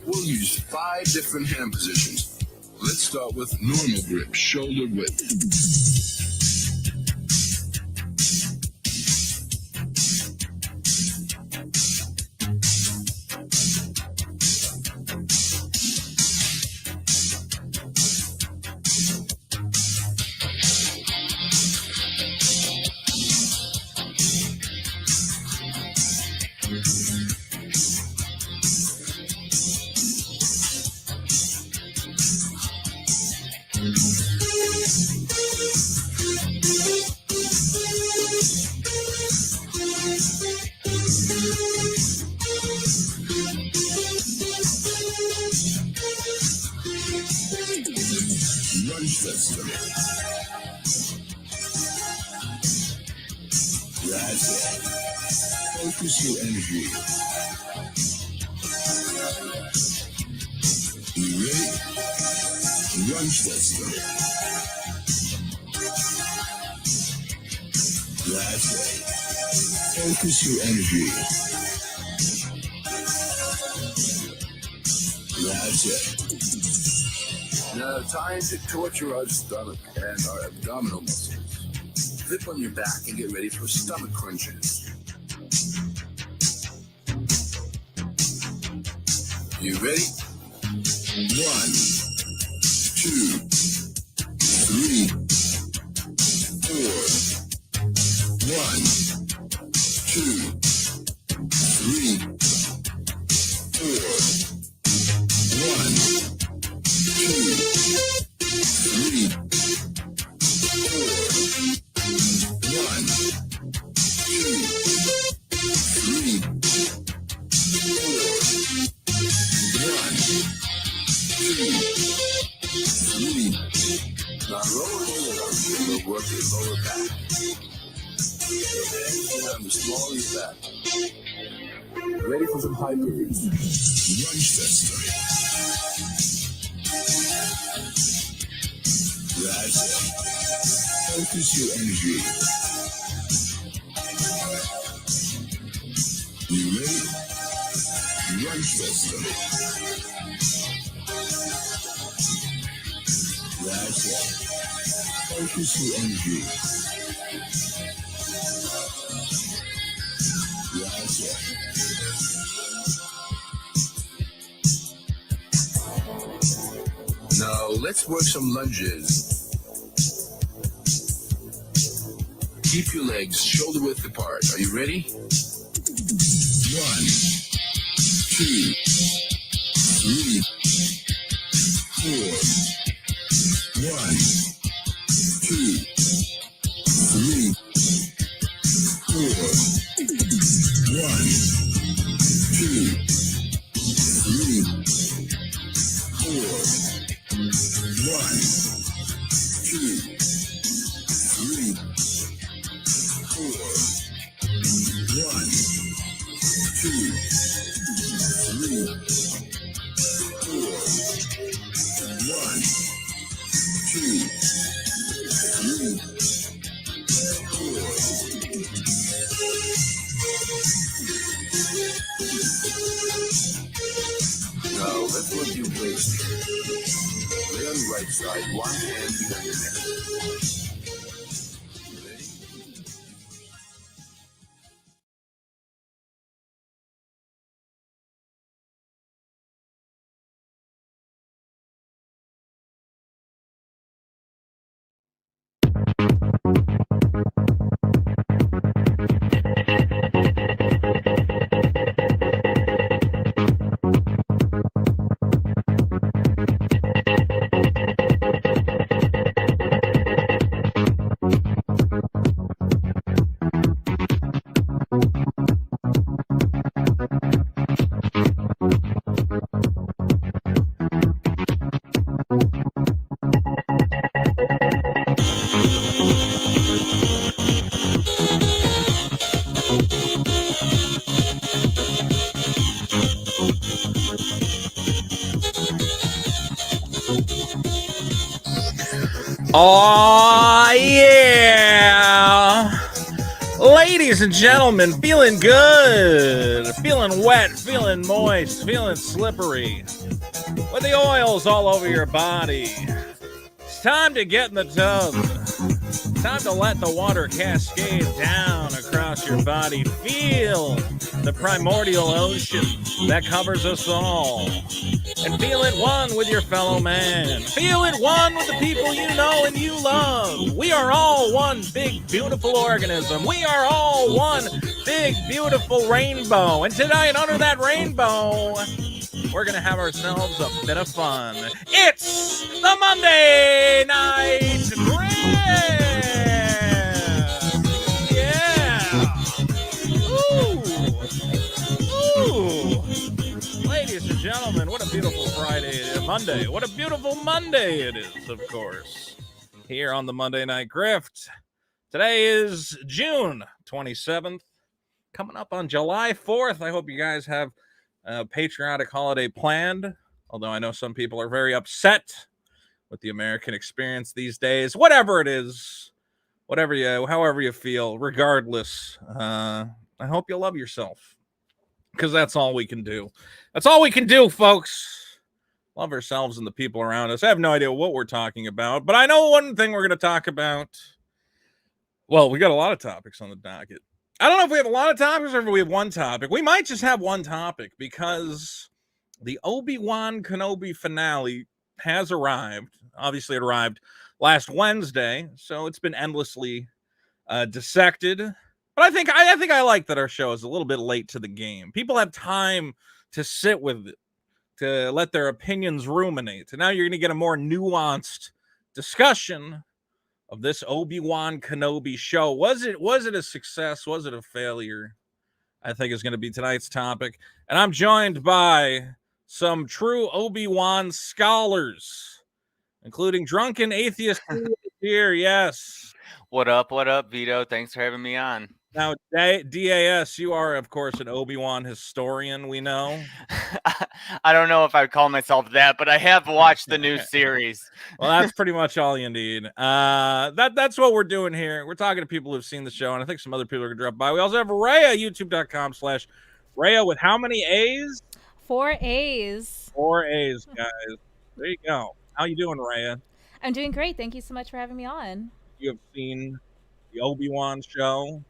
We'll use 5 different hand positions. Let's start with normal grip, shoulder width. That's it. Focus your energy. You ready? Lunge that stomach. That's it. Focus your energy. That's it. Now time to torture our stomach and our abdominal muscles. Flip on your back and get ready for stomach crunches. You ready? 1, 2, 3, 4. 1, 2, 3, 4. 1, 2, 3, 4. 1, 2, 3, 4. 1, 2, 3. Now roll it over. We'll work your lower back. Down the small of your back. Ready for some hypers. Lunge that stomach. That's it. Focus your energy. You ready? Lunge that stomach. That's it. Focus your energy. That's it. Now let's work some lunges. Keep your legs shoulder width apart. Are you ready? 1, 2, 3, 4. 1, 2, 3, 4. 1, 2, 3, 4. 1, 2, 3, 4. 1, 2, 3, 4. 1, 2, 3, 4. Now let's work your waist. Lay on the right side, one hand behind your neck. Ready? Oh yeah! Ladies and gentlemen, feeling good, feeling wet, feeling moist, feeling slippery, with the oils all over your body. It's time to get in the tub. Time to let the water cascade down across your body. Feel the primordial ocean that covers us all. And feel it one with your fellow man. Feel it one with the people you know and you love. We are all one big, beautiful organism. We are all one big, beautiful rainbow. And tonight, under that rainbow, we're going to have ourselves a bit of fun. It's the Monday Night Grift! Yeah! Ooh! Ladies and gentlemen, what a beautiful Monday. What a beautiful Monday it is, of course. Here on the Monday Night Grift. Today is June 27th. Coming up on July 4th. I hope you guys have a patriotic holiday planned. Although I know some people are very upset with the American experience these days. Whatever it is, however you feel, regardless, I hope you love yourself. Because that's all we can do. That's all we can do, folks. Love ourselves and the people around us. I have no idea what we're talking about, but I know one thing we're going to talk about. Well, we got a lot of topics on the docket. I don't know if we have a lot of topics or if we have one topic. We might just have one topic because the Obi-Wan Kenobi finale has arrived. Obviously, it arrived last Wednesday, so it's been endlessly dissected. But I think I like that our show is a little bit late to the game. People have time to sit with it, to let their opinions ruminate. And now you're going to get a more nuanced discussion of this Obi-Wan Kenobi show. Was it a success? Was it a failure? I think is going to be tonight's topic. And I'm joined by some true Obi-Wan scholars, including drunken atheist here. Yes. What up, Vito? Thanks for having me on. Now, DAS, you are, of course, an Obi-Wan historian, we know. I don't know if I would call myself that, but I have watched the new series. Well, that's pretty much all you need. That's what we're doing here. We're talking to people who've seen the show, and I think some other people are going to drop by. We also have Rhea, youtube.com/Rhea with how many A's? 4 A's. 4 A's, guys. There you go. How you doing, Rhea? I'm doing great. Thank you so much for having me on. You have seen the Obi-Wan show.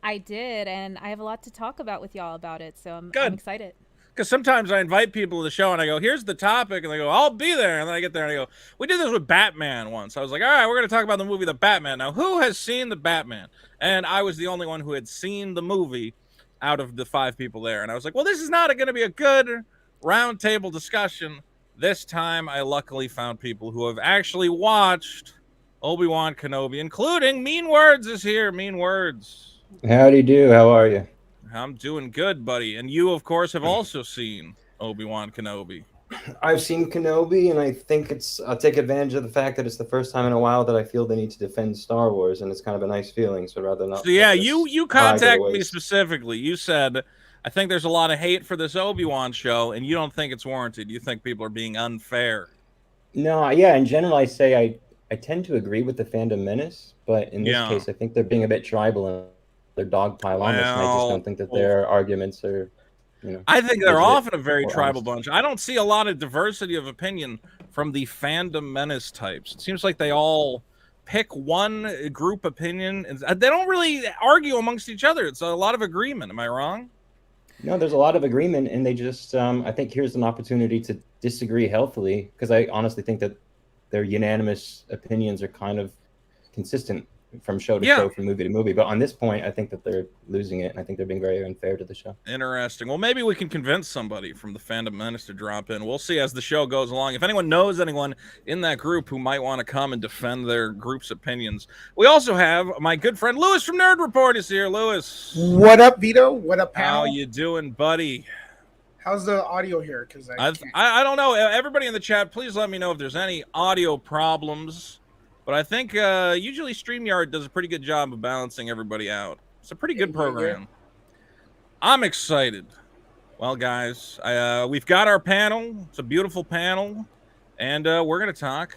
I did, and I have a lot to talk about with y'all about it, so I'm excited. Because sometimes I invite people to the show, and I go, here's the topic, and they go, I'll be there. And then I get there, and I go, we did this with Batman once. I was like, all right, we're going to talk about the movie The Batman. Now, who has seen The Batman? And I was the only one who had seen the movie out of the 5 people there. And I was like, well, this is not going to be a good roundtable discussion. This time, I luckily found people who have actually watched Obi-Wan Kenobi, including Mean Words is here. Mean Words. Howdy do. How are you? I'm doing good, buddy. And you, of course, have also seen Obi-Wan Kenobi. I've seen Kenobi, and I think I'll take advantage of the fact that it's the first time in a while that I feel the need to defend Star Wars, and it's kind of a nice feeling, so rather not... So, yeah, you contacted me specifically. You said, I think there's a lot of hate for this Obi-Wan show, and you don't think it's warranted. You think people are being unfair. No, yeah, in general, I say I tend to agree with the fandom menace, but in this case, I think they're being a bit tribal and their dogpile on this, and I just don't think that their arguments are, I think they're often a very tribal bunch. I don't see a lot of diversity of opinion from the fandom menace types. It seems like they all pick one group opinion, and they don't really argue amongst each other. It's a lot of agreement. Am I wrong? No, there's a lot of agreement, and they just, I think here's an opportunity to disagree healthily, because I honestly think that their unanimous opinions are kind of consistent from show to show, from movie to movie. But on this point, I think that they're losing it, and I think they're being very unfair to the show. Interesting. Well, maybe we can convince somebody from the Fandom Menace to drop in. We'll see as the show goes along. If anyone knows anyone in that group who might want to come and defend their group's opinions. We also have my good friend Lewis from Nerd Report is here. Lewis. What up, Vito? What up, pal? How you doing, buddy? How's the audio here? Because I don't know. Everybody in the chat, please let me know if there's any audio problems. But I think usually StreamYard does a pretty good job of balancing everybody out. It's a pretty good program. I'm excited. Well, guys, we've got our panel. It's a beautiful panel. And we're going to talk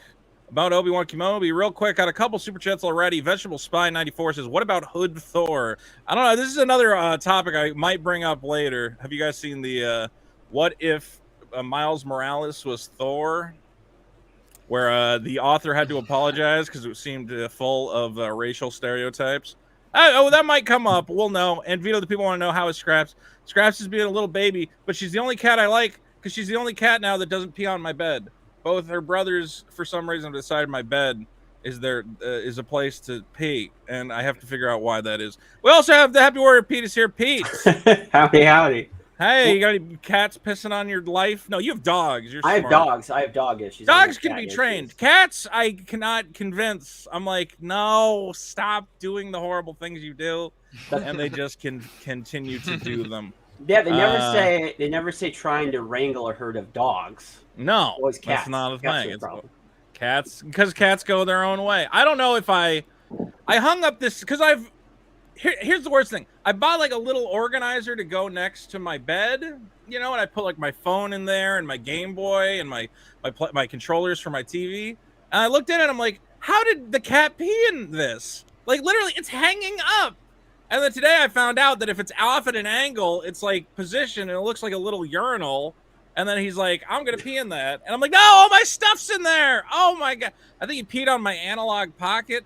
about Obi-Wan Kenobi. Real quick, got a couple super chats already. Vegetable Spy 94 says, what about Hood Thor? I don't know. This is another topic I might bring up later. Have you guys seen the what if Miles Morales was Thor? Where the author had to apologize because it seemed full of racial stereotypes. Oh, that might come up. We'll know. And Vito, the people want to know how is Scraps. Scraps is being a little baby, but she's the only cat I like because she's the only cat now that doesn't pee on my bed. Both her brothers, for some reason, decided my bed is a place to pee, and I have to figure out why that is. We also have the Happy Warrior Pete is here. Pete. Howdy. Hey, you got any cats pissing on your life? No, you have dogs. I have dogs. I have dog issues. Dogs can be trained. Cats, I cannot convince. I'm like, no, stop doing the horrible things you do, and they just can continue to do them. Yeah, they never say trying to wrangle a herd of dogs. No, always cats. That's not a Cats thing. are a It's problem. cats, because cats go their own way. I don't know if I hung up this because here's the worst thing. I bought like a little organizer to go next to my bed, you know, and I put like my phone in there and my Game Boy and my controllers for my TV. And I looked at it and I'm like, how did the cat pee in this? Like literally it's hanging up. And then today I found out that if it's off at an angle, it's like positioned and it looks like a little urinal. And then he's like, I'm going to pee in that. And I'm like, no, all my stuff's in there. Oh my God. I think he peed on my analog pocket.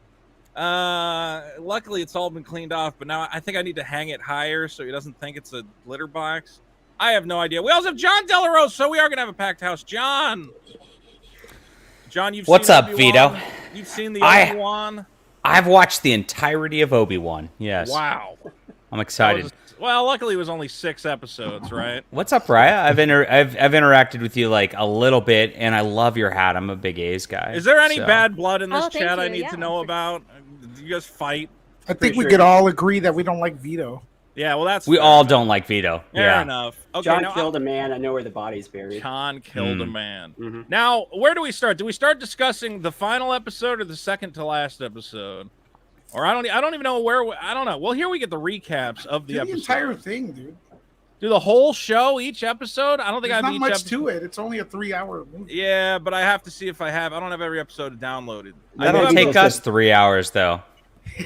Luckily it's all been cleaned off, but now I think I need to hang it higher so he doesn't think it's a litter box. I have no idea. We also have John Delarose, so we are gonna have a packed house. John, you've What's seen up, Obi-Wan? Vito? You've seen the Obi-Wan? I've watched the entirety of Obi-Wan. Yes. Wow. I'm excited. Well, luckily it was only 6 episodes, right? What's up, Raya? I've interacted with you like a little bit, and I love your hat. I'm a big A's guy. Is there any bad blood in this Oh, thank chat I you. need Yeah. to know about? Do you guys fight? I think we could all agree that we don't like Vito. Yeah, well, that's We fair all enough. don't like Vito. Fair Yeah. enough. Okay, John now killed a man. I know where the body's buried. John killed a man. Mhm. Now, where do we start? Do we start discussing the final episode or the second to last episode? Or I don't even know I don't know. Well, here we get the recaps of the Do the episode. entire thing, dude. Do the whole show, each episode? I don't think There's I have not each much episode. to it. It's only a 3-hour movie. Yeah, but I have to see if I don't have every episode downloaded. That'll think take it's us just- 3 hours, though.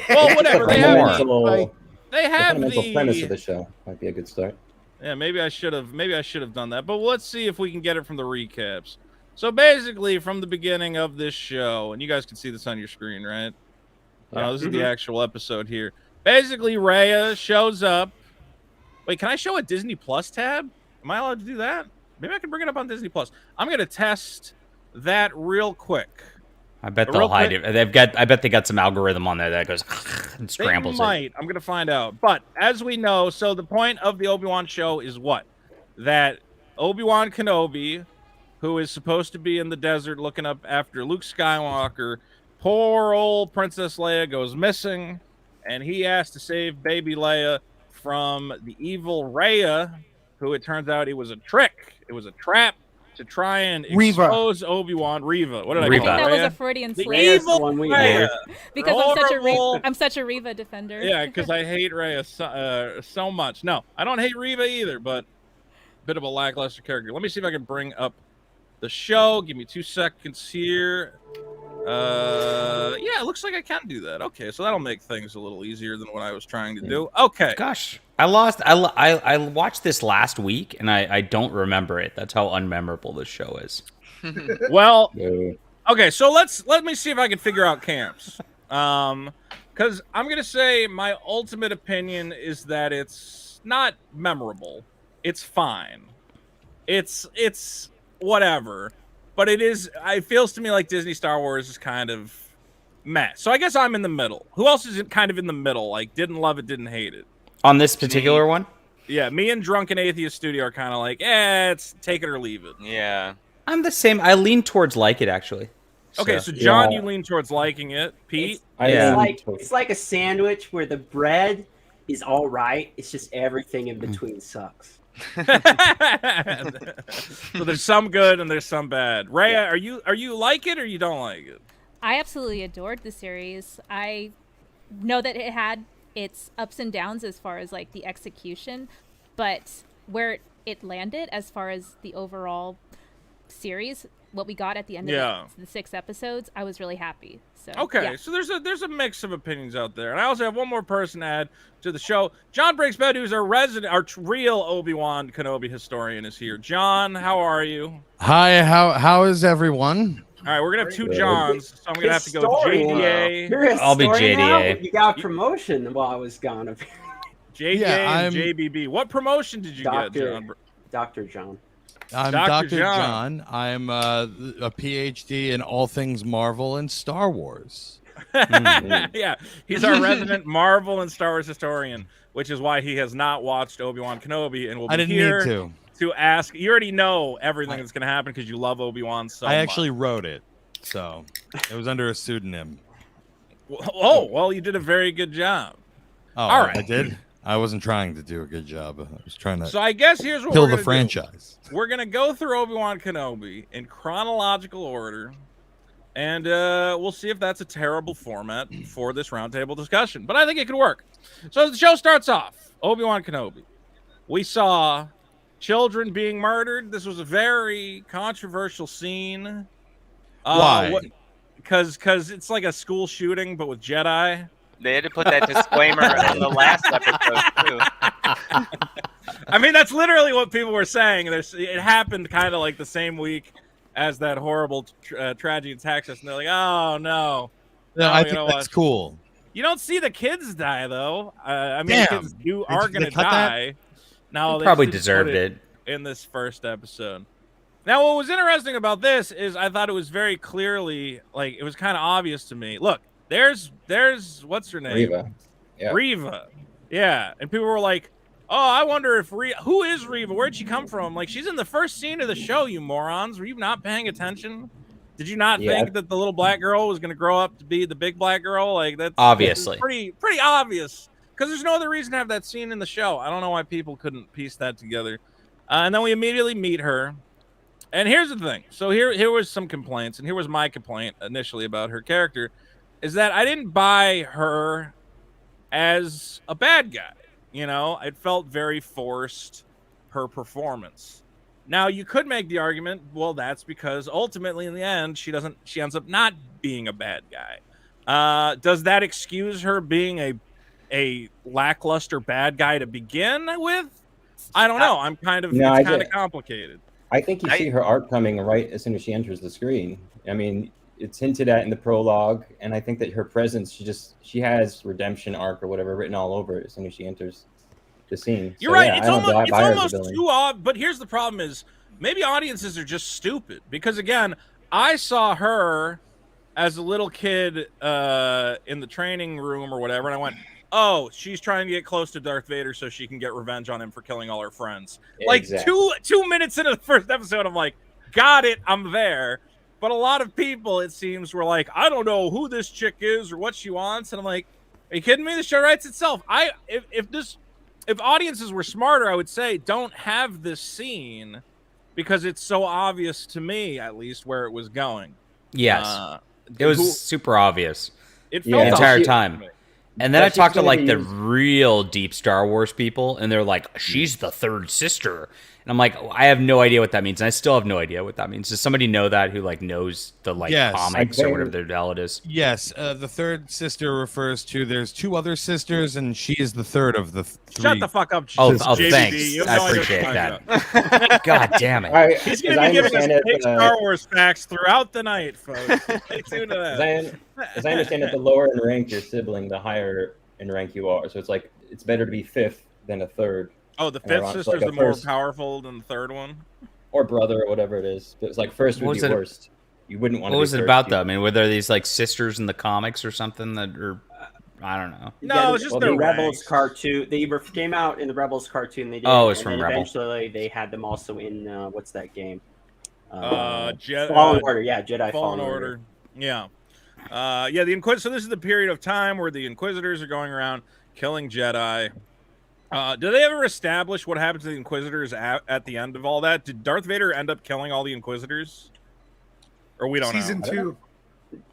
Well, whatever. The They have fundamental- they the have fundamental premise of the the show might be a good start. Yeah, maybe I should have done that. But let's see if we can get it from the recaps. So basically, from the beginning of this show, and you guys can see this on your screen, right? This is the actual episode here. Basically, Rhea shows up. Wait, can I show a Disney Plus tab? Am I allowed to do that? Maybe I can bring it up on Disney Plus. I'm gonna test that real quick. I bet Real they'll hide quick- it. I bet they got some algorithm on there that goes and They scrambles it. might. I'm gonna find out. But as we know, so the point of the Obi-Wan show is what? That Obi-Wan Kenobi, who is supposed to be in the desert looking up after Luke Skywalker, poor old Princess Leia goes missing, and he has to save baby Leia from the evil Rhea, who it turns out it was a trick. It was a trap to try and Reva. expose Obi-Wan. Reva. What did I Reva. call I her? think that was Rhea? a Freudian The slip Rhea's the evil one we Rhea. know. because Horrible. I'm such a Reva defender. Yeah, because I hate Rhea so much. No, I don't hate Reva either, but bit of a lackluster character. Let me see if I can bring up the show. Give me 2 seconds here. Yeah, it looks like I can do that. Okay, so that'll make things a little easier than what I was trying to do. Okay. Gosh, I watched this last week, and I don't remember it. That's how unmemorable this show is. Well, Yeah. okay, so let me see if I can figure out camps. Because I'm gonna say my ultimate opinion is that it's not memorable. It's fine. It's whatever. But it feels to me like Disney Star Wars is kind of meh. So I guess I'm in the middle. Who else is kind of in the middle? Like, didn't love it, didn't hate it. On this particular one, Yeah, me and Drunken Atheist Studio are kind of like, it's take it or leave it. Yeah. I'm the same. I lean towards like it, actually. Okay, so John, Yeah. you lean towards liking it. Pete? Yeah. It's like a sandwich where the bread is all right. It's just everything in between sucks. So there's some good and there's some bad. Rhea, are you like it or you don't like it? I absolutely adored the series. I know that it had its ups and downs as far as like the execution, but where it landed as far as the overall series, what we got at the end of the 6 episodes, I was really happy. So okay, so there's a mix of opinions out there, and I also have one more person to add to the show. John Breaks Bed, who's our real Obi-Wan Kenobi historian, is here. John, how are you? Hi, how is everyone? All right, we're gonna have 2 Johns, so I'm gonna have to go JDA. You're I'll be JDA. Now? You got a promotion while I was gone. JJ and JBB. What promotion did you get, John? Dr. John. I'm Dr. John. I'm a PhD in all things Marvel and Star Wars. Yeah, he's our resident Marvel and Star Wars historian, which is why he has not watched Obi-Wan Kenobi and will be here to ask. You already know everything that's going to happen because you love Obi-Wan so much. I actually wrote it, so it was under a pseudonym. Oh, well, you did a very good job. Oh, all right. I did? I wasn't trying to do a good job. I was trying to So I guess here's what kill we're the franchise. We're going to go through Obi-Wan Kenobi in chronological order, and we'll see if that's a terrible format for this roundtable discussion. But I think it could work. So the show starts off, Obi-Wan Kenobi. We saw children being murdered. This was a very controversial scene. Why? Because it's like a school shooting, but with Jedi. They had to put that disclaimer in the last episode, too. I mean, that's literally what people were saying. It happened kind of like the same week as that horrible tragedy in Texas, and they're like, "Oh no!" No, I think that's cool. You don't see the kids die though. I mean, the kids are going to die. Now they probably deserved it in this first episode. Now, what was interesting about this is I thought it was very clearly, like, it was kind of obvious to me. Look, there's what's her name? Reva. Yeah. Reva. Yeah, and people were like, "Oh, I wonder if who is Reva? Where'd she come from? Like, she's in the first scene of the show, you morons. Were you not paying attention? Did you not think that the little black girl was going to grow up to be the big black girl? Like, that's obviously pretty obvious because there's no other reason to have that scene in the show. I don't know why people couldn't piece that together. And then we immediately meet her. And here's the thing. So here was some complaints, and here was my complaint initially about her character, is that I didn't buy her as a bad guy. You know, it felt very forced, her performance. Now, you could make the argument, well, that's because ultimately in the end, she ends up not being a bad guy. Does that excuse her being a lackluster bad guy to begin with? I don't know. It's kind of complicated. I think you see her arc coming right as soon as she enters the screen. I mean, it's hinted at in the prologue, and I think that her presence, she has redemption arc or whatever written all over it as soon as she enters the scene. You're right. It's almost too odd. But here's the problem: is maybe audiences are just stupid because again, I saw her as a little kid in the training room or whatever, and I went, "Oh, she's trying to get close to Darth Vader so she can get revenge on him for killing all her friends." Yeah, like exactly. two minutes into the first episode, I'm like, "Got it, I'm there." But a lot of people, it seems, were like, "I don't know who this chick is or what she wants," and I'm like, "Are you kidding me? The show writes itself." If audiences were smarter, I would say don't have this scene because it's so obvious to me, at least, where it was going. Yes, it was super obvious. It felt the entire time. And then I talked to like the real deep Star Wars people, and they're like, "She's the third sister," and I'm like, I have no idea what that means, and I still have no idea what that means. Does somebody know that who like knows the comics or whatever their hell it is? Yes, the third sister refers to there's 2 other sisters, and she is the third of the 3. Shut the fuck up. Oh, thanks. I appreciate that. God damn it! Right, he's going to be giving us big Star Wars facts throughout the night, folks. Stay tuned to that. As I understand it, the lower in rank your sibling, the higher in rank you are. So it's like it's better to be 5th than a 3rd. Oh, the 5th sister's the more powerful than the 3rd one? Or brother or whatever it is. But it's like first would be worst. You wouldn't want to. What was it about though? I mean, were there these like sisters in the comics or something that are, I don't know. No, it's just the Rebels cartoon. They came out in the Rebels cartoon. They did. Oh, it's from Rebels. Eventually, they had them also in what's that game? Fallen Order. Yeah, Jedi Fallen Order. Yeah. The Inquisitor. So this is the period of time where the Inquisitors are going around killing Jedi. Do they ever establish what happened to the Inquisitors at the end of all that? Did Darth Vader end up killing all the Inquisitors? Or we don't know? Season 2.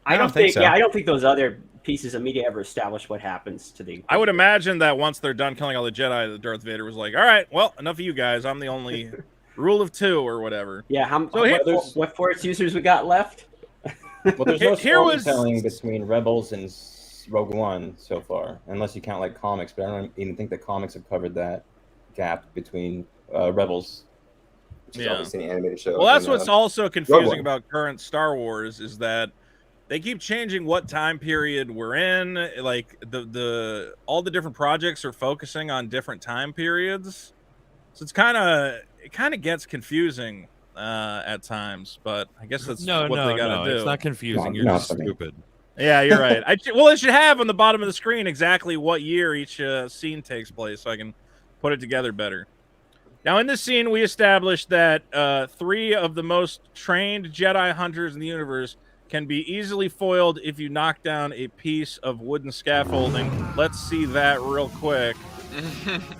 I don't think so. Yeah, I don't think those other pieces of media ever establish what happens to the Inquisitors. I would imagine that once they're done killing all the Jedi, that Darth Vader was like, "All right, well, enough of you guys. I'm the only Rule of 2 or whatever. Yeah. So what Force users we got left? Well, there's no Here was- storytelling between Rebels and Rogue One so far, unless you count like comics. But I don't even think the comics have covered that gap between Rebels, which is obviously an animated show. Well, that's and, what's also confusing One. about current Star Wars is that they keep changing what time period we're in. Like all the different projects are focusing on different time periods, so it kind of gets confusing at times. But I guess that's what they gotta do. It's not confusing. You're not just for me. stupid. Yeah, you're right. Well, it should have on the bottom of the screen exactly what year each scene takes place, so I can put it together better. Now, in this scene, we established that 3 of the most trained Jedi hunters in the universe can be easily foiled if you knock down a piece of wooden scaffolding. Let's see that real quick,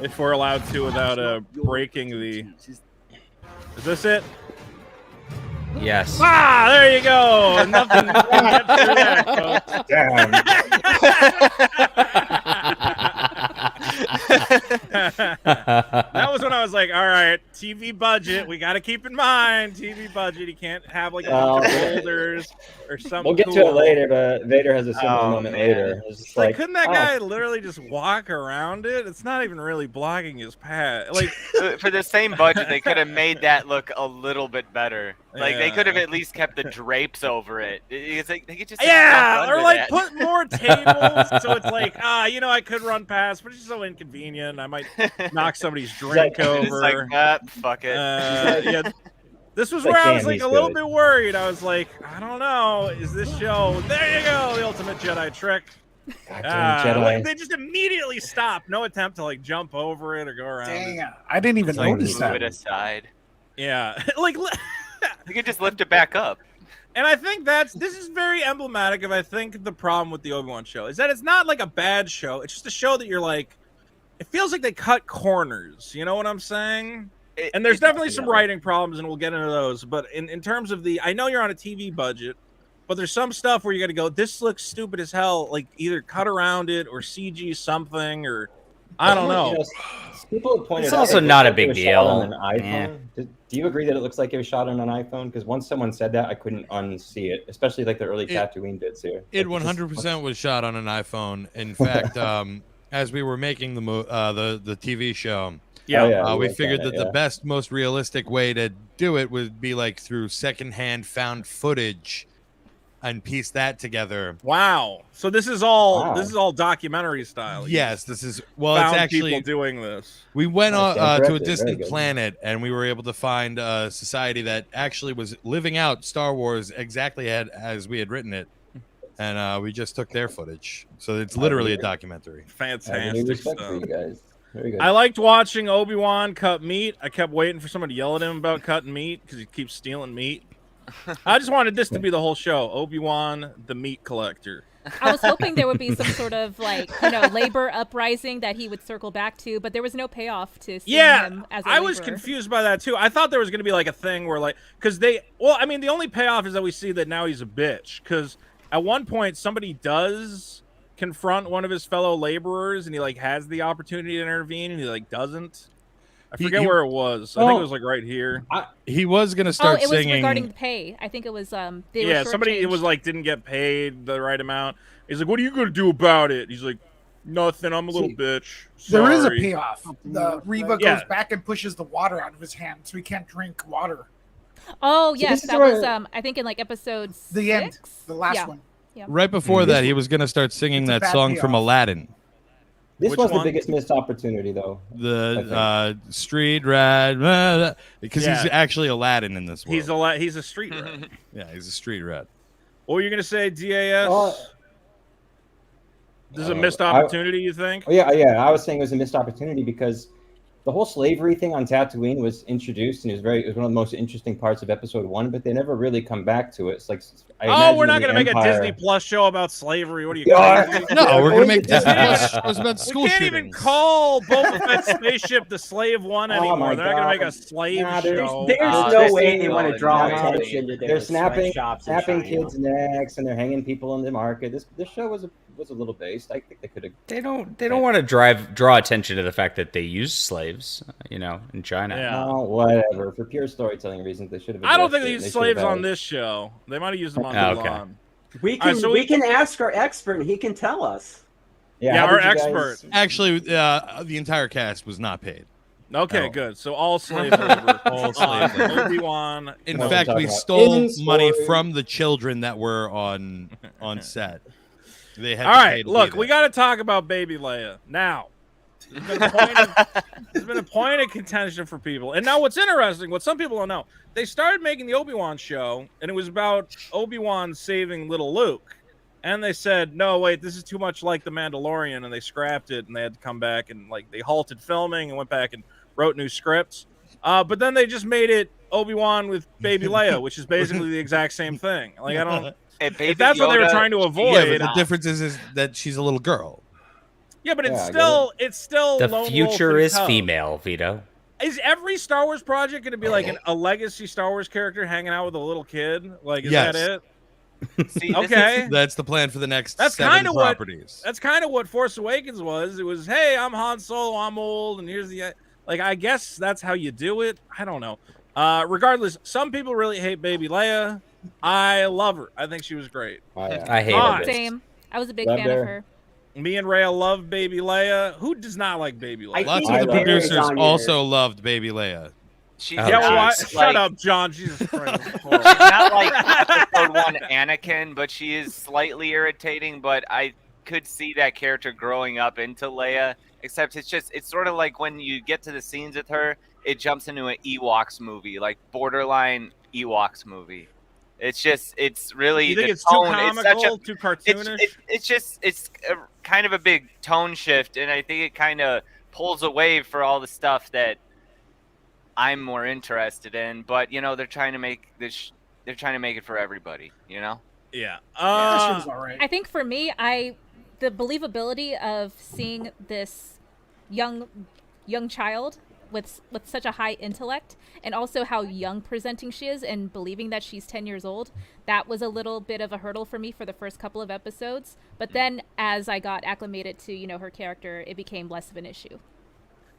if we're allowed to without breaking the... Is this it? Yes. Ah, there you go. Nothing can get through that, folks. Damn. That was when I was like, all right, TV budget. We got to keep in mind TV budget. You can't have like a bunch of boulders or something. We'll get to it later, but Vader has a similar moment later. It's just Like, couldn't that guy literally just walk around it? It's not even really blocking his path. Like, For the same budget, they could have made that look a little bit better. Like they could have at least kept the drapes over it. It's like, they could just or like put more tables so it's like, I could run past, but it's just so inconvenient. I might knock somebody's drink over. It's like, fuck it. Yeah. This was Like where I was like Candy's a little good. bit worried. I was like, I don't know. Is this show? There you go, the ultimate Jedi trick. Jedi. Like, they just immediately stop. No attempt to like jump over it or go around. Dang, I didn't even notice Move that. it aside. Yeah, like, You could just lift it back up. and I think this is very emblematic of I think the problem with the Obi-Wan show is that it's not like a bad show. It's just a show that you're like, it feels like they cut corners. You know what I'm saying? And there's definitely some writing problems, and we'll get into those. But in terms of I know you're on a TV budget, but there's some stuff where you got to go, this looks stupid as hell. Like either cut around it or CG something, or I don't know. People have pointed It's out also it not looks a big like it was shot on deal. an iPhone. Do you agree that it looks like it was shot on an iPhone? Because once someone said that, I couldn't unsee it, especially like the early Tatooine bits here. It Like, 100% was shot on an iPhone. In fact, as we were making the TV show, we figured that the best, most realistic way to do it would be like through secondhand found footage and piece that together. Wow. So this is all documentary style. Yes, this is it's Found actually people doing this. We went Nice, to a very distant good. planet, and we were able to find a society that actually was living out Star Wars exactly as we had written it, and we just took their footage. So it's literally a documentary. I have any Fantastic respect for stuff. you guys. Very good. I liked watching Obi-Wan cut meat. I kept waiting for someone to yell at him about cutting meat because he keeps stealing meat. I just wanted this to be the whole show. Obi-Wan, the meat collector. I was hoping there would be some sort of labor uprising that he would circle back to, but there was no payoff to seeing him as a I was laborer. confused by that too. I thought there was going to be like a thing where because the only payoff is that we see that now he's a bitch. Because at one point somebody does confront one of his fellow laborers, and he has the opportunity to intervene, and he doesn't. I forget where it was. I think it was right here. He was gonna start it was singing. regarding the pay. I think it was they were Somebody shortchanged. was didn't get paid the right amount. He's like, "What are you gonna do about it?" He's like, "Nothing. I'm a little bitch." There is a Sorry." payoff. The Reva Yeah. goes back and pushes the water out of his hand, so he can't drink water. Oh See, yes, this is that where- was I think in episode The 6? end, the last Yeah. one. Right before that, he was gonna start singing It's a that bad song from payoff. Aladdin. This Which was one? the biggest missed opportunity, though. The street rat, because Yeah. he's actually Aladdin in this world. He's a street rat. Yeah, he's a street rat. What were you gonna say, DAS? This is a missed I- opportunity, you think? Oh, yeah. I was saying it was a missed opportunity because the whole slavery thing on Tatooine was introduced, and it was one of the most interesting parts of Episode 1. But they never really come back to it. It's like We're not gonna make a Disney Plus show about slavery. What are you? Yeah. crazy? No, we're gonna make Yeah. Disney Plus shows about school We can't even shootings. call Boba Fett's spaceship the Slave One anymore. my They're not gonna make God. a slave Nah, there's- show. There's Oh, no this way is they want to all draw now. attention to their They're snapping sweatshops and kids' shine. necks, and they're hanging people in the market. This show was was a little based. I think they could have. They don't want to draw attention to the fact that they use slaves, in China. Yeah. Oh, whatever. For pure storytelling reasons, they should have. I don't think they addressed used it. slaves on this show. They might have used them on Mulan. We can we can ask our expert, and he can tell us. Yeah, our expert. Actually, the entire cast was not paid. Okay, good. So all slave labor. All slave labor. Obi-Wan. In fact, we stole money from the children that were on set. They had all to right, pay to look, be we got to talk about Baby Leia now. There's been a point of contention for people, and now what's interesting, what some people don't know, they started making the Obi-Wan show, and it was about Obi-Wan saving little Luke. And they said, no, wait, this is too much like The Mandalorian, and they scrapped it, and they had to come back, and they halted filming and went back and wrote new scripts. But then they just made it Obi-Wan with Baby Leia, which is basically the exact same thing. I don't. If that's what they were trying to avoid. Yeah, but the difference is that she's a little girl. Yeah, but it's still the future is female, Vito. Is every Star Wars project going to be like a legacy Star Wars character hanging out with a little kid? Is that it? See, okay, that's the plan for the next that's 7 properties. That's kind of what Force Awakens was. It was, hey, I'm Han Solo, I'm old, and here's the I guess that's how you do it. I don't know. Regardless, some people really hate Baby Leia. I love her. I think she was great. I hate her. Same. I was a big fan of her. Me and Rhea love Baby Leia. Who does not like Baby Leia? Lots of the producers also loved Baby Leia. She's shut up, John. Jesus Christ. She's not like episode 1 Anakin, but she is slightly irritating. But I could see that character growing up into Leia. Except it's sort of like when you get to the scenes with her, it jumps into an Ewoks movie, like borderline Ewoks movie. It's really. You think the it's tone, too comical, too cartoonish? It's kind of a big tone shift, and I think it kind of pulls away for all the stuff that I'm more interested in. But they're trying to make this. They're trying to make it for everybody. Yeah. I think for me, the believability of seeing this young child with such a high intellect, and also how young presenting she is, and believing that she's 10 years old, that was a little bit of a hurdle for me for the first couple of episodes. But then as I got acclimated to her character, it became less of an issue.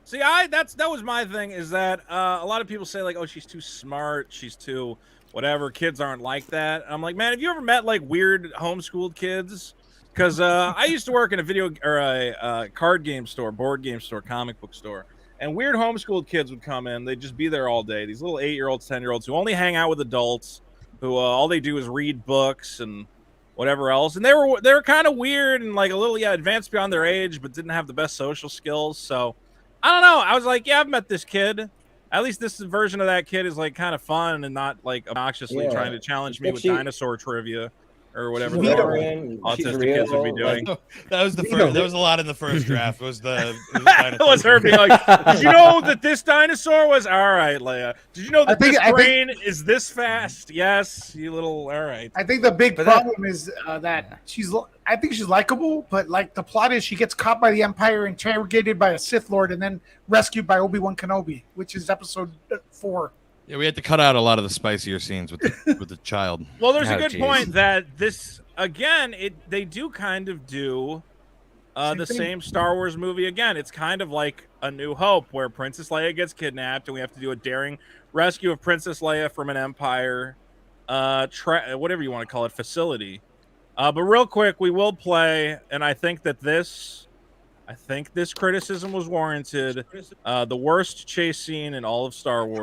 See, that was my thing, is that a lot of people say, like, oh, she's too smart, she's too whatever, kids aren't like that. I'm like, man, have you ever met like weird homeschooled kids? Because I used to work in a card game store, board game store, comic book store, and weird homeschooled kids would come in. They'd just be there all day. These little 8-year-olds, 10-year-olds who only hang out with adults, who all they do is read books and whatever else. And they were kind of weird and like a little advanced beyond their age, but didn't have the best social skills. So I don't know. I was like, yeah, I've met this kid. At least this version of that kid is like kind of fun and not like obnoxiously trying to challenge me with dinosaur trivia or whatever autistic kids would be doing. That was the first. There was a lot in the first draft. Was the it was her being like, did you know that this dinosaur was all right, Leia? Did you know that this brain is this fast? Yes, you little all right. I think the big problem is that I think she's likable, but like the plot is she gets caught by the Empire, interrogated by a Sith Lord, and then rescued by Obi-Wan Kenobi, which is episode 4. Yeah, we had to cut out a lot of the spicier scenes with the child. Well, there's a good point that this again, they do kind of do the same Star Wars movie again. It's kind of like A New Hope, where Princess Leia gets kidnapped, and we have to do a daring rescue of Princess Leia from an Empire, whatever you want to call it, facility. But real quick, we will play, and I think this criticism was warranted. The worst chase scene in all of Star Wars.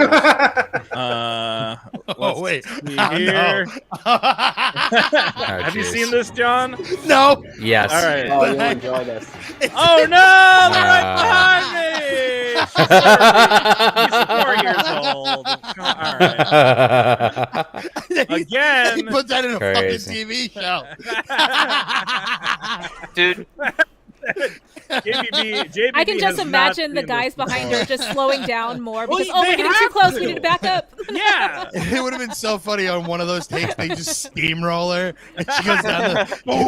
Wait. Here. Have you seen this, John? No. Yes. All right. Oh, you'll enjoy this. Oh, no! They're right behind me! She's 4 years old. All right. Again. He put that in a fucking TV show. Dude. JBB I can just imagine the guys behind her just slowing down more because we're getting too close. We need to back up. Yeah, it would have been so funny on one of those takes. They just steamroll her and she goes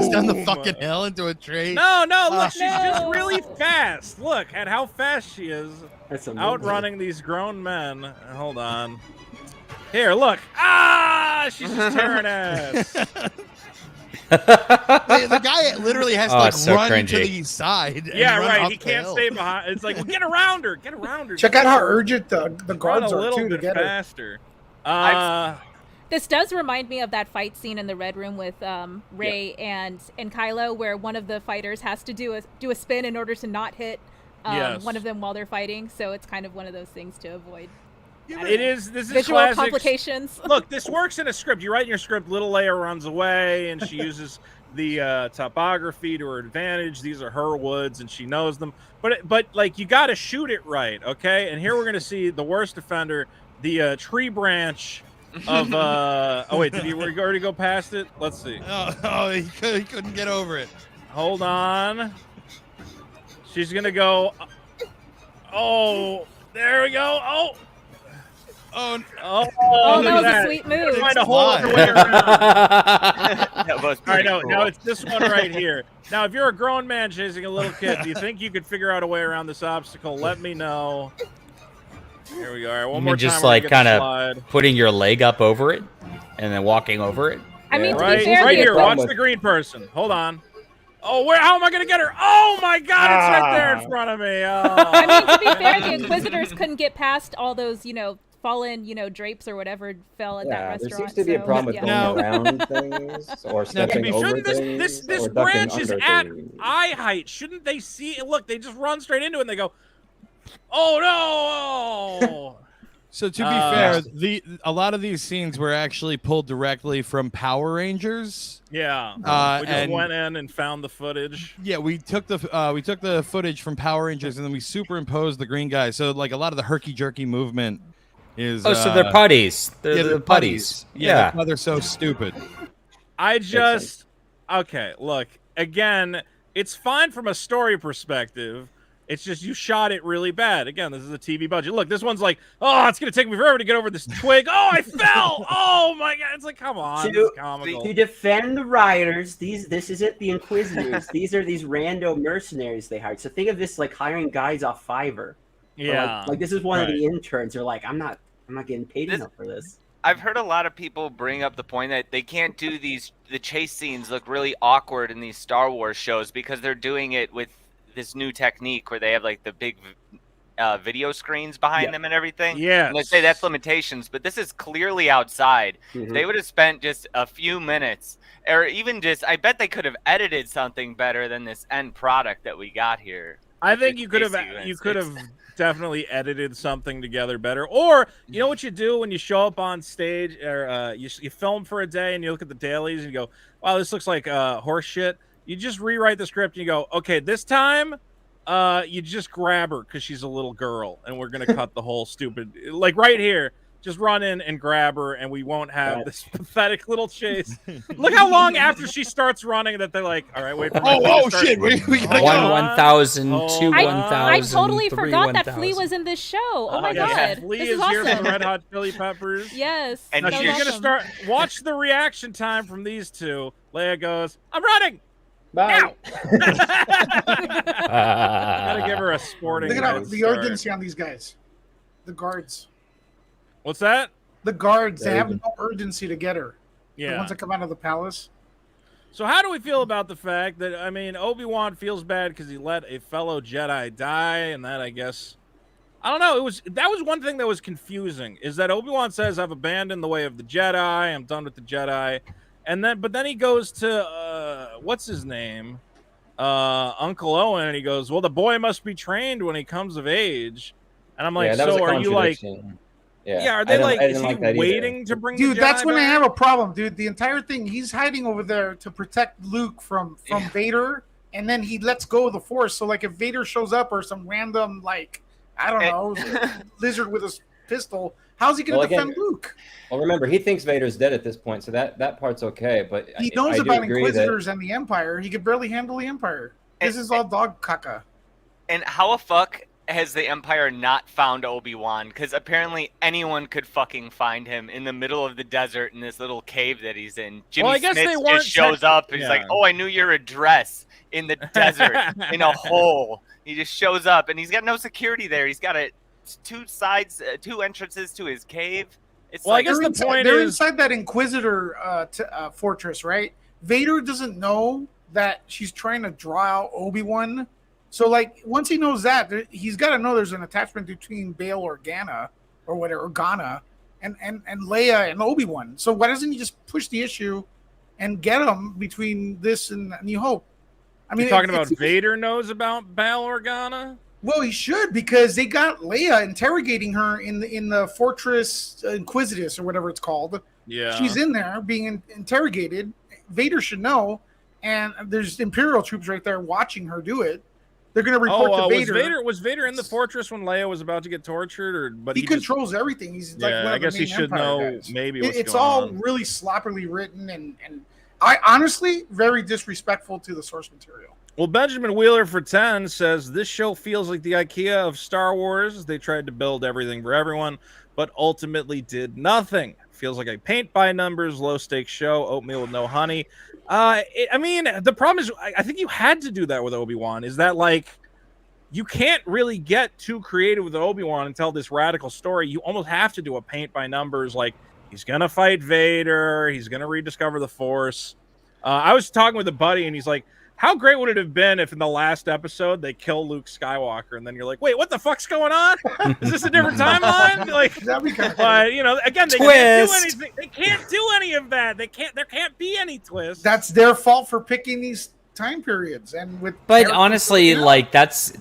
down the fucking hill into a tree. No, look, she's just really fast. Look at how fast she is, outrunning these grown men. Hold on, here, look. She's just tearing ass. The guy literally has to like so run cringy. to the side. And Yeah, run right. up He the can't hill. stay behind. It's like, well, get around her. Get around her. Check out how urgent the Run guards a are little too to bit get her. faster. This does remind me of that fight scene in the Red Room with Rey and Kylo, where one of the fighters has to do a spin in order to not hit one of them while they're fighting. So it's kind of one of those things to avoid. It is. This is visual classic. complications. Look, this works in a script. You write in your script, little Leia runs away, and she uses the topography to her advantage. These are her woods, and she knows them. But like, you got to shoot it right, okay? And here we're gonna see the worst offender, the tree branch of. Oh wait, did you already go past it? Let's see. Oh, he couldn't get over it. Hold on. She's gonna go. Oh, there we go. Oh. Oh, that look was at a sweet move. Find a hole in her way around. That was All right, pretty no, cool. no, it's this one right here. Now, if you're a grown man chasing a little kid, do you think you could figure out a way around this obstacle? Let me know. Here we go. All right, one more time. Just we're like gonna get the kind of slide. putting your leg up over it and then walking over it. I mean, to Right, be fair, right the- here. Watch the green person. Hold on. Oh, how am I going to get her? Oh, my God, it's right there in front of me. Oh. I mean, to be fair, the Inquisitors couldn't get past all those, fallen, drapes or whatever fell at that There restaurant. seems to be a problem with yeah. going around things or stepping over Shouldn't things this or ducking branch is under at things. eye height? Shouldn't they see it? Look, they just run straight into it and they go, oh, no. So to be fair, a lot of these scenes were actually pulled directly from Power Rangers. Yeah, we just and went in and found the footage. yeah, we took the footage from Power Rangers and then we superimposed the green guy. So like a lot of the herky jerky movement is. Oh, so they're putties. They're putties. Yeah, Yeah. that's why they're so stupid. Okay, look, again, it's fine from a story perspective. It's just you shot it really bad. Again, this is a TV budget. Look, this one's like, oh, it's going to take me forever to get over this twig. Oh, I fell. Oh, my God. It's like, come on. This is comical. To defend the rioters, this isn't the Inquisitors. These are these rando mercenaries they hired. So think of this like hiring guys off Fiverr. Yeah. Like this is one of the interns. They're like, I'm not getting paid enough for this. I've heard a lot of people bring up the point that they can't do the chase scenes look really awkward in these Star Wars shows because they're doing it with this new technique where they have like the big video screens behind them and everything. Yeah. And they say that's limitations, but this is clearly outside. Mm-hmm. They would have spent just a few minutes or even just, I bet they could have edited something better than this end product that we got here. I think you could have definitely edited something together better. Or you know what you do when you show up on stage or you film for a day and you look at the dailies and you go, wow, this looks like horse shit. You just rewrite the script and you go, okay, this time you just grab her because she's a little girl and we're going to cut the whole stupid, like right here, just run in and grab her and we won't have this pathetic little chase. Look how long after she starts running that they're like, all right, wait for my Oh shit, we gotta go. 1,000, 2,000, I totally 3, forgot that 1,000. Flea was in this show. Oh my yeah, God. Flea This is is here awesome. from the Red Hot Chili Peppers. Yes. And Now that she's was gonna awesome. start. Watch the reaction time from these two. Leia goes, "I'm running." Bye. Gotta give her a sporting. Look at good the start. urgency on these guys. The guards. What's that? The guards, they have no urgency to get her. The Yeah. ones that come out of the palace. So how do we feel about the fact that Obi-Wan feels bad because he let a fellow Jedi die, and that I guess I don't know. That was one thing that was confusing is that Obi-Wan says, "I've abandoned the way of the Jedi. I'm done with the Jedi," but then he goes to what's his name, Uncle Owen, and he goes, "Well, the boy must be trained when he comes of age," and I'm like, Yeah, that was "So a are you like?" contradiction. Yeah, are I they didn't- like? I Is didn't he like that either. waiting to bring? Dude, the that's Jedi when I back? have a problem, dude. The entire thing, he's hiding over there to protect Luke from Vader, and then he lets go of the Force. So, like, if Vader shows up or some random, like, I don't know, lizard with a pistol, how's he going to defend Luke? Well, remember, he thinks Vader's dead at this point, so that part's okay. But He I knows do about agree Inquisitors and the Empire. He could barely handle the Empire. This is all dog caca. And how a fuck has the Empire not found Obi-Wan? Because apparently anyone could fucking find him in the middle of the desert in this little cave that he's in. Jimmy I guess Smith they weren't just shows up and he's like, yeah. "Oh, I knew your address in the desert in a hole." He just shows up and he's got no security there. He's got two entrances to his cave. It's Well, I like, guess the point they're is inside that Inquisitor fortress, right? Vader doesn't know that she's trying to draw out Obi-Wan. So, like, once he knows that, he's got to know there's an attachment between Bail Organa or whatever, Organa, and Leia and Obi-Wan. So why doesn't he just push the issue and get them between this and New Hope? I mean, you're talking about Vader knows about Bail Organa? Well, he should, because they got Leia interrogating her in the Fortress Inquisitus or whatever it's called. Yeah, she's in there being interrogated. Vader should know, and there's Imperial troops right there watching her do it. They're going to report to Vader. Was Vader in the fortress when Leia was about to get tortured, but he controls everything. He's like, yeah, one of I guess the he main should Empire know guys. maybe what's it's going all on. really sloppily written, and I honestly very disrespectful to the source material. Well, Benjamin Wheeler for 10 says this show feels like the IKEA of Star Wars. They tried to build everything for everyone, but ultimately did nothing. Feels like a paint by numbers, low stakes show, oatmeal with no honey. I mean, the problem is, I think you had to do that with Obi-Wan. Is that like, you can't really get too creative with Obi-Wan and tell this radical story. You almost have to do a paint by numbers, like he's gonna fight Vader, he's gonna rediscover the Force. I was talking with a buddy, and he's like, how great would it have been if in the last episode they kill Luke Skywalker, and then you're like, wait, what the fuck's going on? Is this a different timeline? Like, that'd be kind of but you know, again, they can't do anything. They can't do any of that. There can't be any twist. That's their fault for picking these time periods, and with. But honestly, like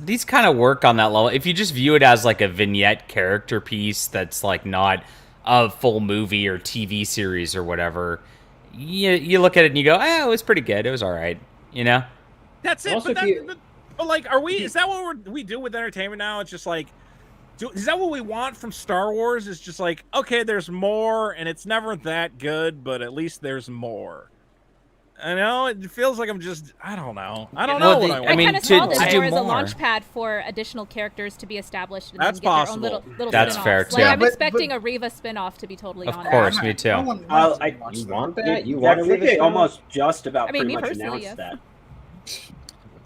these kind of work on that level. If you just view it as like a vignette character piece that's like not a full movie or TV series or whatever, you look at it and you go, it was pretty good. It was all right. You know, that's it. But like, are we? Is that what we do with entertainment now? It's just like, is that what we want from Star Wars? It's just like, okay, there's more, and it's never that good, but at least there's more. I know it feels like I don't know. I don't know what I want. I kind of saw this more as a more. launch pad for additional characters to be established. And That's then get possible. Their own little That's spin-offs. fair, Like, too. I'm expecting a Reva spin-off, to be totally honest. Of course, me too. You want that? You want I think they almost just about I mean, pretty me much personally, announced yes. that.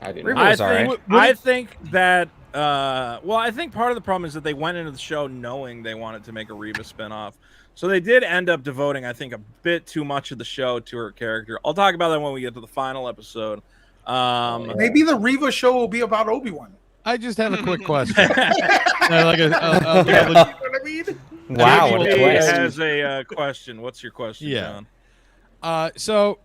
I didn't know. I think that. Well, I think part of the problem is that they went into the show knowing they wanted to make a Reva spinoff. So they did end up devoting, I think, a bit too much of the show to her character. I'll talk about that when we get to the final episode. Maybe the Reva show will be about Obi-Wan. I just have a quick question. Like you know what I mean? Wow, JB what a twist. has a question. What's your question, John? So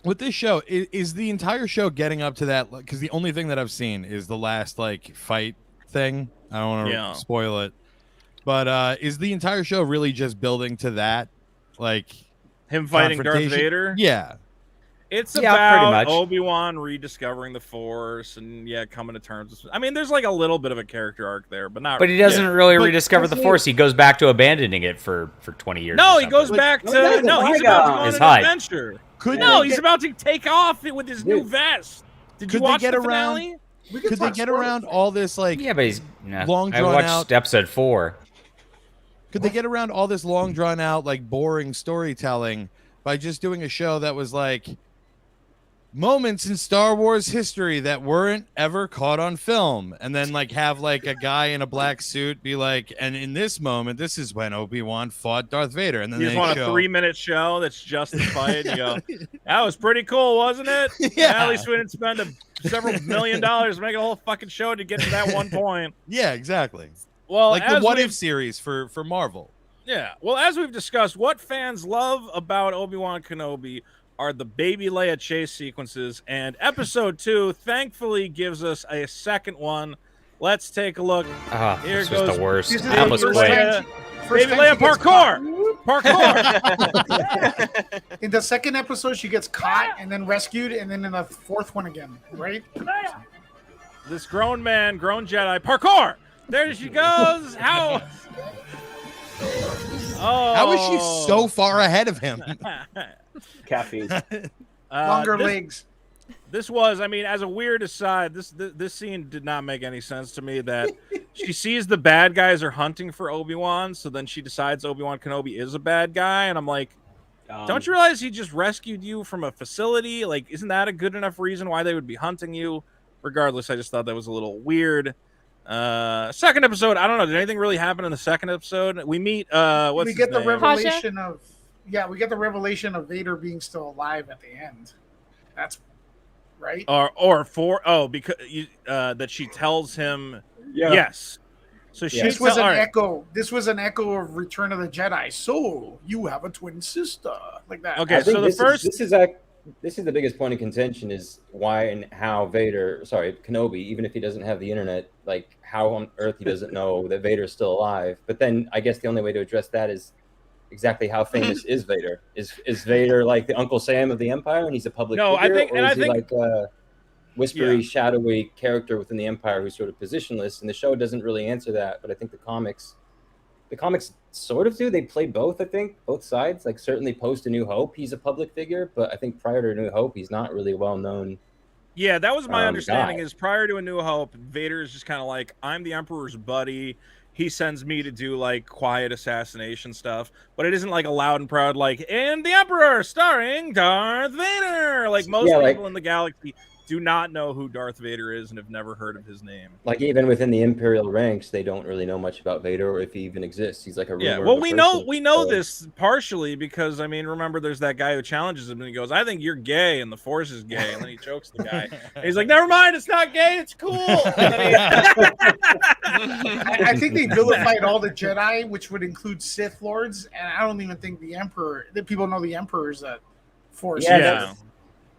with this show, is the entire show getting up to that? Because the only thing that I've seen is the last like fight thing. I don't want to spoil it, but is the entire show really just building to that, like him fighting Darth Vader? Yeah, it's pretty about much. Obi-Wan rediscovering the Force and coming to terms. I mean, there's like a little bit of a character arc there, but not. But he doesn't really rediscover the Force. He goes back to abandoning it for 20 years. No, he goes back to he's about to go on His an hide. adventure. He's about to take off with his new vest. Did you watch the finale? Could they get around all this like? Yeah, but he's long I drawn watched out. episode 4. Could they get around all this long drawn out like boring storytelling by just doing a show that was like moments in Star Wars history that weren't ever caught on film, and then like have like a guy in a black suit be like, and in this moment, this is when Obi-Wan fought Darth Vader, and then You just want a 3-minute show that's just the fight. You go, that was pretty cool, wasn't it? Yeah. At least we didn't spend several $1 million to make a whole fucking show to get to that one point. Yeah, exactly. Well, like the as What we've- If series for Marvel. Yeah. Well, as we've discussed, what fans love about Obi-Wan Kenobi are the baby Leia chase sequences, and episode 2 thankfully gives us a second one. Let's take a look. Here This goes was the worst. This is I almost the quit. Baby time Leia she gets parkour! In the second episode, she gets caught and then rescued, and then in the fourth one again, right? This grown man, grown Jedi, parkour! There she goes! How? Oh. How is she so far ahead of him? Caffeine. Longer legs. This was, I mean, as a weird aside, this scene did not make any sense to me. That she sees the bad guys are hunting for Obi-Wan, so then she decides Obi-Wan Kenobi is a bad guy, and I'm like, don't you realize he just rescued you from a facility? Like, isn't that a good enough reason why they would be hunting you? Regardless, I just thought that was a little weird. Second episode, I don't know. Did anything really happen in the second episode? We meet. We get the revelation of we get the revelation of Vader being still alive at the end. That's right. Because that she tells him Yeah. yes. So she This was an echo. This was an echo of Return of the Jedi. So you have a twin sister, like that. Okay, so the first this is the biggest point of contention is why and how Kenobi, even if he doesn't have the internet, like how on earth he doesn't know that Vader is still alive. But then I guess the only way to address that is exactly how famous is Vader? Is Vader like the Uncle Sam of the Empire and he's a public figure? I think like a whispery, shadowy character within the Empire who's sort of positionless? And the show doesn't really answer that, but I think the comics sort of do. They play both, I think, both sides. Like certainly post A New Hope, he's a public figure, but I think prior to A New Hope, he's not really well known. Yeah, that was my understanding. Is prior to A New Hope, Vader is just kind of like, I'm the Emperor's buddy. He sends me to do like quiet assassination stuff, but it isn't like a loud and proud like, and the Emperor starring Darth Vader. Like most people in the galaxy do not know who Darth Vader is and have never heard of his name. Like even within the Imperial ranks, they don't really know much about Vader or if he even exists. He's like a rumor. Yeah, well, we know this partially because I mean, remember, there's that guy who challenges him and he goes, "I think you're gay," and the Force is gay, and then he chokes the guy. And he's like, "Never mind, it's not gay, it's cool." I think they vilified all the Jedi, which would include Sith Lords, and I don't even think the Emperor. That people know the Emperor is a Force.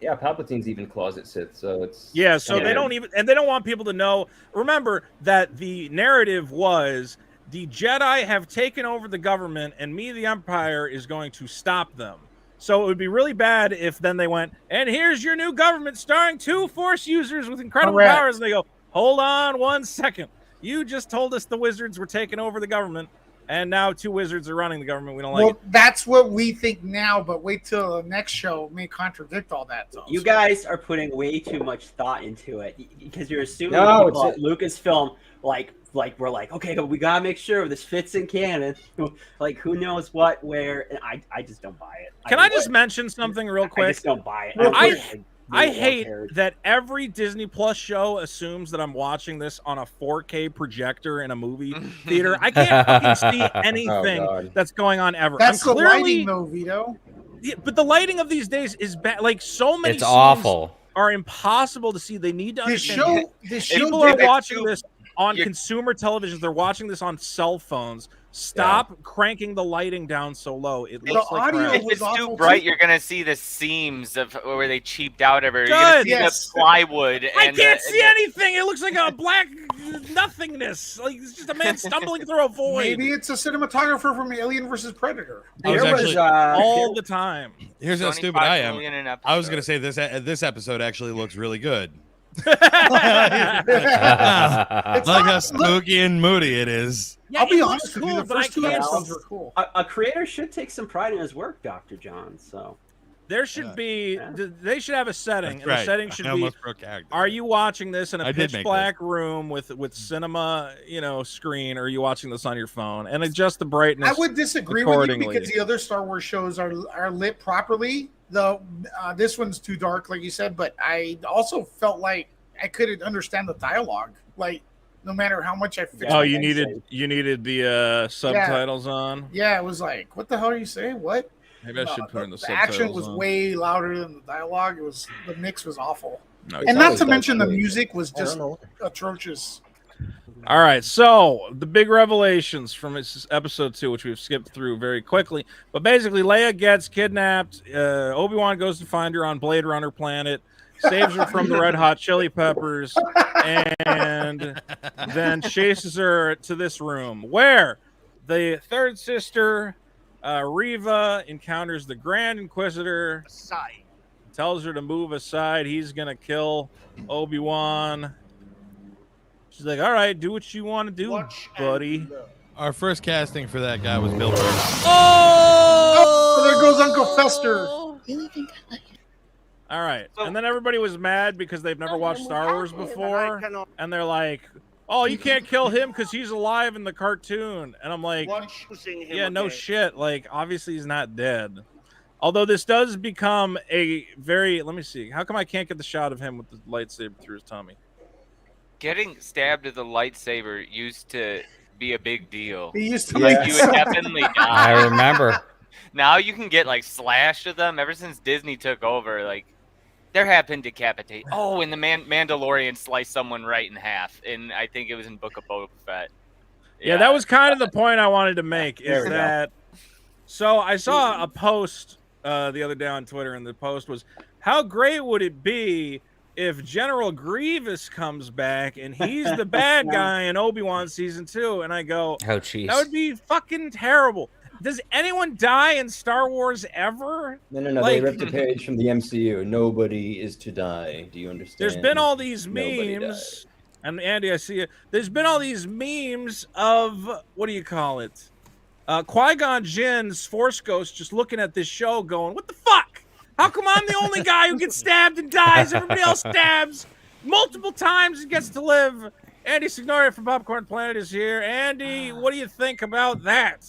Yeah, Palpatine's even closet Sith, so it's so they don't even, and they don't want people to know. Remember that the narrative was the Jedi have taken over the government, and me, the Empire, is going to stop them. So it would be really bad if then they went, and here's your new government starring 2 Force users with incredible powers, and they go, hold on 1 second, you just told us the wizards were taking over the government. And now 2 wizards are running the government. We don't like it. That's what we think now, but wait till the next show may contradict all that. You guys are putting way too much thought into it because you're assuming Lucasfilm, like we're like, okay, but we gotta make sure this fits in canon. Like, who knows what, where? And I just don't buy it. Can I just mention something real quick? I just don't buy it. I hate that every Disney Plus show assumes that I'm watching this on a 4K projector in a movie theater. I can't fucking see anything that's going on ever. That's the lighting, though, Vito. Yeah, but the lighting of these days is bad. Like, so many scenes awful. Are impossible to see. They need to understand. This people are watching this on consumer televisions. They're watching this on cell phones. Stop cranking the lighting down so low. It looks like crap. If it's too bright, you're gonna see the seams of where they cheaped out everywhere. You're gonna see the plywood. I can't see anything. It looks like a black nothingness. Like it's just a man stumbling through a void. Maybe it's a cinematographer from Alien vs. Predator. All the time. Here's how stupid I am. I was gonna say this episode actually looks really good. It's like how spooky and moody it is. Yeah, I'll be honest with you, the first 2 episodes were cool. A creator should take some pride in his work, Dr. John. So there should be, they should have a setting, and the setting should be, are you watching this in a pitch black room with cinema, screen, or are you watching this on your phone? And adjust the brightness. I would disagree with you because the other Star Wars shows are lit properly. This one's too dark, like you said, but I also felt like I couldn't understand the dialogue. Like, no matter how much I fixed you needed the subtitles on? Yeah, it was like, what the hell are you saying? What? Maybe I should put in the subtitles. The action was way louder than the dialogue. The mix was awful. No, and not to mention the music was just atrocious. All right, so the big revelations from episode 2, which we've skipped through very quickly. But basically, Leia gets kidnapped. Obi-Wan goes to find her on Blade Runner planet, saves her from the Red Hot Chili Peppers, and then chases her to this room where the third sister, Reva, encounters the Grand Inquisitor. Tells her to move aside. He's going to kill Obi-Wan. She's like, all right, do what you want to do, buddy. Our first casting for that guy was Bill Burr. Oh, there goes Uncle Fester. All right. And then everybody was mad because they've never watched Star Wars before. And they're like, oh, you can't kill him because he's alive in the cartoon. And I'm like, yeah, no shit. Like, obviously he's not dead. Although this does become a very, let me see. How come I can't get the shot of him with the lightsaber through his tummy? Getting stabbed with a lightsaber used to be a big deal. He used to you would definitely die. I remember. Now you can get like slashed of them. Ever since Disney took over, like there have been decapitate. Oh, and the Mandalorian sliced someone right in half, and I think it was in Book of Boba Fett. Yeah, that was kind of the point I wanted to make. Is that so? I saw a post the other day on Twitter, and the post was, "How great would it be if General Grievous comes back and he's the bad guy in Obi-Wan season 2?" And I go, "Oh, jeez, that would be fucking terrible." Does anyone die in Star Wars ever? No. They ripped a page from the MCU. Nobody is to die. Do you understand? There's been all these memes, and Andy, I see it. There's been all these memes of what do you call it? Qui-Gon Jinn's Force Ghost just looking at this show, going, "What the fuck? How come I'm the only guy who gets stabbed and dies? Everybody else stabs multiple times and gets to live." Andy Signoria from Popcorn Planet is here. Andy, what do you think about that?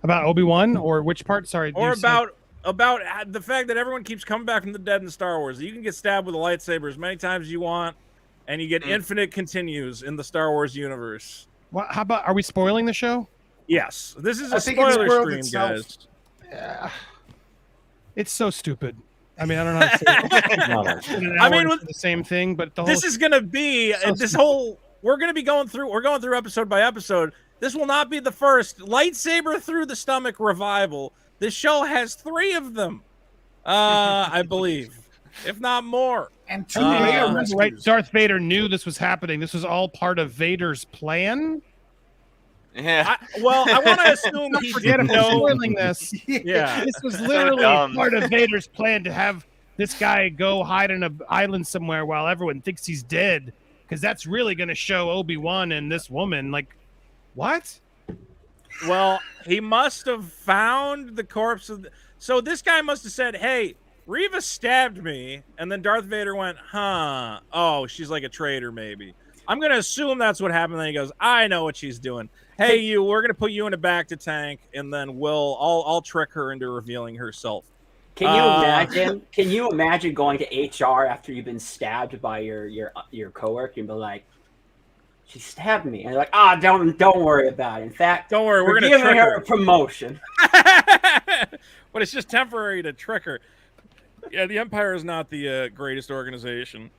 About Obi-Wan, or which part? Sorry. Or about the fact that everyone keeps coming back from the dead in Star Wars. You can get stabbed with a lightsaber as many times as you want, and you get infinite continues in the Star Wars universe. Well, how about, are we spoiling the show? Yes. This is a spoiler stream, guys. Yeah. It's so stupid. I mean, I don't know how to say it. I mean, the same thing, but the whole this is going to be we're going to be going through episode by episode. This will not be the first lightsaber through the stomach revival. This show has 3 of them, I believe, if not more. And 2 right? Darth Vader knew this was happening. This was all part of Vader's plan. Yeah. I want to assume he didn't know. Spoiling this. Yeah. This was literally part of Vader's plan to have this guy go hide on an island somewhere while everyone thinks he's dead, because that's really going to show Obi-Wan and this woman like. What? Well, he must have found the corpse of. So this guy must have said, "Hey, Reva stabbed me," and then Darth Vader went, "Huh? Oh, she's like a traitor, maybe." I'm gonna assume that's what happened. Then he goes, "I know what she's doing. Hey, you, we're gonna put you in a bacta tank, and then I'll trick her into revealing herself." Can you imagine? Can you imagine going to HR after you've been stabbed by your coworker and be like, "She stabbed me," and they're like, don't worry about it. In fact, don't worry, we're giving trick her a promotion." But it's just temporary to trick her. Yeah, the Empire is not the greatest organization.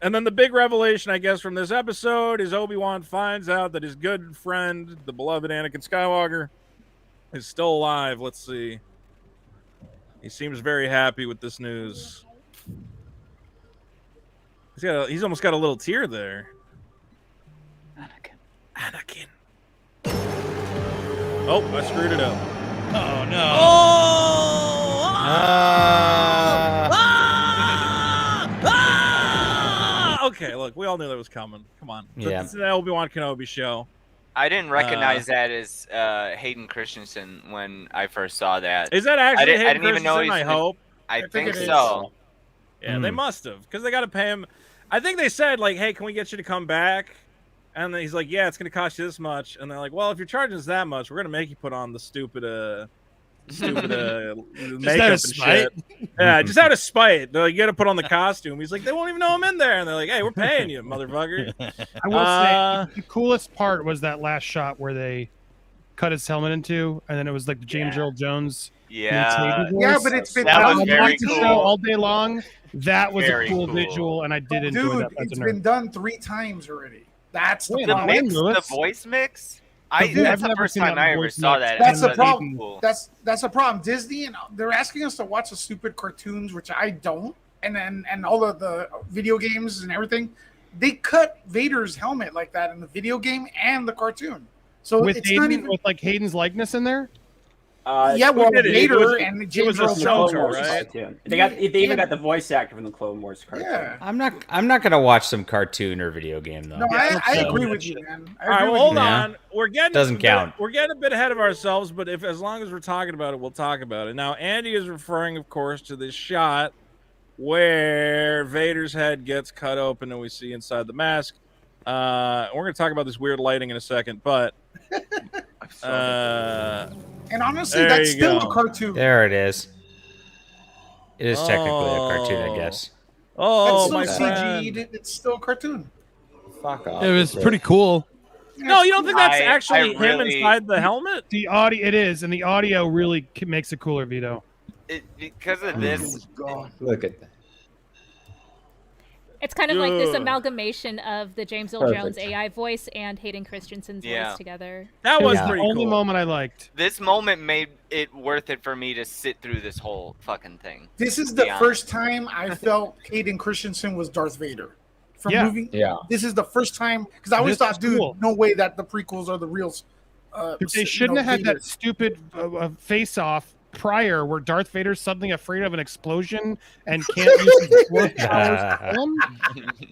And then the big revelation, I guess, from this episode is Obi-Wan finds out that his good friend, the beloved Anakin Skywalker, is still alive. Let's see. He seems very happy with this news. He's almost got a little tear there. Anakin. Oh, I screwed it up. Oh, no. Okay, look, we all knew that was coming. Come on. Yeah. It's an Obi-Wan Kenobi show. I didn't recognize that as Hayden Christensen when I first saw that. Is that actually I didn't even know I hope. I think so. Yeah, they must have, because they got to pay him. I think they said, like, "Hey, can we get you to come back?" And then he's like, "Yeah, it's going to cost you this much." And they're like, "Well, if you're charging us that much, we're going to make you put on the stupid makeup and shit." Yeah, just out of spite. They're like, "You got to put on the costume." He's like, "They won't even know I'm in there." And they're like, "Hey, we're paying you, motherfucker." I will say the coolest part was that last shot where they cut his helmet into, and then it was like the James Earl Jones. Yeah, but it's been that was done very cool all day long. That was very a cool visual, and I did enjoy that. It's been done 3 times already. That's the mix, the voice mix. That's the first time I ever saw that. That's the problem. Cool. That's the problem. Disney, and they're asking us to watch the stupid cartoons, which I don't, and all of the video games and everything. They cut Vader's helmet like that in the video game and the cartoon. So with it's Hayden, not even with like Hayden's likeness in there. Vader and James Earl Jones, right? They even got the voice actor from the Clone Wars cartoon. Yeah. I'm not gonna watch some cartoon or video game though. No, I agree with you, man. All right, well, hold on. We're getting doesn't count. We're getting a bit ahead of ourselves, but as long as we're talking about it, we'll talk about it. Now, Andy is referring, of course, to this shot where Vader's head gets cut open and we see inside the mask. We're going to talk about this weird lighting in a second, but and honestly, that's still a cartoon. There it is. It is technically a cartoon, I guess. Oh, my CG. It's still a cartoon. Fuck off. It was pretty cool. No, you don't think that's actually him really, inside the helmet? The audio, it is, and the audio really makes it cooler, Vito. Because of this. Look at that. It's kind of like this Ugh. amalgamation of the James Earl Jones AI voice and Hayden Christensen's voice together. That was the pretty only cool. moment I liked. This moment made it worth it for me to sit through this whole fucking thing. This is the first time I felt Hayden Christensen was Darth Vader. From movie. Yeah. This is the first time because I always thought, dude, no way that the prequels are the reals. They shouldn't have had that stupid face-off prior where Darth Vader's suddenly afraid of an explosion and can't use his force powers to kill him.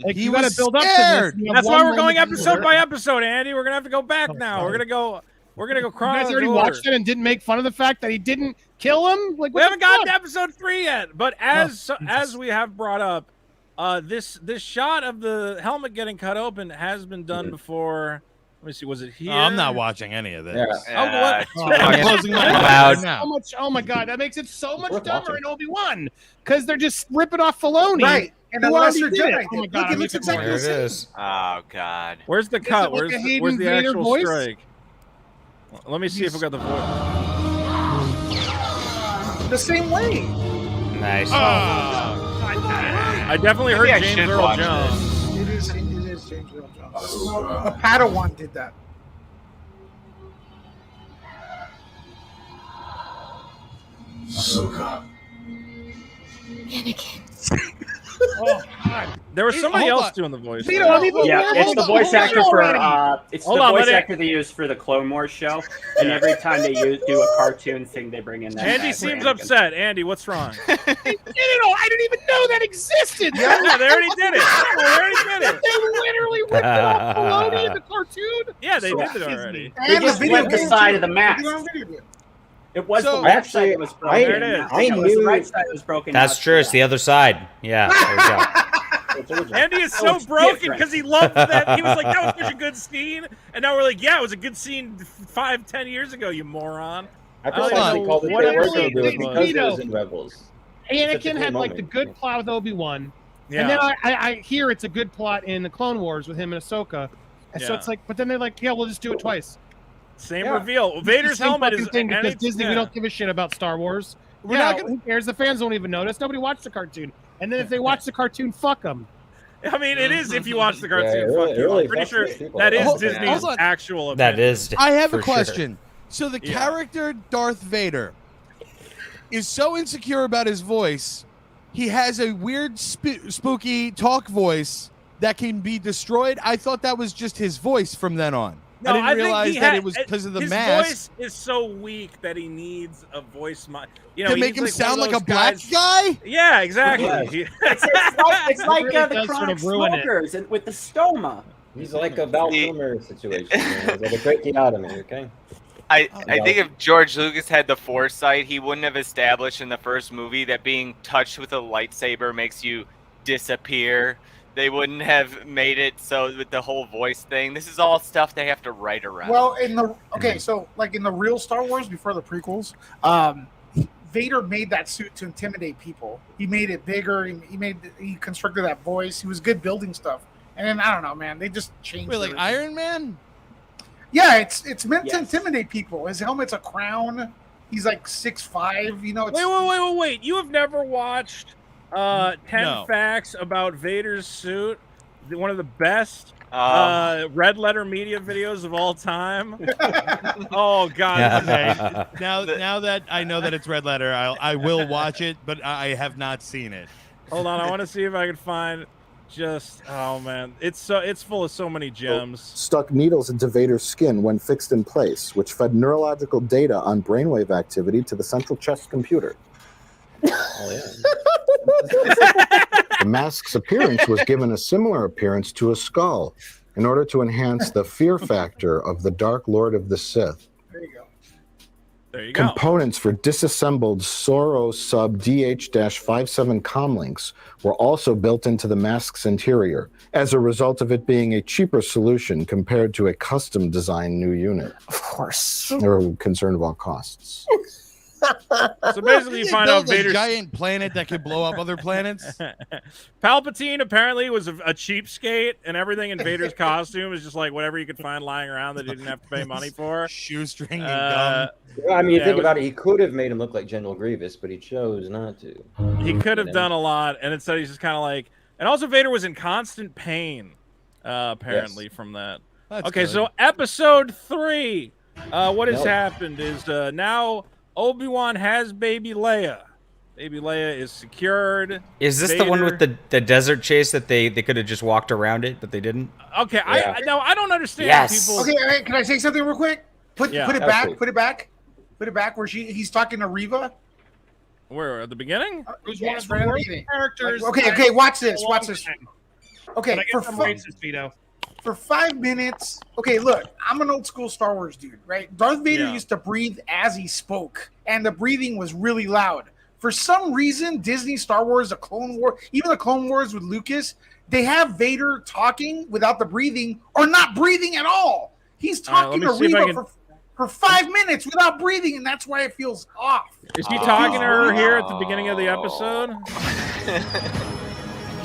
Like, you got to build up to this. That's why we're going episode by episode, Andy. We're gonna have to go back now. We're gonna go You chronologically. guys already watched it and didn't make fun of the fact that he didn't kill him? Like, We haven't gotten to episode 3 yet. But as we have brought up, this shot of the helmet getting cut open has been done before. Let me see. Was it here? Oh, I'm not watching any of this. I'm closing my eyes eyes now. so much, oh my god, that makes it so much dumber in Obi-Wan because they're just ripping off Filoni. Right. And Who unless already you're did Jedi, it. Oh my look, god, it looks exactly There the it same. is. Oh god. Where's the cut? like a Where's Hayden the Vader actual voice? strike? Let me see if we got the voice. The same way. Nice. I definitely heard Maybe I James should Earl watch Jones. It is James Earl Jones. A Padawan did that. Ahsoka. Anakin. Oh god. There was somebody hold else on. doing the voice. Vito, I mean, Yeah, it's the voice actor for it's the Hold on, voice let it- actor they use for the Clone Wars show, and every time they do a cartoon thing, they bring in that. Andy guy for seems Anakin. upset. Andy, what's wrong? I didn't even know that existed. Yeah, they already did it. They already did it. They literally ripped off Filoni in the cartoon. Yeah, they did it already. They And just the video flipped the game side too. of the mask. The video game. It was So- the left Actually, side that was broken. There it is. It was the right side that was broken. That's out. true. It's the other side. Yeah. There we go. Andy is Oh, so it's broken different. because he loved that. He was like, that was such a good scene. And now we're like, yeah, it was a good scene 5-10 years ago, you moron. I Hold precisely on. called it What the I worst believe they do it is because it Vito. was in Rebels. Such a Anakin great had like the moment. good plot with Obi-Wan. Yeah. And then I hear it's a good plot in the Clone Wars with him and Ahsoka. And so Yeah. it's like, but then they're like, yeah, we'll just do it twice. Same Yeah. reveal. Vader's Same helmet fucking is thing because and Disney, we yeah. don't give a shit about Star Wars. We're Yeah, not gonna- who cares? The fans don't even notice. Nobody watched the cartoon. And then if they watch the cartoon, fuck them. I mean, it is if you watch the Yeah, cartoon. it really- fuck it you. really I'm pretty fucks sure with people. that is Hold- Disney's hold on. actual That opinion. is. I have a for sure. question. So the Yeah. character Darth Vader is so insecure about his voice, he has a weird, spooky talk voice that can be destroyed. I thought that was just his voice from then on. No, I didn't think realize he that had- it was because of the his mask voice is so weak that he needs a voice. You know, to he's make him like one sound of like a those black guys- guy. Yeah, exactly. Yeah. It's like really the does sort chronic of ruin it. smokers and with the stoma. He's like a Val Kilmer situation. He's like a great dichotomy, okay? I think if George Lucas had the foresight, he wouldn't have established in the first movie that being touched with a lightsaber makes you disappear. They wouldn't have made it so with the whole voice thing. This is all stuff they have to write around. Well, so like in the real Star Wars before the prequels, Vader made that suit to intimidate people. He made it bigger. He constructed that voice. He was good building stuff. And then I don't know, man. They just changed. Wait, like everything. Iron Man? Yeah, it's meant to Yes. intimidate people. His helmet's a crown. He's like 6'5". You know, it's, Wait. You have never watched 10 No. Facts about Vader's suit? One of the best red letter media videos of all time. Oh God! Yeah. Now that I know that it's Red Letter, I will watch it, but I have not seen it. Hold on, I want to see if I can find oh man, it's full of so many gems. Stuck needles into Vader's skin when fixed in place, which fed neurological data on brainwave activity to the central chest computer. Oh, yeah. The mask's appearance was given a similar appearance to a skull in order to enhance the fear factor of the Dark Lord of the Sith. there you go. There you go. Components for disassembled Soro sub DH-57 comlinks were also built into the mask's interior as a result of it being a cheaper solution compared to a custom designed new unit. Of course. They were concerned about costs. So basically, you find out Vader's a giant planet that could blow up other planets. Palpatine apparently was a cheapskate, and everything in Vader's costume is just like whatever you could find lying around that he didn't have to pay money for. Shoestring and gum. Well, I mean, you think about it, he could have made him look like General Grievous, but he chose not to. He could have done a lot, and instead he's just kind of like. And also, Vader was in constant pain, apparently, from that. That's okay, good. so episode 3. What has happened is now Obi-Wan has baby Leia. Baby Leia is secured. Is this the one with the desert chase that they could have just walked around it, but they didn't? Okay, Yeah. I don't understand people. Okay, can I say something real quick? Put it back. Absolutely. Put it back. Put it back where he's talking to Reva. Where at the beginning? Who's Yes, one of the right at the worst beginning. characters? Okay, watch this. Watch this. Okay, But I for guess I'm fun. racist, Vito. For 5 minutes. Okay, look, I'm an old school Star Wars dude, right? Darth Vader used to breathe as he spoke, and the breathing was really loud. For some reason, Disney, Star Wars, the Clone War, even the Clone Wars with Lucas, they have Vader talking without the breathing or not breathing at all. He's talking to Reva for 5 minutes without breathing, and that's why it feels off. Is he talking to her here at the beginning of the episode?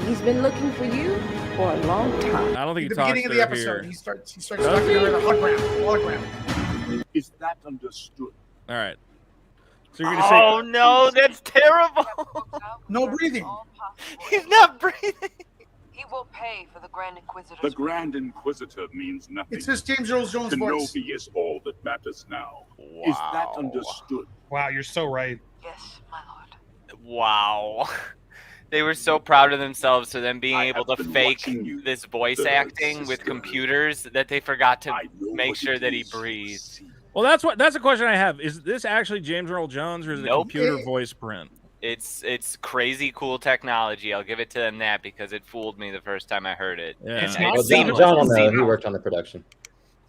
He's been looking for you for a long time. I don't think At he the talks beginning to of the her episode, here. he starts talking to her in a hologram. Is that understood? All right. So you're gonna say? Oh no, that's terrible. No breathing. He's not breathing. He will pay for the Grand Inquisitor. The Grand Inquisitor means nothing. It's just James Earl Jones' voice. Kenobi is all that matters now. Is that understood? Wow, you're so right. Yes, my lord. Wow. They were so proud of themselves for them being I able have to been fake watching you, this voice third acting with sister. computers that they forgot to I know make what sure it that he is you breathed. see. Well, that's a question I have. Is this actually James Earl Jones or is it a Nope. computer voice print? It's crazy cool technology. I'll give it to them that because it fooled me the first time I heard it. Yeah. It's And not Well, it's John will seamless. know. He worked on the production.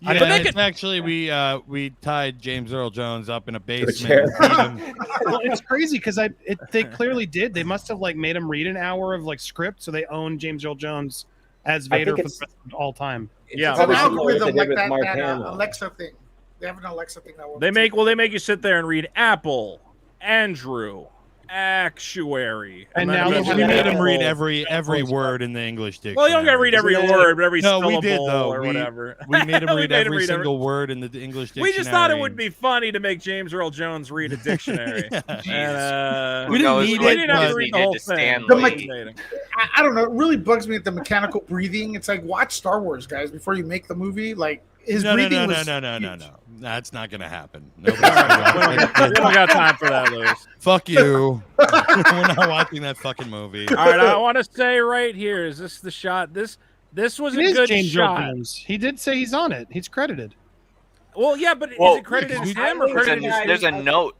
Yeah, But they it's could- actually we tied James Earl Jones up in a chair. basement. and beat him. Well, it's crazy because they clearly did. They must have like made him read an hour of like script, so they own James Earl Jones as I Vader think for the it's- rest of all time. Yeah. It's an Probably similar to what algorithm they like did with Mark that Hamill. Alexa thing. They have an Alexa thing that works. They make you sit there and read Apple, Andrew, actuary, And then now you eventually We made him Apple. read every word in the English dictionary. Well, you don't gotta read every Isn't that- word, but every No, we syllable did though. or We- whatever. We made him We read made him every read single word in the English dictionary. We just thought it would be funny to make James Earl Jones read a dictionary. And, We didn't need we it, didn't have to but- read the whole to thing. Stan The Lee. I don't know. It really bugs me at the mechanical breathing. It's like watch Star Wars, guys, before you make the movie. Like his breathing was No. That's not gonna happen. We don't got time for that, Lewis. Fuck you. We're not watching that fucking movie. All right, I want to say right here, is this the shot? This was It a is good James Earl shot. Jones. He did say he's on it. He's credited. Well, yeah, but is it credited as him or There's credited as a, there's a note.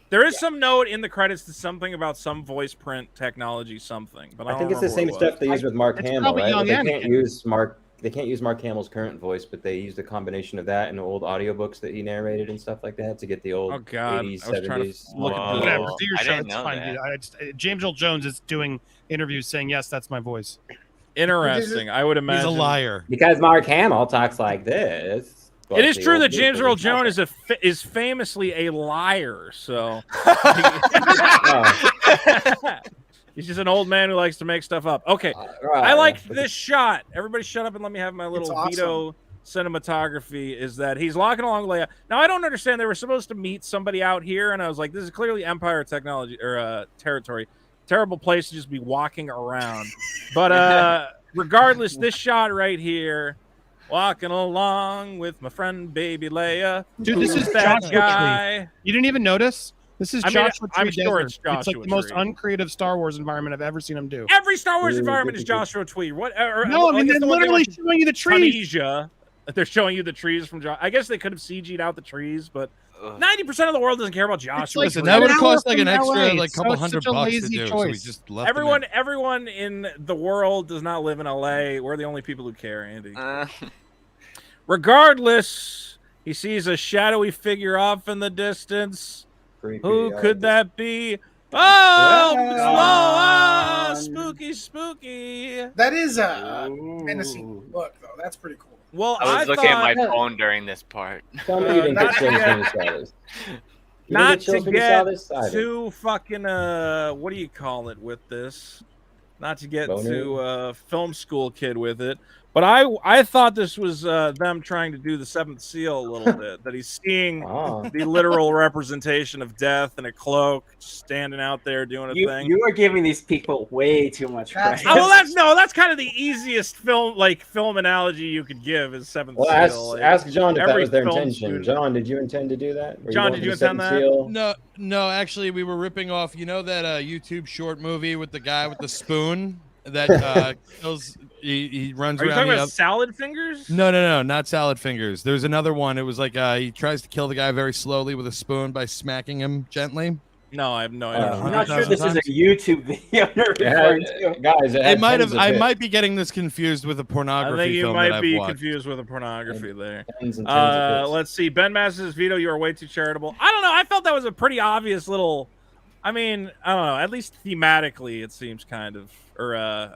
There is some note in the credits to something about some voice print technology, something. But I think it's the same stuff they use with Mark It's Hamill, probably right? young They can't Anakin. use Mark. They can't use Mark Hamill's current voice, but they used a combination of that and old audiobooks that he narrated and stuff like that to get the old Oh, God. 80s, I was trying to 70s. look at the- Whatever. Do your I show. didn't It's know fine. that. dude. James Earl Jones is doing interviews saying, yes, that's my voice. Interesting. I would imagine. He's a liar. Because Mark Hamill talks like this. but It is the true old that James people Earl don't Jones is famously a liar. So Oh, he's just an old man who likes to make stuff up. Okay, right. I liked this shot. Everybody, shut up and let me have my little awesome. Vito cinematography. Is that he's walking along Leia? Now I don't understand. They were supposed to meet somebody out here, and I was like, this is clearly Empire technology or territory. Terrible place to just be walking around. But regardless, this shot right here. Walking along with my friend Baby Leia. Dude, this Who's is that Joshua guy. Tree. You didn't even notice? This is I mean, Joshua I'm Tree sure Desert. it's It's like Joshua the most Tree. uncreative Star Wars environment I've ever seen him do. Every Star Wars Ooh, environment is good, good, good. Joshua Tree. What? No, I mean, they're literally showing you the trees. Tunisia. They're showing you the trees from Joshua. I guess they could have CG'd out the trees, but 90% of the world doesn't care about Joshua. like Listen, Tree. that would have an hour cost like an from extra LA. like So couple it's $100 such a bucks to lazy do. So we choice. just left Everyone in the world does not live in LA. We're the only people who care, Andy. Regardless, he sees a shadowy figure off in the distance. Creepy, Who I could like that be? Oh, Yeah. spooky, spooky. That is a menacing look, though. That's pretty cool. Well, I was looking thought, at my phone during this part. Tell me you didn't That's- get yeah. shadows. not to get too fucking what do you call it with this? Not to get too film school kid with it, but I thought this was them trying to do the seventh seal a little bit. That he's seeing the literal representation of death in a cloak, standing out there doing a thing. You are giving these people way too much credit. Well, that's kind of the easiest film analogy you could give is seventh seal. Ask John if that was their intention. John, did you intend to do that? John, did you intend that? No. Actually, we were ripping off. You know that YouTube short movie with the guy with the spoon that kills. He runs around. Are you talking about Salad Fingers? No, not Salad Fingers. There's another one. It was like he tries to kill the guy very slowly with a spoon by smacking him gently. No, I have no idea. I'm not sure this is a YouTube video. Guys, I might be getting this confused with a pornography film. I think you might be confused with a pornography there. Let's see. Ben Masters, Vito, you are way too charitable. I don't know. I felt that was a pretty obvious little. I mean, I don't know. At least thematically, it seems kind of, or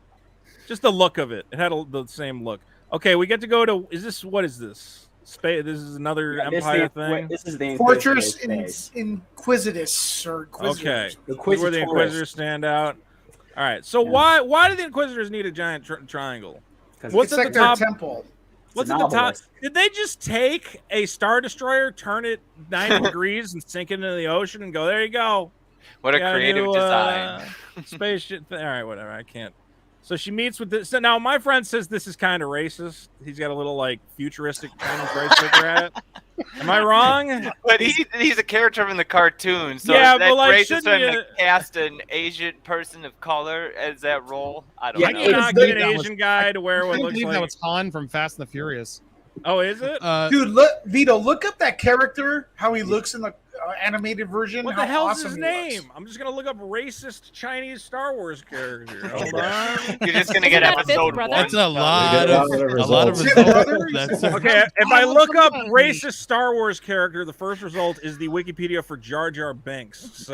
just the look of it. It had the same look. Okay, we get to go to. What is this? This is another Empire thing. This is the Fortress Inquisitus or Inquisitors. Okay, where the Inquisitors stand out. All right, so why do the Inquisitors need a giant triangle? What's at the top? Temple. What's at the top? Did they just take a Star Destroyer, turn it 90 degrees, and sink it into the ocean and go, there you go? What a creative design. Spaceship. All right, whatever. I can't. So she meets with this. So now my friend says this is kind of racist. He's got a little like futuristic Chinese race figure at it. Am I wrong? But he's a character from the cartoon. So yeah, that's but like, racist for him to cast an Asian person of color as that role. I don't know. I cannot get an Asian guy to wear what looks like. That was Han from Fast and the Furious. Oh, is it? Dude, Vito, look up that character. How he looks in the animated version. What the hell's his name? I'm just gonna look up racist Chinese Star Wars character. Hold on. You're just gonna get episode 1. That's a lot of results. Okay, if I look up racist Star Wars character, the first result is the Wikipedia for Jar Jar Binks. So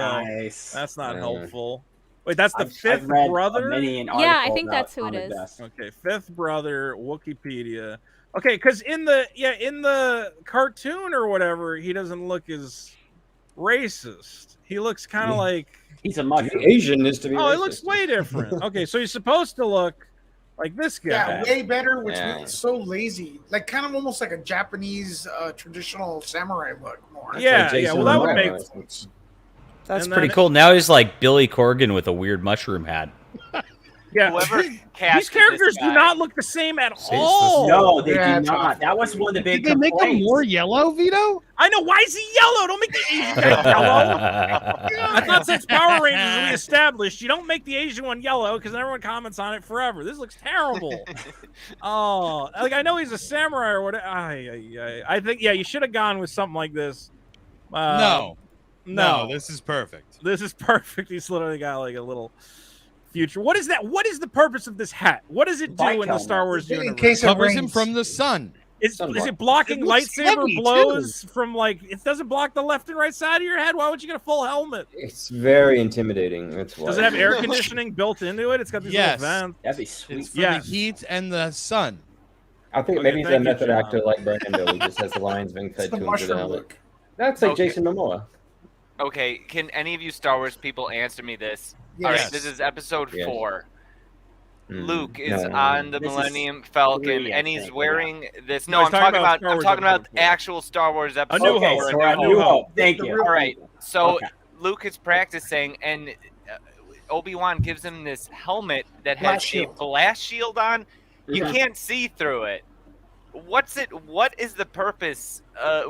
that's not helpful. Wait, that's the fifth brother? Yeah, I think that's who it is. Okay, fifth brother, Wikipedia. Okay, because in the cartoon or whatever, he doesn't look as racist. He looks kind of like he's a mushroom. Asian is to be. Oh, he looks way different. Okay, so he's supposed to look like this guy. Yeah, way better. Which is so lazy, like kind of almost like a Japanese traditional samurai look. More. Yeah, well, that would make. That's pretty cool. Now he's like Billy Corgan with a weird mushroom hat. Yeah, these characters do not look the same at all. No, they do not. That was one of the big complaints. Did they make him more yellow, Vito? I know. Why is he yellow? Don't make the Asian guy yellow. I thought since Power Rangers we established you don't make the Asian one yellow because everyone comments on it forever. This looks terrible. Oh, like I know he's a samurai or whatever. I think you should have gone with something like this. No, this is perfect. This is perfect. He's literally got like a little. Future. What is that? What is the purpose of this hat? What does it do in the Star Wars universe? In case it covers him from the sun. Is it blocking lightsaber blows from like? It doesn't block the left and right side of your head. Why would you get a full helmet? It's very intimidating. That's why. Does it have air conditioning built into it? It's got these little vents. That'd be sweet. It's for the heat and the sun. I think maybe he's a method actor like Brando. He just has the lines being fed to him through the helmet. That's like Jason Momoa. Okay, can any of you Star Wars people answer me this? Yes. All right, this is episode 4. Luke is on the Millennium Falcon, and he's wearing this. No, I'm talking about actual Star Wars episode. A New Hope. Thank you. All right, so Luke is practicing, and Obi-Wan gives him this helmet that has a blast shield on. You can't see through it. What is the purpose?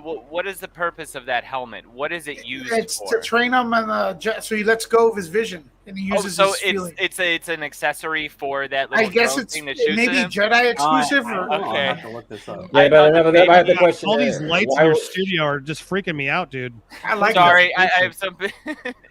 What is the purpose of that helmet? What is it used for? It's to train him on the jet, so he lets go of his vision and he uses his feeling. it's an accessory for that little I guess it's thing that shoots maybe him? Jedi exclusive. Okay. I'll have to look this up. Yeah, but I have the question. All these lights in your studio are just freaking me out, dude. I like. Sorry, I have some.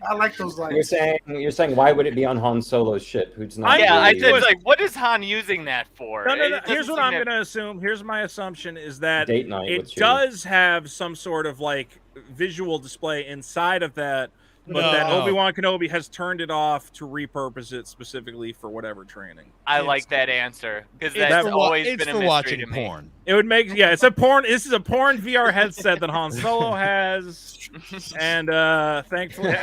I like those lights. You're saying why would it be on Han Solo's ship? Who's not? Yeah, I said like, what is Han using that for? No. Here's what I'm gonna assume. Here's my assumption is that Date night it does have some sort of like visual display inside of that but that Obi-Wan Kenobi has turned it off to repurpose it specifically for whatever training. I like that answer because that's always been a mystery to me. Porn. It would make it's a porn. This is a porn VR headset that Han Solo has, and thankfully,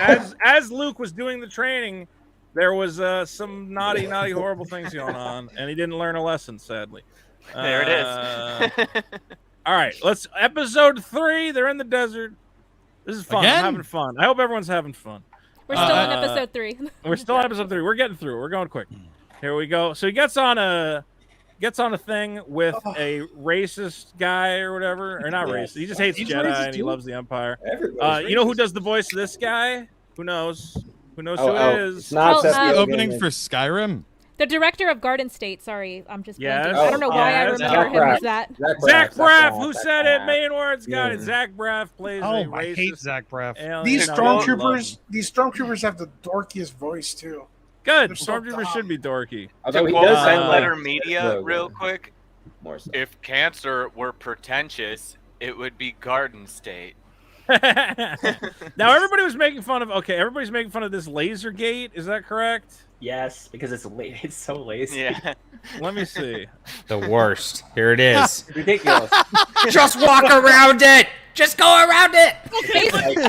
as Luke was doing the training, there was some naughty, horrible things going on, and he didn't learn a lesson, sadly. There it is. All right, let's episode 3. They're in the desert. This is fun. Again? I'm having fun. I hope everyone's having fun. We're still on episode 3. We're still on episode 3. We're getting through. We're going quick. Here we go. So he gets on a thing with a racist guy or whatever, or not racist. He just hates Jedi and he loves the Empire. You know who does the voice of this guy? Who knows? Who knows who it is? It's not the opening for Skyrim. The director of Garden State. Sorry, I'm just. Yes. I don't know why I remember him as that. Zach Braff, who said it? Main words got it. Zach Braff plays a racist. I hate Zach Braff. These stormtroopers have the dorkiest voice too. Good. They're so Stormtroopers should be dorky. Although he Quote does sound like Letter Media real quick. more so. If cancer were pretentious, it would be Garden State. Now everybody was making fun of. Okay, everybody's making fun of this laser gate. Is that correct? Yes, because it's so lazy. Yeah. Let me see. The worst. Here it is. Ridiculous. Just walk around it. Just go around it.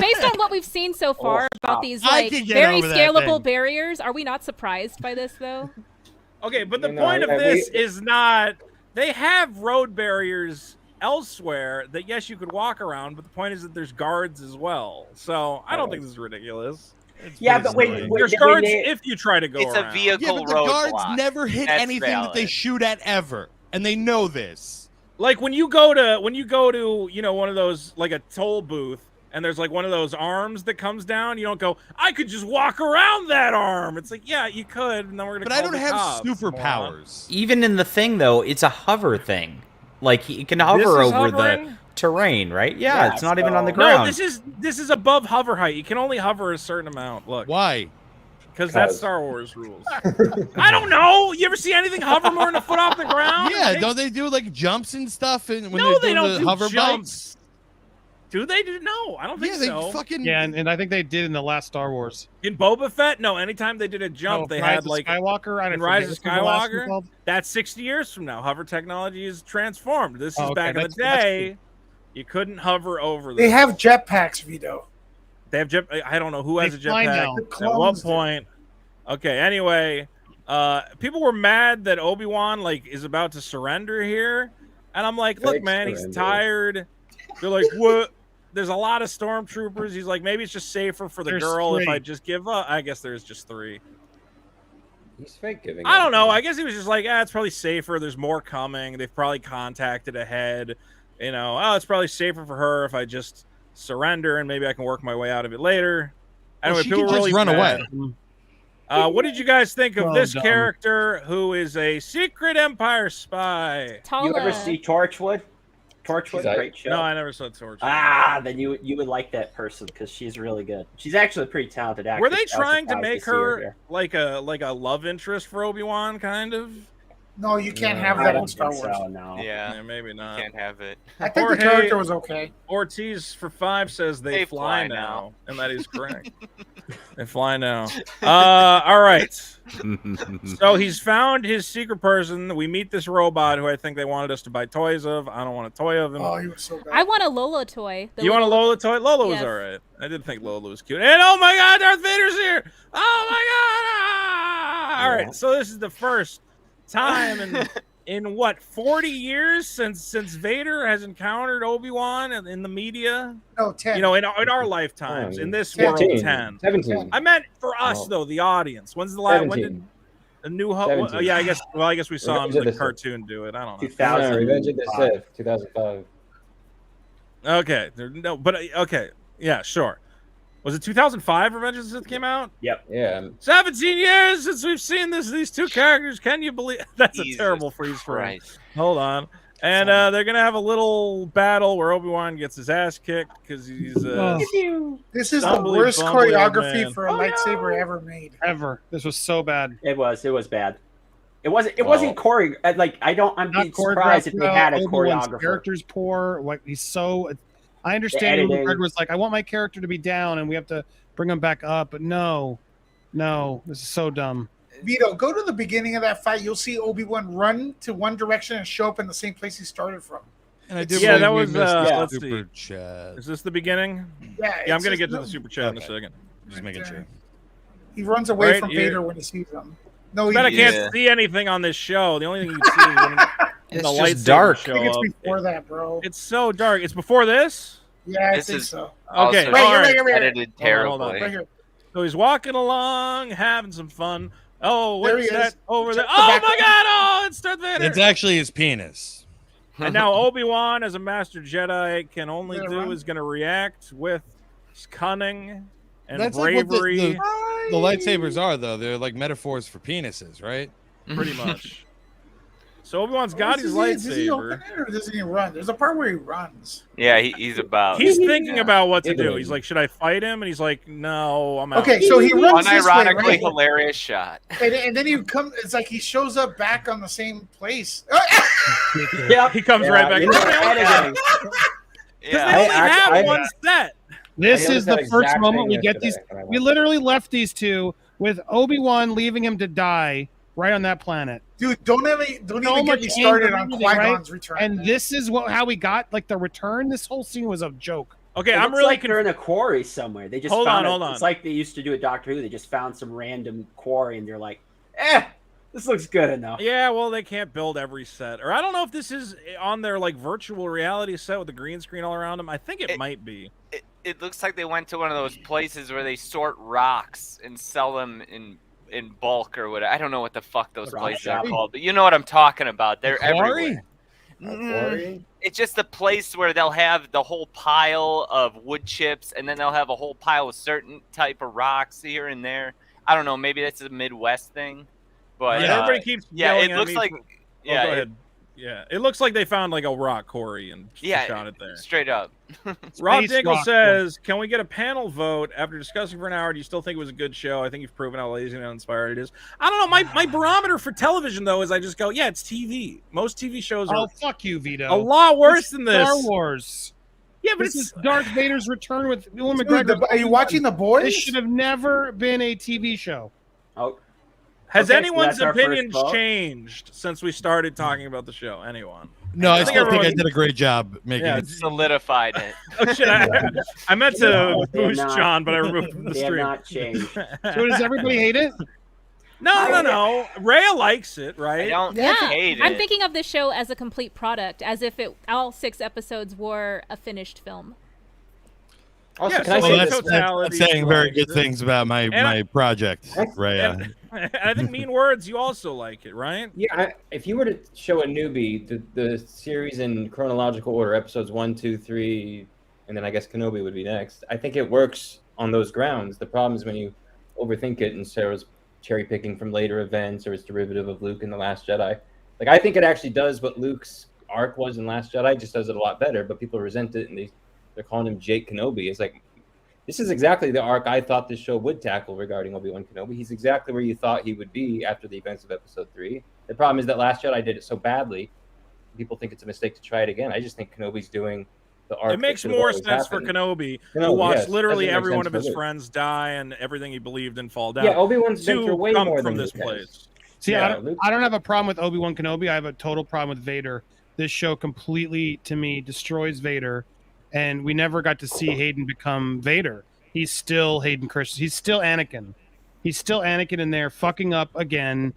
Based on what we've seen so far about these like very scalable barriers, are we not surprised by this though? Okay, but the point of this is not. They have road barriers elsewhere that yes you could walk around, but the point is that there's guards as well. So I don't think this is ridiculous. But wait, there's guards if you try to go it's around. A vehicle Yeah, but the guards never hit anything that they shoot at ever, and they know this. Like when you go to one of those like a toll booth and there's like one of those arms that comes down, you don't go, I could just walk around that arm. It's like, yeah, you could, and then we're gonna. But I don't have superpowers. Even in the thing though, it's a hover thing. Like he can hover over the terrain, right? Yeah, it's not even on the ground. No, this is above hover height. You can only hover a certain amount. Look. Why? Because that's Star Wars rules. I don't know. You ever see anything hover more than a foot off the ground? Yeah, don't they do like jumps and stuff? And when they don't do hover jumps. Do they do? No, I don't think so. And I think they did in the last Star Wars. In Boba Fett, no. Anytime they did a jump, they had like Skywalker. In Rise of Skywalker. That's 60 years from now. Hover technology is transformed. This is back in the day. You couldn't hover over. They have jetpacks, Vito. They have jet. I don't know who has a jetpack. At what point? Okay. Anyway, people were mad that Obi-Wan is about to surrender here, and I'm like, look, man, he's tired. They're like, what? There's a lot of stormtroopers. He's like, maybe it's just safer for the girl if I just give up. I guess there's just 3. He's fake giving. I don't know. I guess he was just like, it's probably safer. There's more coming. They've probably contacted ahead. It's probably safer for her if I just surrender and maybe I can work my way out of it later. Anyway, people really run away. What did you guys think of this character who is a secret Empire spy? You ever see Torchwood? Torchwood, great show. No, I never saw Torchwood. Then you would like that person because she's really good. She's actually a pretty talented actress. Were they trying to make her like a love interest for Obi-Wan, kind of? No, you can't have that in Star Wars. No. Yeah, maybe not. You can't have it. I think the character was okay. Ortiz for 5 says they fly now, and that is correct. They fly now. All right. So he's found his secret person. We meet this robot who I think they wanted us to buy toys of. I don't want a toy of him. Oh, he was so bad. I want a Lola toy. You want a Lola toy? Lola was all right. I did think Lola was cute. And oh my God, Darth Vader's here! Oh my God! All right. So this is the first time in what 40 years since Vader has encountered Obi-Wan in the media. No, 10. In our lifetimes, in this 15, world, 10. 17. I meant for us though, the audience. When's the last? When did a New Hope? Yeah, I guess we saw him in the cartoon do it. I don't know. 2000. Revenge of the Sith, 2005. Okay, okay, yeah, sure. Was it 2005 Revenge of the Sith came out? Yep. Yeah. 17 years since we've seen these two characters. Can you believe that's a terrible freeze frame? Hold on. And they're gonna have a little battle where Obi-Wan gets his ass kicked because he's. This is the worst choreography for a lightsaber ever made. Ever. This was so bad. It was bad. It wasn't choreo. I'm surprised if they had a choreographer. Character's poor. Like he's so. I understand Greg was like, I want my character to be down, and we have to bring him back up. But no, this is so dumb. Vito, go to the beginning of that fight. You'll see Obi-Wan run to one direction and show up in the same place he started from. And I do that was let's super chat. Is this the beginning? Yeah, I'm gonna get to the super chat in a second. Just making sure. He runs away from Vader when he sees him. No, I can't see anything on this show. The only thing you can see is when it's the just lights dark. show I think it's up. before that, bro. It's so dark. It's before this? Yeah, I This think is so. Okay, also right here. edited Hold on. terribly. Right here. So he's walking along, having some fun. Oh, There what's he that is. over there? Check the Oh back my of- God! Oh, it's Darth Vader. It's actually his penis. And now Obi-Wan, as a Master Jedi, can only Gonna do run. is going to react with cunning and That's like what bravery, the lightsabers are, though. They're like metaphors for penises, right? pretty much. So Obi-Wan's got his Does he open lightsaber. it or doesn't he run? There's a part where he runs. Yeah, he's about. He's thinking about what to Yeah. do. He's like, should I fight him? And he's like, no, I'm out. Okay, so he runs this way, Unironically right? hilarious shot. And then he comes. It's like he shows up back on the same place. Yeah. He comes right back. you know, Editing. Because Yeah. they only I have one set. This I is noticed the that first exact moment thing we get these. yesterday when I We watched literally left these two with Obi-Wan leaving him to die right on that planet. Dude, don't So even much get me started anger on and everything, Qui-Gon's return. And this is how we got like the return. This whole scene was a joke. Okay, It I'm looks really like they're in a quarry somewhere. They just Hold found on. It's like they used to do at Doctor Who. They just found some random quarry and they're like, this looks good enough. Yeah, well, they can't build every set. Or I don't know if this is on their like virtual reality set with the green screen all around them. I think it might be. It looks like they went to one of those places where they sort rocks and sell them in bulk or whatever. I don't know what the fuck those Rock places are shop. called, but you know what I'm talking about. They're Quarry? everywhere. Quarry? It's just a place where they'll have the whole pile of wood chips, and then they'll have a whole pile of certain type of rocks here and there. I don't know. Maybe that's a Midwest thing, but Everybody keeps yeah, yelling it at looks me like for- yeah, go ahead. Yeah, it looks like they found like a rock quarry and shot it there. straight up. Rob Space Dingle rock says, "Can we get a panel vote after discussing for an hour? Do you still think it was a good show? I think you've proven how lazy and uninspired it is. I don't know. My barometer for television though is I just go, yeah, it's TV. Most TV shows Oh are fuck you, Vito! a lot worse It's than this. Star Wars. Yeah, but This it's is Darth Vader's return with Ewan Dude, McGregor. are you watching The Boys? This should have never been a TV show. Oh, has okay, so anyone's that's our first opinions vote. changed since we started talking about the show? Anyone? No, I think still think I everyone- did a great job making Yeah, it. Solidified it. Oh shit! I meant to No, they're boost not. John, but I removed him from the they have stream. not changed. So does everybody hate it? No. Rhea likes it, I right? don't Yeah, hate it. I'm thinking of the show as a complete product, as if all 6 episodes were a finished film. Also, Yeah, can I so say in this? totality, That's saying very likes good it. things about my I- project, Raya. And I think Mean Words, you also like it, right? Yeah, if you were to show a newbie the series in chronological order, episodes 1, 2, 3, and then I guess Kenobi would be next, I think it works on those grounds. The problem is when you overthink it and Sarah's cherry picking from later events or it's derivative of Luke in The Last Jedi. Like, I think it actually does what Luke's arc was in Last Jedi, just does it a lot better, but people resent it and they're calling him Jake Kenobi. It's like, this is exactly the arc I thought this show would tackle regarding Obi-Wan Kenobi. He's exactly where you thought he would be after the events of Episode 3. The problem is that Last Jedi did it so badly, people think it's a mistake to try it again. I just think Kenobi's doing the arc. It makes more sense for Kenobi, who watched literally every one of his friends die and everything he believed in fall down. Yeah, Obi-Wan's been through way come more from than this Luke has. place. See, Yeah, I don't have a problem with Obi-Wan Kenobi. I have a total problem with Vader. This show completely, to me, destroys Vader, and we never got to see Hayden become Vader. He's still Hayden Christensen. He's still Anakin. He's still Anakin in there, fucking up again,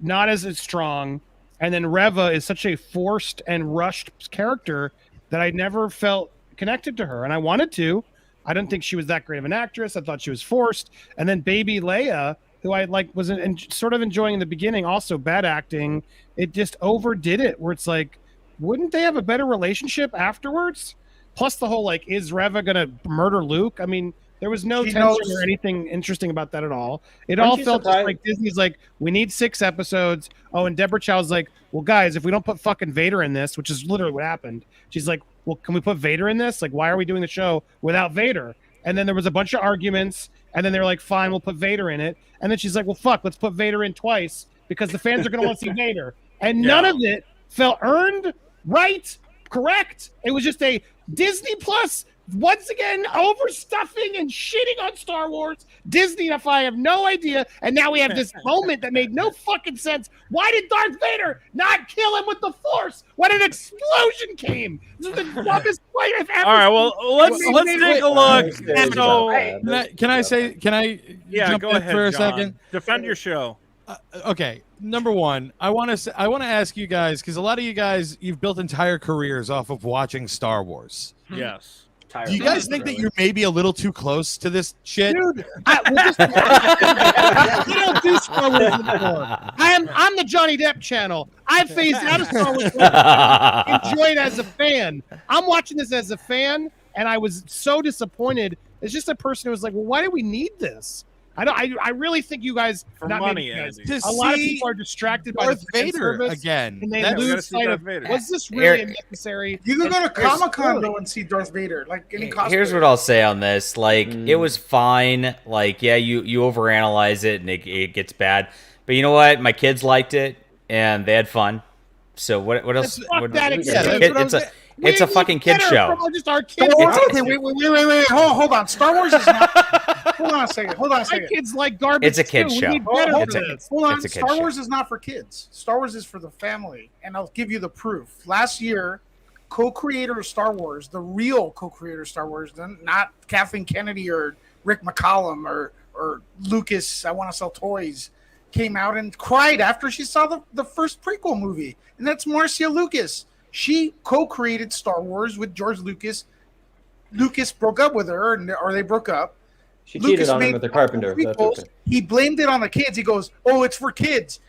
not as strong. And then Reva is such a forced and rushed character that I never felt connected to her, and I wanted to. I didn't think she was that great of an actress. I thought she was forced. And then baby Leia, who I was sort of enjoying in the beginning, also bad acting. It just overdid it, where it's like, wouldn't they have a better relationship afterwards? Plus the whole, like, is Reva gonna murder Luke? I mean, there was no tension or anything interesting about that at all. It all felt just like Disney's like, we need 6 episodes. Oh, and Deborah Chow's like, well, guys, if we don't put fucking Vader in this, which is literally what happened, she's like, well, can we put Vader in this? Like, why are we doing the show without Vader? And then there was a bunch of arguments, and then they were like, fine, we'll put Vader in it. And then she's like, well, fuck, let's put Vader in twice because the fans are going to want to see Vader. And none of it felt earned, right, correct. It was just a Disney Plus once again overstuffing and shitting on Star Wars. Disney, if I have no idea, and now we have this moment that made no fucking sense. Why did Darth Vader not kill him with the Force when an explosion came? This is the dumbest fight I've ever. All right, well, let's take a look. So, can I jump go in ahead for a John. second? Defend your show. Okay, number one, I want to ask you guys, because a lot of you guys, you've built entire careers off of watching Star Wars. Yes. Do you guys think that you're maybe a little too close to this shit? Dude, we don't do Star Wars anymore. I'm the Johnny Depp channel. I phased out of Star Wars. Enjoy it as a fan. I'm watching this as a fan, and I was so disappointed. It's just a person who was like, "Well, why do we need this?" I really think you guys, for not money, maybe you Andy. guys, a lot of people are distracted by Darth the fan Vader service, again. and they That's- lose sight of Vader. was this really necessary? You can go to And- Comic-Con though and see Darth Vader, like any cosplay. Here's what I'll say on this. Like, it was fine. Like, yeah, you overanalyze it and it gets bad. But you know what? My kids liked it and they had fun. So what else? It's a fucking kid show. Just our kids. Okay, wait. Hold on. Star Wars is not. Hold on a second. My kids like garbage. It's a kid too. show. We need better Hold than on. this. Hold on. It's a kid Star show. Wars is not for kids. Star Wars is for the family, and I'll give you the proof. Last year, co-creator of Star Wars, the real co-creator of Star Wars, not Kathleen Kennedy or Rick McCallum or Lucas, I Want to Sell Toys, came out and cried after she saw the first prequel movie, and that's Marcia Lucas. She co-created Star Wars with George Lucas. Lucas broke up with her, or they broke up. She Lucas cheated on him made with the Carpenter. That's prequels. okay. He blamed it on the kids. He goes, "Oh, it's for kids."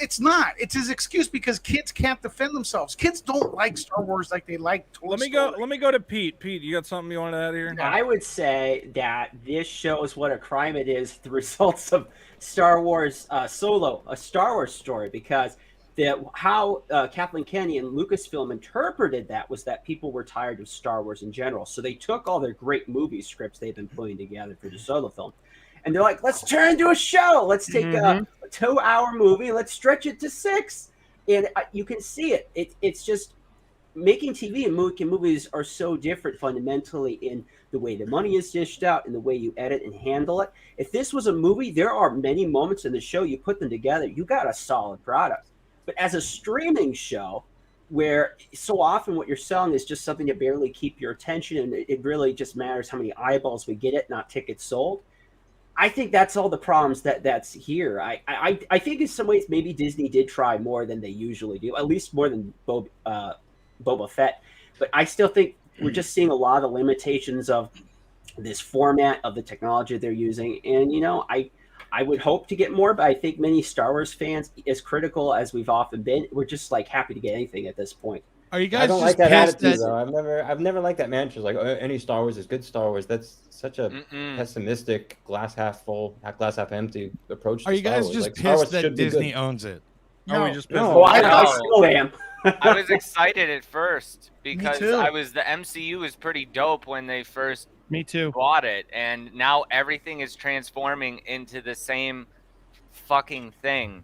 It's not. It's his excuse because kids can't defend themselves. Kids don't like Star Wars like they like Toy Let me go to Pete. Pete, you got something you want to add here? I would say that this shows what a crime it is, the results of Star Wars Solo, a Star Wars story, because how Kathleen Kennedy and Lucasfilm interpreted that was that people were tired of Star Wars in general. So they took all their great movie scripts they've been putting together for the Solo film, and they're like, let's turn it into a show. Let's take a 2-hour movie and let's stretch it to 6. And you can see it. It's just making TV and movies are so different fundamentally in the way the money is dished out and the way you edit and handle it. If this was a movie, there are many moments in the show, you put them together, you got a solid product. But as a streaming show, where so often what you're selling is just something to barely keep your attention, and it really just matters how many eyeballs we get it, not tickets sold. I think that's all the problems that's here. I think in some ways maybe Disney did try more than they usually do, at least more than Boba Fett. But I still think we're just seeing a lot of the limitations of this format, of the technology they're using. And, I would hope to get more, but I think many Star Wars fans, as critical as we've often been, we're just like happy to get anything at this point. Are you guys I don't just like that pissed attitude, that- though. I've never liked that mantra. Like, any Star Wars is good Star Wars. That's such a pessimistic, glass half full, glass half empty approach. Are to you Star guys Wars. just Like, Star Wars pissed that should be Disney good. owns it? Are we just pissed? No, I still am. I was excited at first because too. the MCU was pretty dope when they first Me too. bought it, and now everything is transforming into the same fucking thing.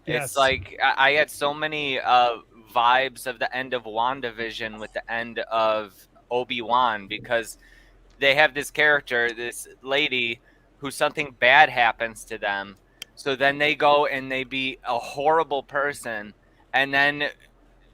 Yes. It's like I had so many vibes of the end of WandaVision with the end of Obi-Wan, because they have this character, this lady, who something bad happens to them, so then they go and they be a horrible person, and then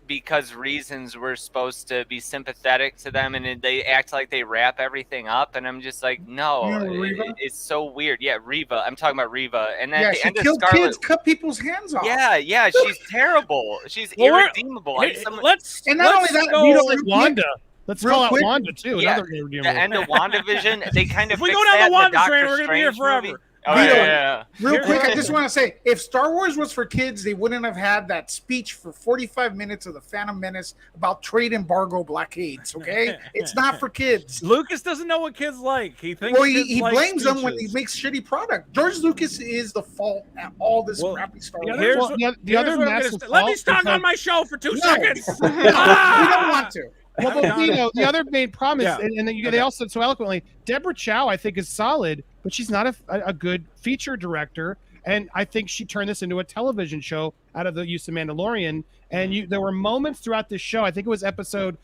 because reasons we're supposed to be sympathetic to them, and they act like they wrap everything up, and I'm just like, no, Reva? it's so weird. Yeah, Reva. I'm talking about Reva. And then Yeah, at the she end of killed Scarlet, kids, cut people's hands off. yeah, she's terrible. She's Well, we're- irredeemable. Hey, Someone- let's And not let's only that, go- you know, Like Wanda. Let's Real call out quick. Wanda too. Yeah, Another the end of WandaVision, they kind of If we fixed go down that the in Wanda Doctor train, we're gonna be here Strange movie. forever. Oh, Vito, yeah. Real quick, I just want to say, if Star Wars was for kids, they wouldn't have had that speech for 45 minutes of the Phantom Menace about trade embargo blockades, okay? It's not for kids. Lucas doesn't know what kids like. He thinks Well, kids he like blames them when he speeches. makes shitty product. George Lucas is the fault at all this Well, crappy Star the Wars. other- Here's Well, what- the Here's other what I'm gonna massive say. Let me fault talk is on that- my show for 2 No. seconds. We don't want to. Well, but the other main problem is, Yeah. and then they also said so eloquently, Deborah Chow, I think, is solid, but she's not a good feature director. And I think she turned this into a television show out of the use of Mandalorian. And there were moments throughout this show. I think it was the episode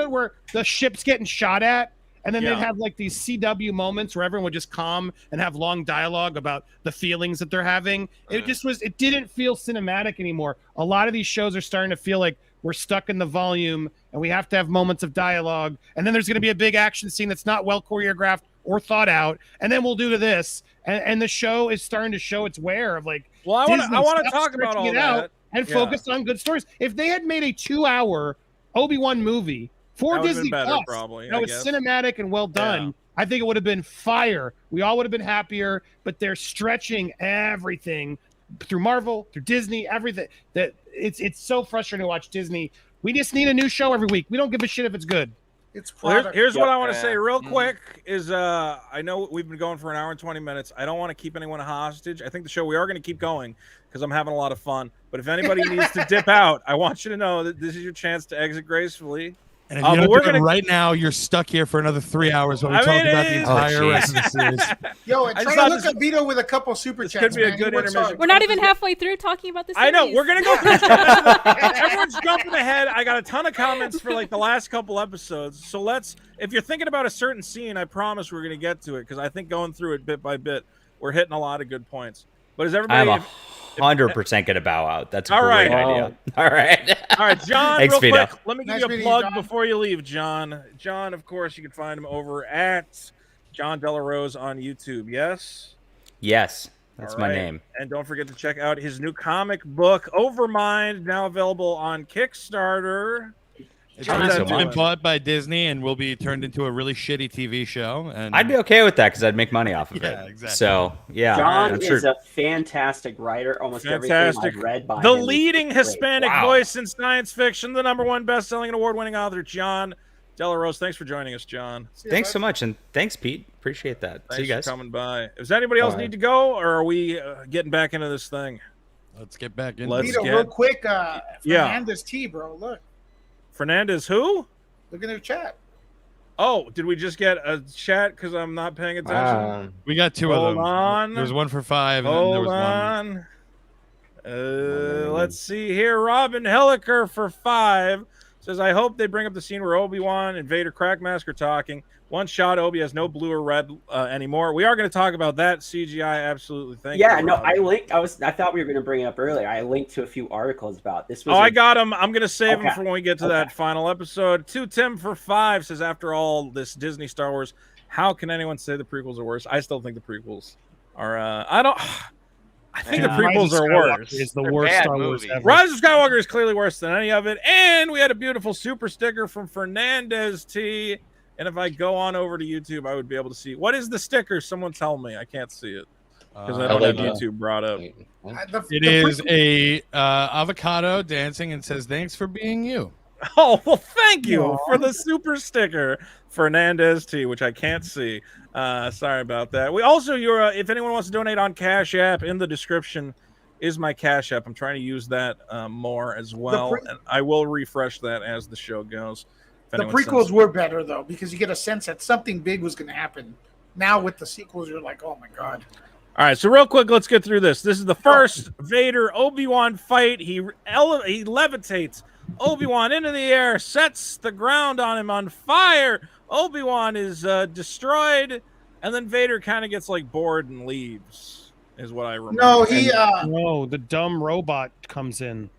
where the ship's getting shot at, and then they'd have like these CW moments where everyone would just calm and have long dialogue about the feelings that they're having. It didn't feel cinematic anymore. A lot of these shows are starting to feel like we're stuck in the volume and we have to have moments of dialogue. And then there's going to be a big action scene that's not well choreographed or thought out. And then we'll do to this. And the show is starting to show its wear of like, well, I want to talk about all that and focus on good stories. If they had made a 2-hour Obi-Wan movie for Disney Plus, that was cinematic and well done, I think it would have been fire. We all would have been happier, but they're stretching everything through Marvel, through Disney, everything. That it's so frustrating to watch Disney. We just need a new show every week. We don't give a shit if it's good. It's here's what I want to say real quick is I know we've been going for an hour and 20 minutes. I don't want to keep anyone hostage. I think the show we are going to keep going because I'm having a lot of fun. But if anybody needs to dip out, I want you to know that this is your chance to exit gracefully. And if you don't do it right now, you're stuck here for another 3 hours while we talk about the entire rest of the series. Yo, and try to look at Vito with a couple super chats. Could be a good intermission. We're not even halfway through talking about this. I know. We're going to go through everyone's jumping ahead. I got a ton of comments for like the last couple episodes. So if you're thinking about a certain scene, I promise we're going to get to it because I think going through it bit by bit, we're hitting a lot of good points. But is everybody... I'm 100% going to bow out. That's a great idea. All right, John, Thanks, real Vito. quick, let me give you a plug before you leave, John. John, of course, you can find him over at John Delarose on YouTube, yes? Yes, that's my name. And don't forget to check out his new comic book, Overmind, now available on Kickstarter. It's been bought by Disney and will be turned into a really shitty TV show. And I'd be okay with that because I'd make money off of it. Exactly. So, yeah. John is a fantastic writer. Almost everything I've read by the him leading Hispanic voice in science fiction, the #1 best-selling and award-winning author, John Delarose. Thanks for joining us, John. Thanks so much, and thanks, Pete. Appreciate that. Thanks See you guys. for coming by. Does anybody else need to go, or are we getting back into this thing? Let's get back into it. Vito, real quick, Fernandez T, bro. Look. Fernandez who? Look at their chat. Oh, did we just get a chat because I'm not paying attention? We got two of them. Hold on. There's one for 5, and then there was one. Let's see here. Robin Helliker for 5 says, I hope they bring up the scene where Obi-Wan and Vader Crackmask are talking. One shot, Obi has no blue or red anymore. We are going to talk about that CGI. Absolutely. Thank you. Yeah, no, I thought we were going to bring it up earlier. I linked to a few articles about this. I got them. I'm going to save them for when we get to that final episode. 2 Tim for 5 says, after all this Disney Star Wars, how can anyone say the prequels are worse? I still think the prequels are. I think the prequels are worse. It's the worst Star Wars ever. Rise of Skywalker is clearly worse than any of it. And we had a beautiful super sticker from Fernandez T. And if I go on over to YouTube, I would be able to see. What is the sticker? Someone tell me. I can't see it because I don't have YouTube brought up. It is a avocado dancing and says, thanks for being you. Oh, well, thank you for the super sticker, Fernandez T, which I can't see. Sorry about that. We also, if anyone wants to donate on Cash App, in the description is my Cash App. I'm trying to use that more as well. And I will refresh that as the show goes. The prequels were better, though, because you get a sense that something big was going to happen. Now with the sequels, you're like, oh, my God. All right, so real quick, let's get through this. This is the first Vader Obi-Wan fight. He levitates Obi-Wan into the air, sets the ground on him on fire. Obi-Wan is destroyed, and then Vader kind of gets like bored and leaves, is what I remember. No, the dumb robot comes in.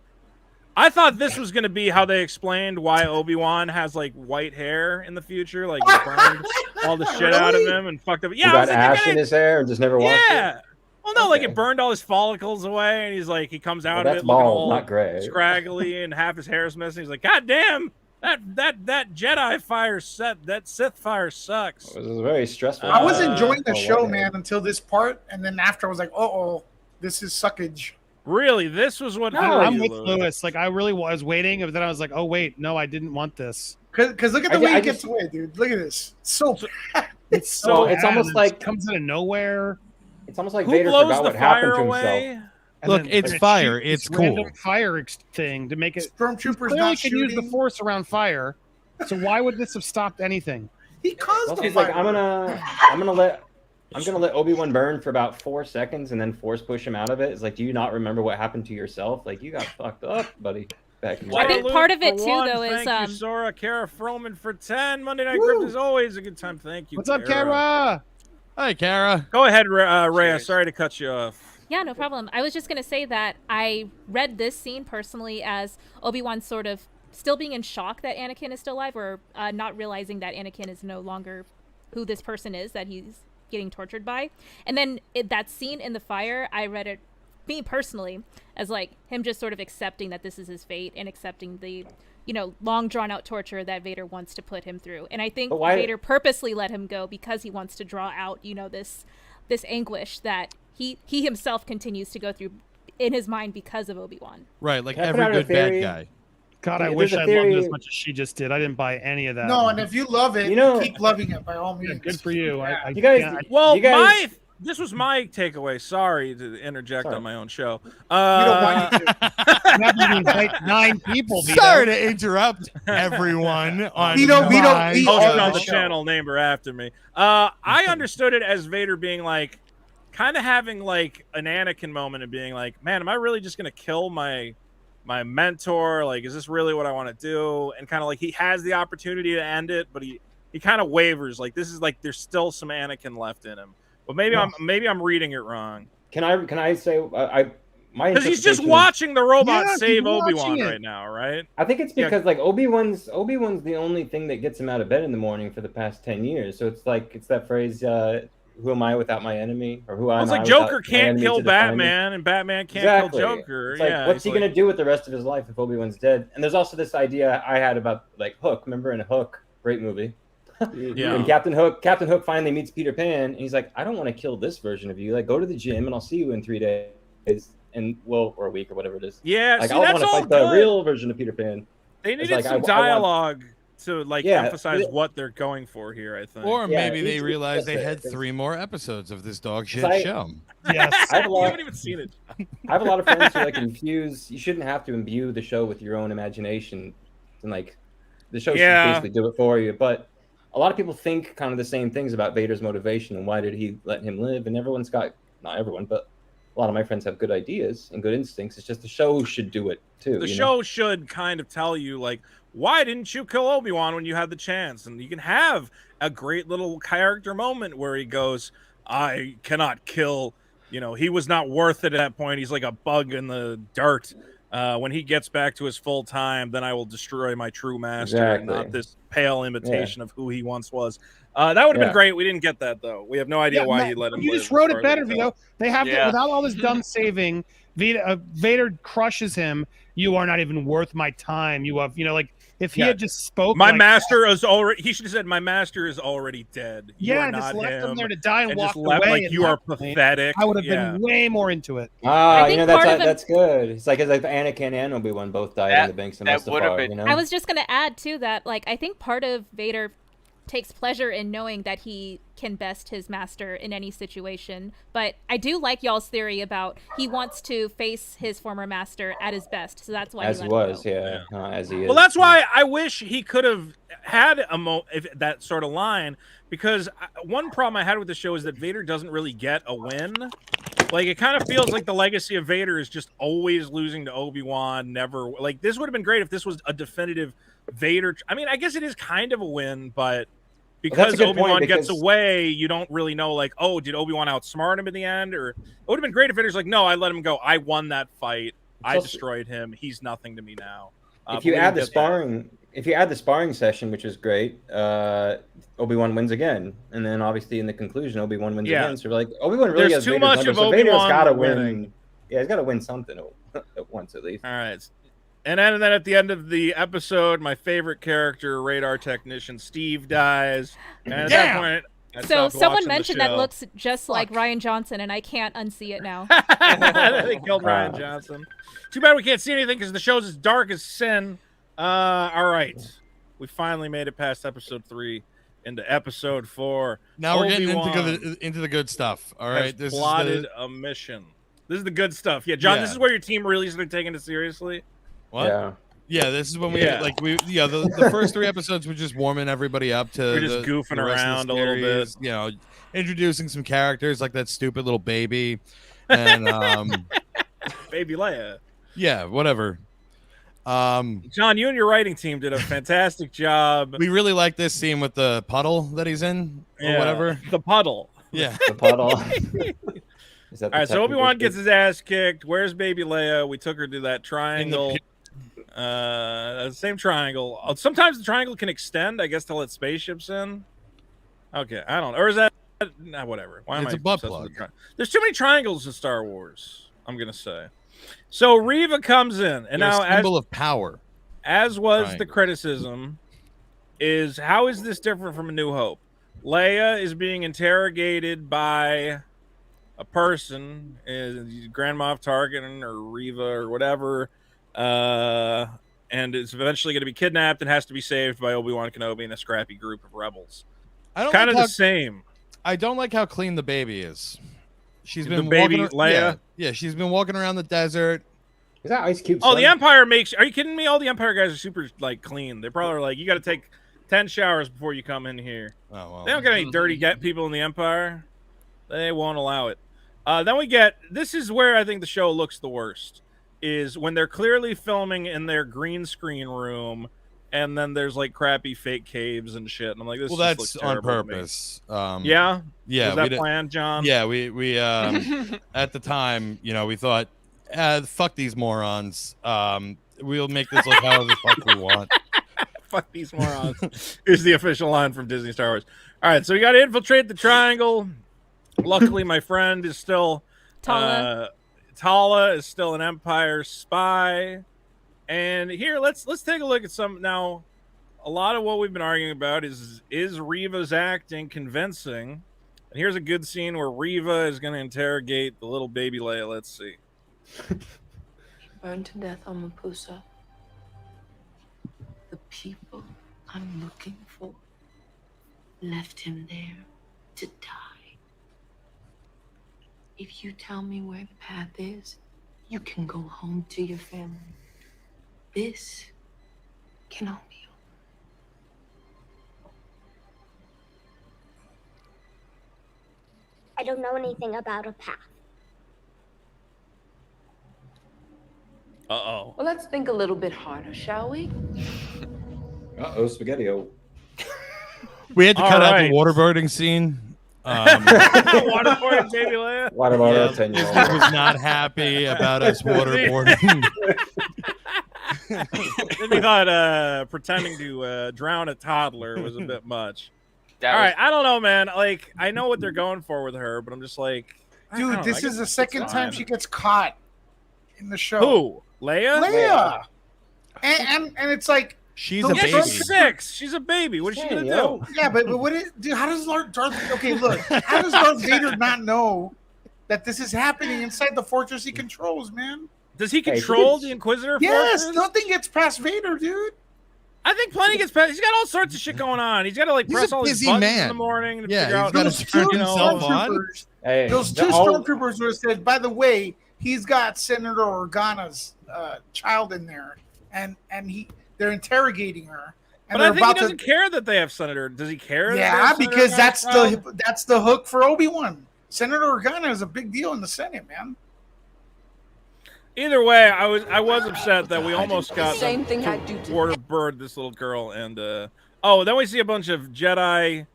I thought this was going to be how they explained why Obi-Wan has like white hair in the future, like he burned all the shit out of him and fucked up. Yeah, he got ash in his hair and just never washed it. Yeah. Well, no, like it burned all his follicles away, and he's like, he comes out of it bald, looking all not gray, scraggly, and half his hair is missing. He's like, God damn, that Jedi fire that Sith fire sucks. It was very stressful. I was enjoying the show, man, until this part, and then after I was like, this is suckage. Really, this was what? No, I'm with Lewis. Like I really was waiting, but then I was like, oh wait, no, I didn't want this. Because look at the way it gets away, dude. Look at this. It's almost like it comes out of nowhere. It's almost like Vader forgot what happened to himself. Look, it's fire. It's cool. Fire thing to make it. Stormtroopers clearly not can shooting. use the Force around fire. So why would this have stopped anything? He caused the he's fire. like, I'm gonna let I'm gonna let Obi-Wan burn for about 4 seconds and then force push him out of it. It's like, do you not remember what happened to yourself? Like, you got fucked up, buddy. Back in I think part of it too, one, though, is thank you, Sora, Kara Froman for 10. Monday Night Grift is always a good time. Thank you. What's up, Kara? Hi, Kara. Go ahead, Rhea. Sorry to cut you off. Yeah, no problem. I was just going to say that I read this scene personally as Obi-Wan sort of still being in shock that Anakin is still alive, or not realizing that Anakin is no longer who this person is that he's getting tortured by. And then that scene in the fire, I read it, me personally, as like him just sort of accepting that this is his fate and accepting the, you know, long drawn out torture that Vader wants to put him through. And I think Vader purposely let him go because he wants to draw out, you know, this anguish that he himself continues to go through in his mind because of Obi-Wan. Right, like every good bad guy. God, I wish I loved it as much as she just did. I didn't buy any of that. No, and if you love it, You know- keep loving it by all means. Good for you. Yeah. You guys, This was my takeaway. Sorry to interject on my own show. You don't want you to. Not even like 9 people. Vito. Sorry to interrupt everyone on Vito, Hosted on the channel, named her after me. I understood it as Vader being like, kind of having like an Anakin moment and being like, man, am I really just gonna kill my mentor? Like, is this really what I want to do? And kind of like he has the opportunity to end it, but he kind of wavers. Like, this is like there's still some Anakin left in him. But maybe I'm reading it wrong. Can I say my because he's just watching the robot save Obi-Wan right now, right? I think it's because like Obi-Wan's the only thing that gets him out of bed in the morning for the past 10 years. So it's that phrase, who am I without my enemy? Or who am I? It's like Joker can't kill Batman and Batman can't kill Joker. It's like, what's he gonna do with the rest of his life if Obi-Wan's dead? And there's also this idea I had about like Hook. Remember in Hook, great movie. Yeah. And Captain Hook finally meets Peter Pan, and he's like, I don't want to kill this version of you. Like, go to the gym, and I'll see you in 3 days, or a week, or whatever it is. Yeah, like see, I want that's to all fight the good. real version of Peter Pan. They needed like, some dialogue to like emphasize what they're going for here, I think. Or maybe they realized they had 3 more episodes of this dog shit show. Yes. You haven't even seen it. I have a lot of friends who like infuse. You shouldn't have to imbue the show with your own imagination, and like the show should basically do it for you. But a lot of people think kind of the same things about Vader's motivation and why did he let him live. And everyone's got, not everyone, but a lot of my friends have good ideas and good instincts. It's just the show should do it too. The show should kind of tell you like, why didn't you kill Obi-Wan when you had the chance? And you can have a great little character moment where he goes, I cannot kill, he was not worth it at that point. He's like a bug in the dirt. When he gets back to his full time, then I will destroy my true master, and not this pale imitation of who he once was. That would have been great. We didn't get that though. We have no idea why he let him. You just wrote it better, Vito. They have to, without all this dumb saving. Vader crushes him. You are not even worth my time. You have, like if he had just spoke. My master is already. He should have said, "My master is already dead." Just left him there to die and walk away. Like you are pathetic. I would have been way more into it. That's good. It's like as if Anakin and Obi-Wan both died on the banks of Mustafar. I was just gonna add too that like I think part of Vader takes pleasure in knowing that he can best his master in any situation. But I do like y'all's theory about he wants to face his former master at his best. So that's why as he was, as he is. Well, that's why I wish he could have had that sort of line, because one problem I had with the show is that Vader doesn't really get a win. Like, it kind of feels like the legacy of Vader is just always losing to Obi-Wan, never. Like, this would have been great if this was a definitive Vader. I mean, I guess it is kind of a win, but because Obi-Wan gets away, you don't really know, like, oh, did Obi-Wan outsmart him in the end? Or it would have been great if Vader's like, no, I let him go. I won that fight. I destroyed him. He's nothing to me now. If you add the sparring session, which is great, Obi-Wan wins again, and then obviously in the conclusion, Obi-Wan wins again. So like Obi-Wan really has too much of Obi-Wan. Vader's got to win. Yeah, he's got to win something once at least. All right. And then at the end of the episode, my favorite character, radar technician Steve, dies. And at that point, so someone mentioned that looks just like Rian Johnson, and I can't unsee it now. They killed Rian Johnson. Too bad we can't see anything because the show's as dark as sin. All right. We finally made it past episode 3 into episode 4. Now we're getting into the good stuff. All right. This plotted a mission. This is the good stuff. Yeah, John, this is where your team really started taking it seriously. What? Yeah, this is when the first 3 episodes were just warming everybody up to we're just goofing around a little bit, you know, introducing some characters like that stupid little baby and baby Leia. Yeah, whatever. John, you and your writing team did a fantastic job. We really like this scene with the puddle that he's in or whatever. The puddle. Yeah. The puddle. All right, so Obi-Wan gets his ass kicked. Where's baby Leia? We took her to that triangle. Same triangle. Sometimes the triangle can extend, I guess, to let spaceships in. Okay, I don't know. Or is that whatever? Why am it's I a butt obsessed plug. with There's too many triangles in Star Wars, I'm gonna say. So Reva comes in, and They're now a symbol of power. As was Triangle. the criticism, is how is this different from A New Hope? Leia is being interrogated by a person, Grand Moff Tarkin or Reva or whatever, and is eventually going to be kidnapped and has to be saved by Obi-Wan Kenobi and a scrappy group of rebels. I don't kind of like the same. I don't like how clean the baby is. She's The been baby walking, Leia? Yeah, she's been walking around the desert. Is that Ice Cube? Oh, the Empire makes... Are you kidding me? All the Empire guys are super, like, clean. They probably are like, you got to take 10 showers before you come in here. Oh, well. They don't get any dirty people in the Empire. They won't allow it. Then we get... This is where I think the show looks the worst. Is when they're clearly filming in their green screen room, and then there's, like, crappy fake caves and shit. And I'm like, this Well, just that's looks on terrible to me. purpose. Yeah? Yeah. Was that planned, John? Yeah, we at the time, you know, we thought, fuck these morons. We'll make this look however the fuck we want. Fuck these morons is the official line from Disney Star Wars. All right, so we got to infiltrate the triangle. Luckily, my friend is still... Tala is still an Empire spy. And here, let's take a look at some... Now, a lot of what we've been arguing about is Reva's acting convincing? And here's a good scene where Reva is going to interrogate the little baby Leia. Let's see. Burned to death on Mapusa. The people I'm looking for left him there to die. If you tell me where the path is, you can go home to your family. This can all be I don't know anything about a path. Uh-oh. Well, let's think a little bit harder, shall we? Uh-oh, spaghetti-o. We had to cut out the waterboarding scene. Waterboarding baby Leia? Waterboarding 10-year-old. He was not happy about us waterboarding. Then they thought pretending to drown a toddler was a bit much. All right, I don't know, man. Like, I know what they're going for with her, but I'm just like... Dude, this is the second time she gets caught in the show. Who? Leia? Leia. And it's like... She's a baby. She's 6. She's a baby. What is she going to do? Yeah, but what is... Dude, how does Darth... Okay, look. How does Darth Vader not know that this is happening inside the fortress he controls, man? Does he control the Inquisitor Yes, fortress? nothing gets past Vader, dude. I think plenty gets past. He's got all sorts of shit going on. He's got to like He's press a all his busy buttons man. in the morning to Yeah, figure he's out. gotta Those two turn himself on. stormtroopers. Hey, Those two they're all- stormtroopers would have said, by the way, he's got Senator Organa's child in there, and they're interrogating her. And But I they're think he about doesn't care that they have Senator. Does he care? Yeah, that they have because Senator that's the hook for Obi-Wan. Senator Organa is a big deal in the Senate, man. Either way, I was upset that we almost got Same thing I do to Water Bird, this little girl, and then we see a bunch of Jedi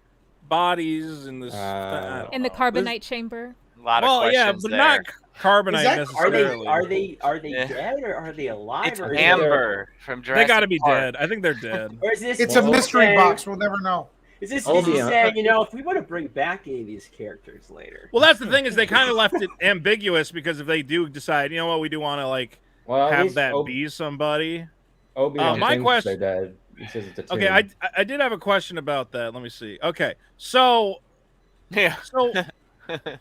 bodies in this In the carbonite chamber. A lot of questions but there. not carbonite necessarily. Are they dead or are they alive? It's or is Amber from Jurassic They got to be Park. dead. I think they're dead. Or is this? It's a mystery box. We'll never know. Is this Obi-Wan. saying, if we want to bring back any of these characters later? Well, that's the thing is they kind of left it ambiguous because if they do decide, you know what, we do want to like Well, at have least that be somebody. Obi-Wan my thinks question- they're dead. He says it's a tomb. Okay, I did have a question about that. Let me see. Okay, so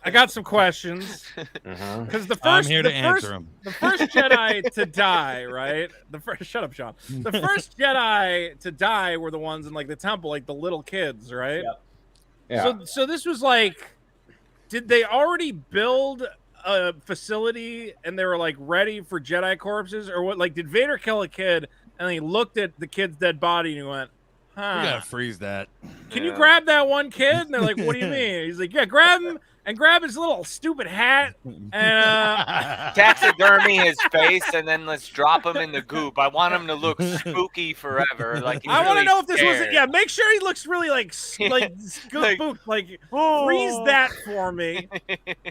I got some questions because the first I'm here to the answer first- them. The first Jedi to die, right? Shut up, Sean. The first Jedi to die were the ones in like the temple, like the little kids, right? Yep. Yeah. So this was like, did they already build a facility and they were like ready for Jedi corpses, or what? Like, did Vader kill a kid and he looked at the kid's dead body and he went, "Huh? You gotta freeze that. Can you grab that one kid?" And they're like, "What do you mean?" He's like, "Yeah, grab him and grab his little stupid hat and taxidermy his face, and then let's drop him in the goop. I want him to look spooky forever. Like he's I want to really know if this was scared. yeah. Make sure he looks really like spooked. Like freeze that for me.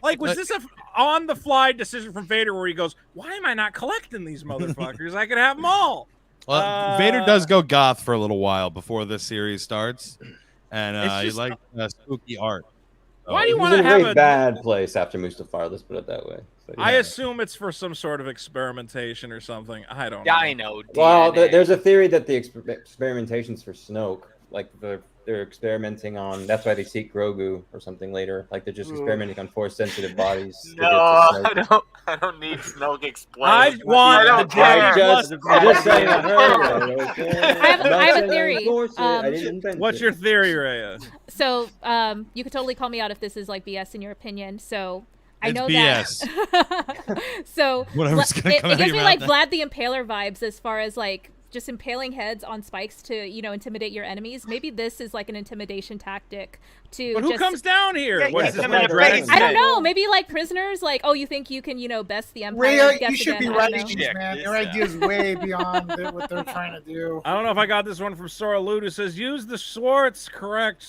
Like was this a on the fly decision from Vader where he goes, "Why am I not collecting these motherfuckers? I could have them all." Well, Vader does go goth for a little while before this series starts, and he likes spooky art. Why do you He's want to in a have very bad place after Mustafar? Let's put it that way. So, I assume it's for some sort of experimentation or something. I don't know. I know. Well, there's a theory that the experimentation's for Snoke. Like they're experimenting on. That's why they seek Grogu or something later. Like they're just experimenting on Force-sensitive bodies. No, I don't need Snoke explained. I want the just saying. I have a theory. What's your theory, Rhea? So you could totally call me out if this is like BS in your opinion. So I know BS. that. So Whatever's gonna come out it of gives your me like mouth. Vlad the Impaler vibes as far as like just impaling heads on spikes to intimidate your enemies. Maybe this is like an intimidation tactic to. But who comes down here? Yeah, What is yeah, this? come in the face. I don't know. Maybe like prisoners. Like, oh, you think you can best the Empire? Rhea, guess you should again. be I don't writing know. these, man. Your idea is way beyond what they're trying to do. I don't know if I got this one from Sora Loot, who says, "Use the Schwartz." Correct,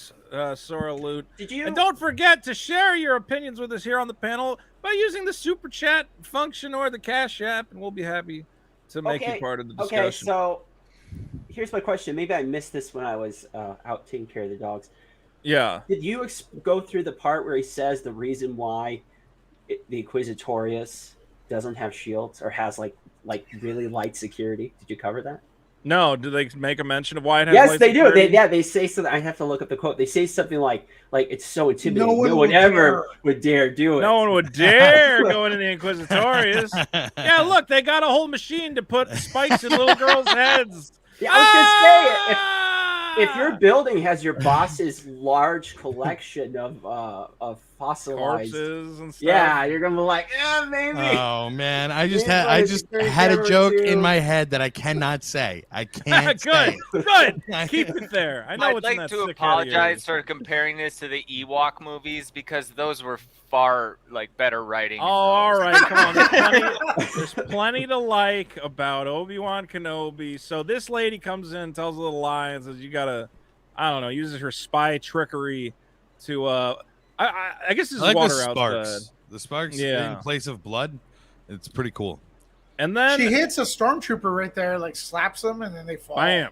Sora Loot. Did you? And don't forget to share your opinions with us here on the panel by using the super chat function or the Cash App, and we'll be happy to make you part of the discussion. Okay, so here's my question. Maybe I missed this when I was out taking care of the dogs. Yeah. Did you go through the part where he says the reason why the Inquisitorius doesn't have shields or has like really light security? Did you cover that? No, do they make a mention of why it has Yes, light they do. security? They say something. I have to look up the quote. They say something like it's so intimidating. No one No one ever would dare do it. No one would dare go into the Inquisitorius. Yeah, look, they got a whole machine to put spikes in little girls' heads. Yeah, I was gonna say if your building has your boss's large collection of fossilized corpses and stuff. yeah, you're gonna be like, yeah, maybe. Oh man, I just Yeah, had a joke too. in my head that I cannot say. I can't say. Good. Keep it there. I know I'd what's in like that to sick head of yours. apologize for comparing this to the Ewok movies because those were far better writing. Oh, all right, come on. There's plenty to like about Obi-Wan Kenobi. So this lady comes in, tells a little lie, and says you gotta, I don't know, uses her spy trickery to. I guess this is I like water the sparks. outside. The sparks Yeah. in place of blood. It's pretty cool. And then She hits a stormtrooper right there, like slaps them, and then they fall. bam,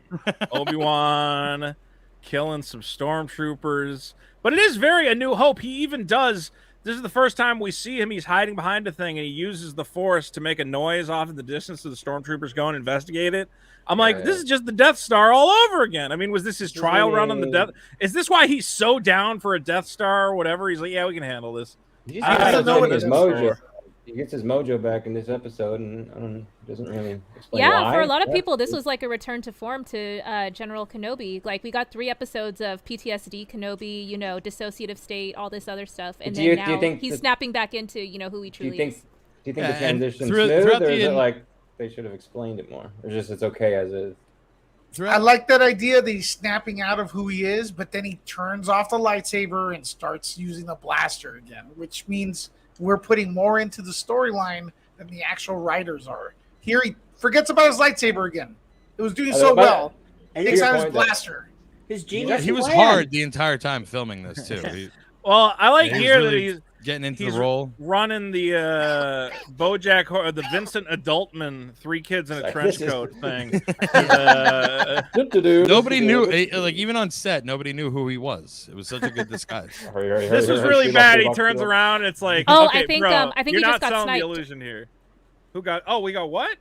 Obi-Wan killing some stormtroopers. But it is very A New Hope. He even does. This is the first time we see him. He's hiding behind a thing, and he uses the Force to make a noise off in the distance so the stormtroopers go and investigate it. I'm like, this is just the Death Star all over again. I mean, was this his trial run on the Death? Is this why he's so down for a Death Star or whatever? He's like, yeah, we can handle this. I don't know what his mojo. He gets his mojo back in this episode, and doesn't really explain why. For a lot of people, this was like a return to form to General Kenobi. Like we got 3 episodes of PTSD Kenobi, dissociative state, all this other stuff, and then now he's snapping back into who he truly is. Do you think the transition's throughout smooth, or the is it like they should have explained it more, or just it's okay as is? I like that idea that he's snapping out of who he is, but then he turns off the lightsaber and starts using the blaster again, which means we're putting more into the storyline than the actual writers are. Here he forgets about his lightsaber again. It was doing so well. Takes out his blaster. His genius. He was hard the entire time filming this too. Well, I like here that really he's getting into the role, running the BoJack or the Vincent Adultman 3 kids in a trench coat thing. Nobody knew, like even on set, nobody knew who he was. It was such a good disguise. This was really bad. He turns around. And it's like, Oh, okay, I think bro, I think you're he not just got selling the sniped. illusion here. Who got? Oh, we got what?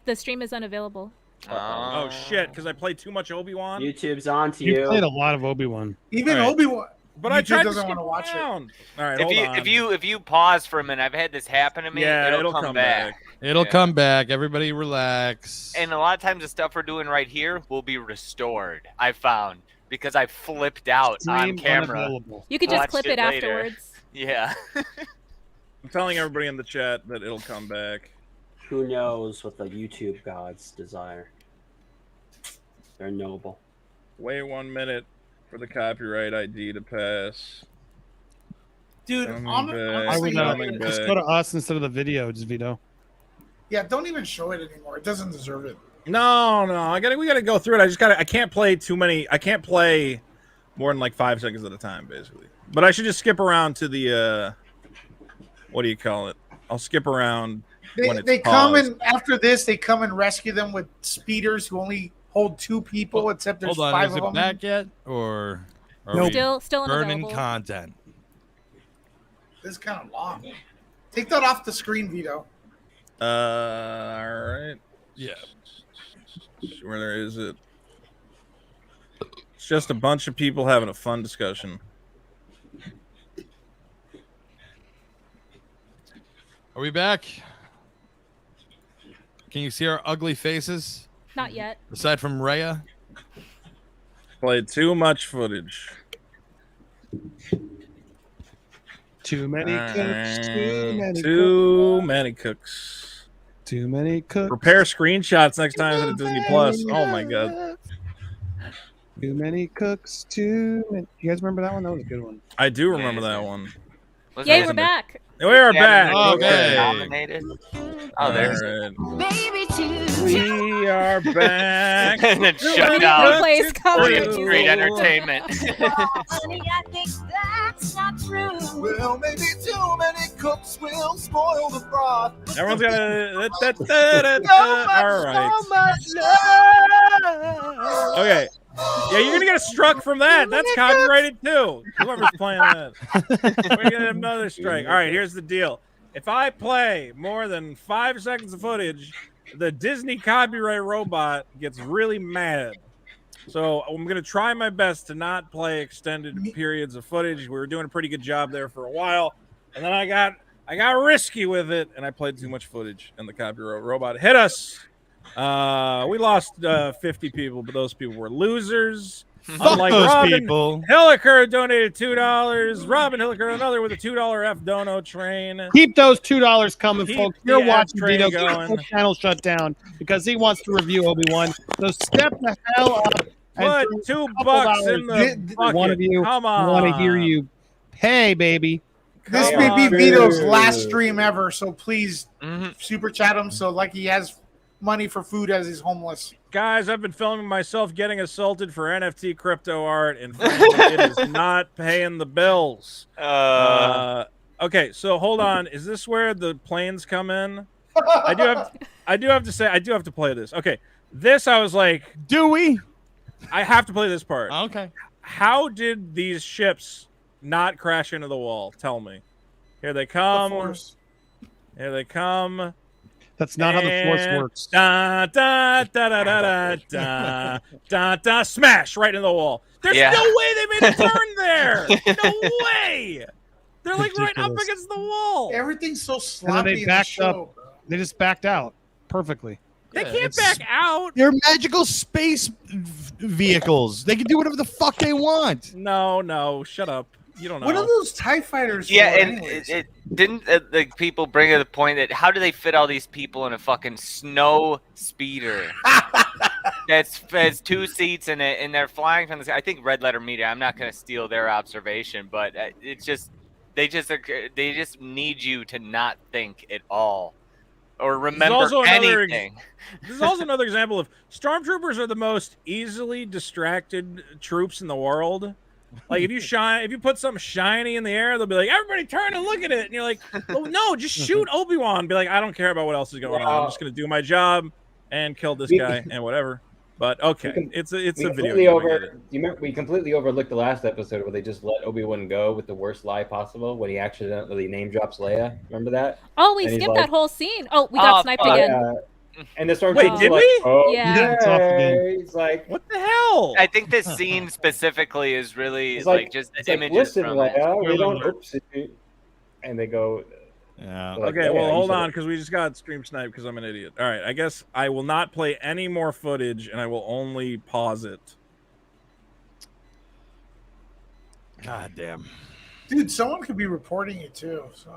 The stream is unavailable. Oh shit! Because I played too much Obi-Wan. YouTube's on to You played a lot of Obi-Wan. Even All right. Obi-Wan. But I YouTube tried to doesn't skip want to watch around. All right, If hold you on. if you pause for a minute, I've had this happen to me. Yeah, it'll come back. It'll come back. Everybody relax. And a lot of times the stuff we're doing right here will be restored. I found because I flipped out on Stream camera. unavailable. You could just Watched clip it it later. afterwards. Yeah. I'm telling everybody in the chat that it'll come back. Who knows what the YouTube gods desire? They're noble. Wait 1 minute for the copyright ID to pass. Dude, I would just go to us instead of the video, just Vito. Yeah, don't even show it anymore. It doesn't deserve it. No. We gotta go through it. I can't play too many. I can't play more than like 5 seconds at a time, basically. But I should just skip around to the what do you call it? I'll skip around. They come and after this, they come and rescue them with speeders who only hold 2 people, except there's 5 is of it them. back yet, or are No. we Still burning unavailable. content? This is kind of long. Take that off the screen, Vito. All right. Yeah. Where is it? It's just a bunch of people having a fun discussion. Are we back? Can you see our ugly faces? Not yet. Aside from Rhea? Played too much footage. Too many cooks. Too many cooks. Too many cooks. Prepare screenshots next time at Disney Plus. Oh my god. Too many cooks. Too many. You guys remember that one? That was a good one. I do remember that one. Yay, we're back. We are back. Okay. Nominated. Oh, there's it. Baby We are back. and then shut Replay down. is coming. Great entertainment. Honey, I think that's not true. Well, maybe too many cooks will spoil the broth. Everyone's got all right. Okay. Yeah, you're gonna get struck from that. That's copyrighted too. Whoever's playing that, we're gonna have another strike. All right, here's the deal. If I play more than 5 seconds of footage, the Disney copyright robot gets really mad. So I'm gonna try my best to not play extended periods of footage. We were doing a pretty good job there for a while, and then I got risky with it, and I played too much footage, and the copyright robot hit us. We lost 50 people, but those people were losers. Fuck those people. Hilliker donated $2. Robin Hilliker, another with a $2 F dono train. Keep those $2 coming, Keep folks. the You're F watching train Vito going. get the channel shut down because he wants to review Obi-Wan. So step the hell up. and Put throw a $2 couple in the dollars. bucket. One of you Come want to on. hear you pay, baby. This may be Vito's last stream ever, so please super chat him so like he has money for food as he's homeless. Guys, I've been filming myself getting assaulted for NFT crypto art, and frankly, it is not paying the bills. Okay, so hold on. Is this where the planes come in? I do have to say, I do have to play this. Okay, this I was like, do we? I have to play this part. Okay. How did these ships not crash into the wall? Tell me. Here they come. Here they come. That's not how the Force works. Da, da, da, da, da, da, da, da, smash right into the wall. There's no way they made a turn there. No way. They're like right up against the wall. Everything's so And sloppy then they in the backed show. up. They just backed out perfectly. They can't back out. They're magical space vehicles. They can do whatever the fuck they want. No, shut up. You don't know. What are those TIE fighters Yeah, for and anyways? it didn't the people bring up the point that how do they fit all these people in a fucking snow speeder that's has 2 seats in it, and they're flying from the sky? I think Red Letter Media. I'm not going to steal their observation, but it's just they just need you to not think at all or remember anything. This is also another example of stormtroopers are the most easily distracted troops in the world. Like if you put something shiny in the air, they'll be like, "Everybody, turn and look at it," and you're like, "Oh no, just shoot Obi-Wan." Be like, "I don't care about what else is going on. I'm just gonna do my job and kill this guy and whatever." But okay, it's a video game. You remember we completely overlooked the last episode where they just let Obi-Wan go with the worst lie possible when he accidentally name drops Leia. Remember that? Oh, we And he's skipped like- that whole scene. Oh, we got sniped again. And the stormtroopers Wait, did like, we? Oh, Yeah. He's like, "What the hell?" I think this scene specifically is really It's like just the it's like, images listen, from Leia, it. we don't. Oopsie. And they go. Yeah. like, Okay, "Yeah, well, you hold said on, it." because we just got stream sniped because I'm an idiot. All right, I guess I will not play any more footage, and I will only pause it. God damn. Dude, someone could be reporting it too. So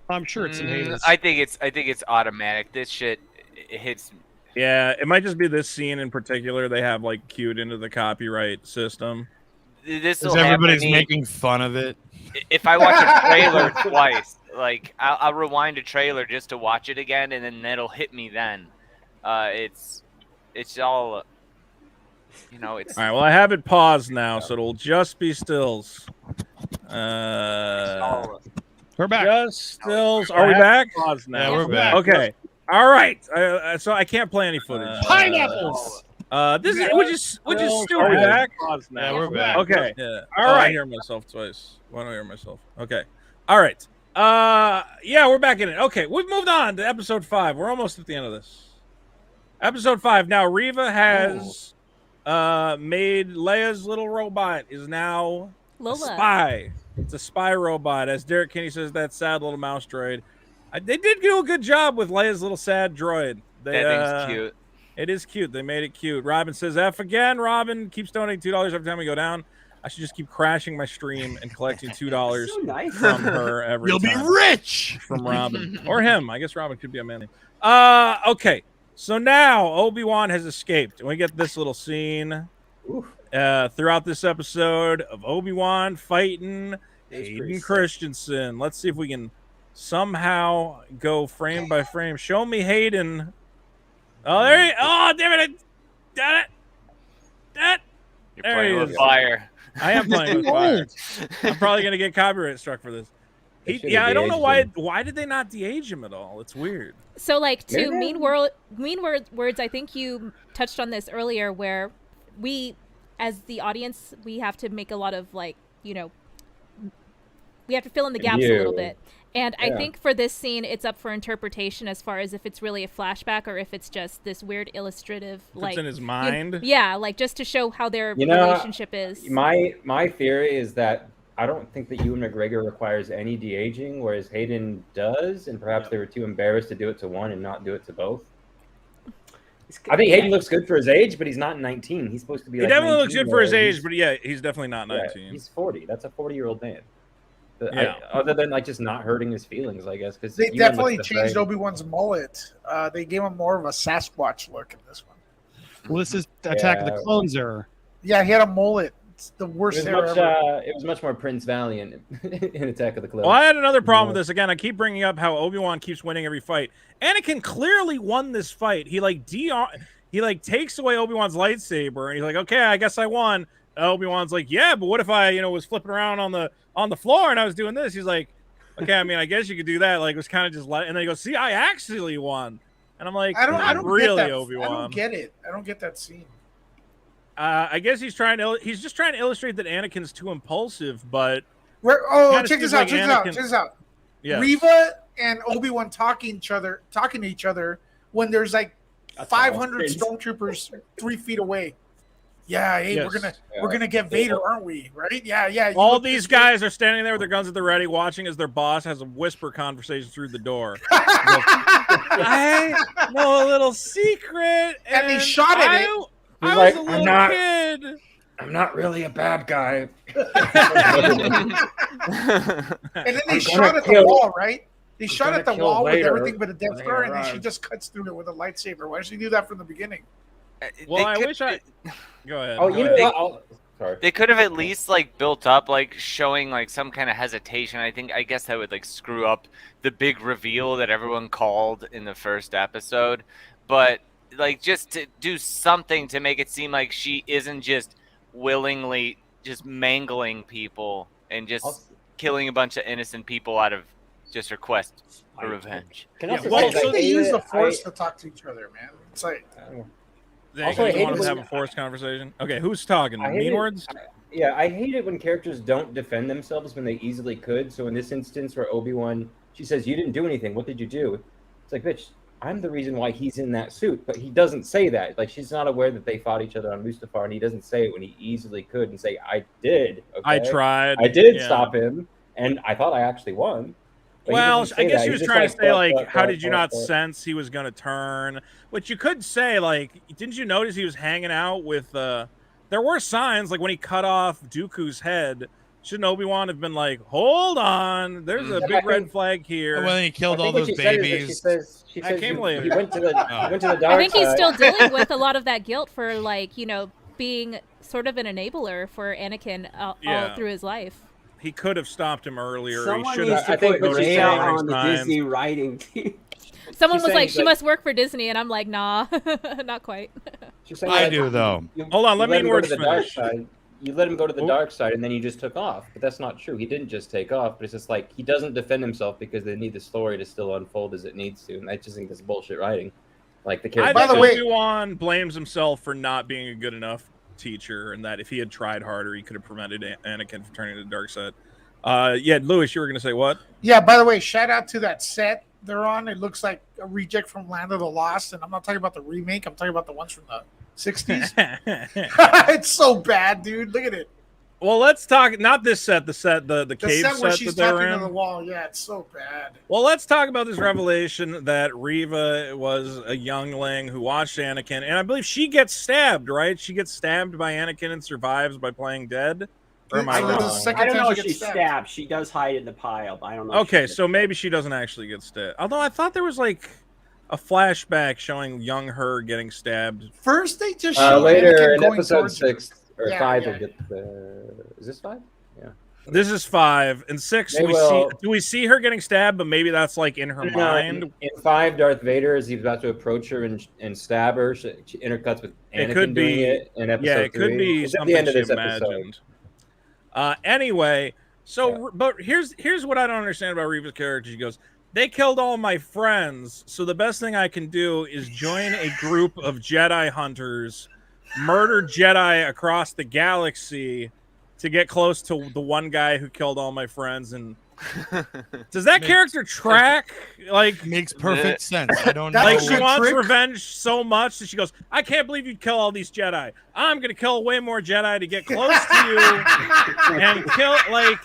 I'm sure it's some haters. I think it's automatic. This shit it hits Yeah, it might just be this scene in particular. They have like queued into the copyright system. This everybody's making fun of it. If I watch a trailer twice, like I'll rewind a trailer just to watch it again, and then it'll hit me. Then it's all, you know. It's all right. Well, I have it paused now, so it'll just be stills. We're back. Just stills. Are we back? Pause now. Yeah, we're back. Okay. All right. So I can't play any footage. Pineapples. This is which is stupid. Are we back? Pause now. Yeah, we're back. Okay. Yeah. All right. I hear myself twice. Why don't I hear myself? Okay. All right. Yeah, we're back in it. Okay, we've moved on to episode 5. We're almost at the end of this. Episode 5. Now Reva has made Leia's little robot is now Lola. a spy. It's a spy robot. As Derek Kinney says, that sad little mouse droid. They did do a good job with Leia's little sad droid. that thing's cute. It is cute. They made it cute. Robin says F again. Robin keeps donating $2 every time we go down. I should just keep crashing my stream and collecting $2 So nice. from her every You'll time. be rich From Robin or him. I guess Robin could be a man. Okay. So now Obi-Wan has escaped, and we get this little scene throughout this episode of Obi-Wan fighting Hayden Christensen. Let's see if we can somehow go frame by frame. Show me Hayden. Oh, there he. Oh, damn it! You're There playing he with is. fire. I am playing with fire. I'm probably gonna get copyright struck for this. I don't know why. Why did they not de-age him at all? It's weird. So, like, to mean words, I think you touched on this earlier, where we, as the audience, we have to make a lot of, like, you know, we have to fill in the gaps a little bit. And I think for this scene, it's up for interpretation as far as if it's really a flashback or if it's just this weird illustrative, like, it's in his mind. Like just to show how their relationship is. My theory is that I don't think that Ewan McGregor requires any de-aging, whereas Hayden does, and perhaps they were too embarrassed to do it to one and not do it to both. I think Hayden looks good for his age, but he's not 19. He's supposed to be. He definitely looks good for his age, but he's definitely not 19. Yeah, he's 40. That's a 40-year-old man. Other than like just not hurting his feelings, I guess. Because they definitely changed Obi-Wan's mullet. They gave him more of a Sasquatch look in this one. Well, this is Attack of the Clones era. Yeah, he had a mullet. It's the worst hair ever. It was much more Prince Valiant in Attack of the Clones. Well, I had another problem with this. Again, I keep bringing up how Obi-Wan keeps winning every fight. Anakin clearly won this fight. He takes away Obi-Wan's lightsaber, and he's like, "Okay, I guess I won." Obi-Wan's like, "Yeah, but what if I, was flipping around on the floor and I was doing this?" He's like, "Okay, I mean, I guess you could do that." Like, it was kind of just and then he goes, "See, I actually won." And I'm like, I don't really, get that. Obi-Wan. I don't get it. I don't get that scene. I guess he's just trying to illustrate that Anakin's too impulsive, but check this out. Check this out. Yeah. Reva and Obi-Wan talking to each other when there's like 500 stormtroopers 3 feet away. Yeah, hey, we're gonna get Vader, aren't we? Right? Yeah. All these guys are standing there with their guns at the ready, watching as their boss has a whisper conversation through the door. I know a little secret, and they shot at it. I was a little kid. I'm not really a bad guy. And then they shot at the wall, right? They shot at the wall with everything but a Death Star, and then she just cuts through it with a lightsaber. Why didn't she do that from the beginning? Well, I wish I. Go ahead. Oh, you know what? Sorry. They could have at least built up, showing some kind of hesitation. I guess that would screw up the big reveal that everyone called in the first episode. But just to do something to make it seem like she isn't just willingly just mangling people and just killing a bunch of innocent people out of just her quest for revenge. They use the Force to talk to each other, man. It's like. They want to have a forced conversation. Okay, who's talking? Mean words? I hate it when characters don't defend themselves when they easily could. So in this instance where Obi-Wan, she says, "You didn't do anything. What did you do?" It's like, bitch, I'm the reason why he's in that suit. But he doesn't say that. She's not aware that they fought each other on Mustafar, and he doesn't say it when he easily could and say, "I did. Okay? I tried. I did stop him, and I thought I actually won." But well, I guess she was trying to say, how did you not sense he was going to turn? Which you could say, didn't you notice he was hanging out with, there were signs, when he cut off Dooku's head, Shouldn't Obi-Wan have been like, hold on, there's a big red flag here? When he killed all those babies. She That says came later. He went to the dark side. I think he's still dealing with a lot of that guilt for, like, being sort of an enabler for Anakin all through his life. He could have stopped him earlier. Someone he should needs have to put Leia on the times. Disney writing team. Someone was like, she must work for Disney, and I'm like, nah, not quite. I do, though. Hold on, let me words finish. You let him go to the dark side, and then you just took off. But that's not true. He didn't just take off, but it's just like he doesn't defend himself because they need the story to still unfold as it needs to. And I just think that's bullshit writing. Like the character. By the way, Obi-Wan blames himself for not being a good enough teacher, and that if he had tried harder, he could have prevented Anakin from turning to the dark side. Yeah, Lewis, you were going to say what? Yeah, by the way, shout out to that set they're on. It looks like a reject from Land of the Lost, and I'm not talking about the remake. I'm talking about the ones from the 60s. It's so bad, dude. Look at it. Well, let's talk. Not this set. The cave set where set she's that they're talking in. to the wall. Yeah, it's so bad. Well, let's talk about this revelation that Reva was a youngling who watched Anakin, and I believe she gets stabbed. Right? She gets stabbed by Anakin and survives by playing dead. Or am I wrong? I don't know if she's stabbed. She does hide in the pile, but I don't know. Okay, so maybe she doesn't actually get stabbed. Although I thought there was like a flashback showing young her getting stabbed. First, they just show later in going episode towards 6 or Yeah, 5. yeah. We'll get is this 5? Yeah. This is 5. In 6, do we see her getting stabbed? But maybe that's like in her mind. In 5, Darth Vader, as he's about to approach her and stab her, she intercuts with Anakin It could be. doing it in episode Yeah, it 3. could be It's at something the end of she this episode. imagined. Anyway, so but here's what I don't understand about Reva's character. She goes, "They killed all my friends, so the best thing I can do is join a group of Jedi hunters, murder Jedi across the galaxy to get close to the one guy who killed all my friends." And does that character track? Like, makes perfect sense. I don't know. Like, she wants revenge so much that she goes, "I can't believe you'd kill all these Jedi. I'm gonna kill way more Jedi to get close to you and kill." Like,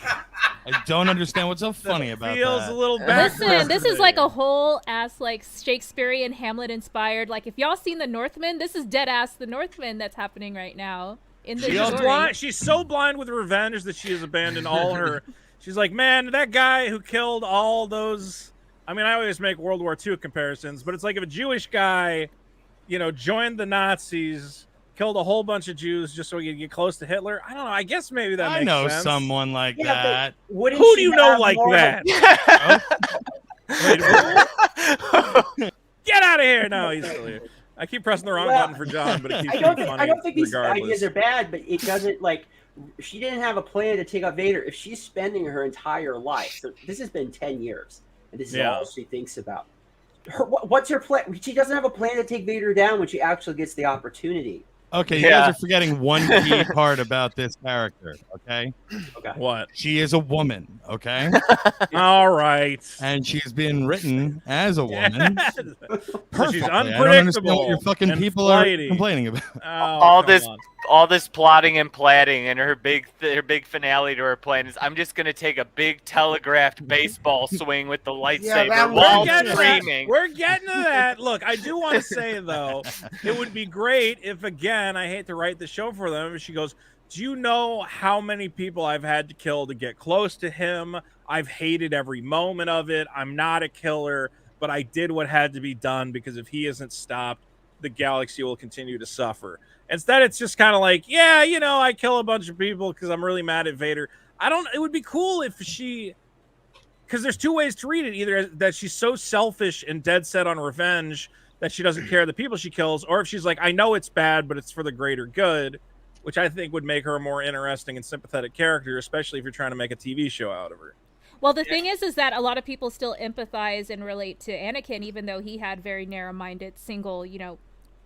I don't understand what's so funny about feels that. a little bad. Listen, this is like a whole ass like Shakespearean Hamlet inspired. Like, if y'all seen the Northman, this is dead ass the Northman that's happening right now in the story. She's so blind with revenge that she has abandoned all her. She's like, man, that guy who killed all those. I mean, I always make World War II comparisons, but it's like if a Jewish guy, joined the Nazis, killed a whole bunch of Jews just so he could get close to Hitler. I don't know. I guess maybe that makes sense. I know someone like that. Who do you know like that? Get out of here! No, he's still here. I keep pressing the wrong button for John, but it keeps being funny. I don't think these regardless. ideas are bad, but it doesn't like. She didn't have a plan to take out Vader. If she's spending her entire life, so this has been 10 years, and this is all she thinks about. What's her plan? She doesn't have a plan to take Vader down when she actually gets the opportunity. Okay, you guys are forgetting one key part about this character, okay? What? She is a woman, okay? All right. And she's been written as a woman. So she's I don't understand unpredictable. what your fucking and people flighty. are complaining about. all this plotting and platting, and her big finale to her plan is, I'm just gonna take a big telegraphed baseball swing with the lightsaber while screaming. We're getting to that. Look, I do want to say though, it would be great if, again, I hate to write the show for them, if she goes, "Do you know how many people I've had to kill to get close to him? I've hated every moment of it. I'm not a killer, but I did what had to be done because if he isn't stopped, the galaxy will continue to suffer." Instead, it's just kind of like, yeah, I kill a bunch of people because I'm really mad at Vader. It would be cool if because there's two ways to read it. Either that she's so selfish and dead set on revenge that she doesn't care the people she kills, or if she's like, I know it's bad, but it's for the greater good, which I think would make her a more interesting and sympathetic character, especially if you're trying to make a TV show out of her. Well, the thing is that a lot of people still empathize and relate to Anakin, even though he had very narrow-minded, single,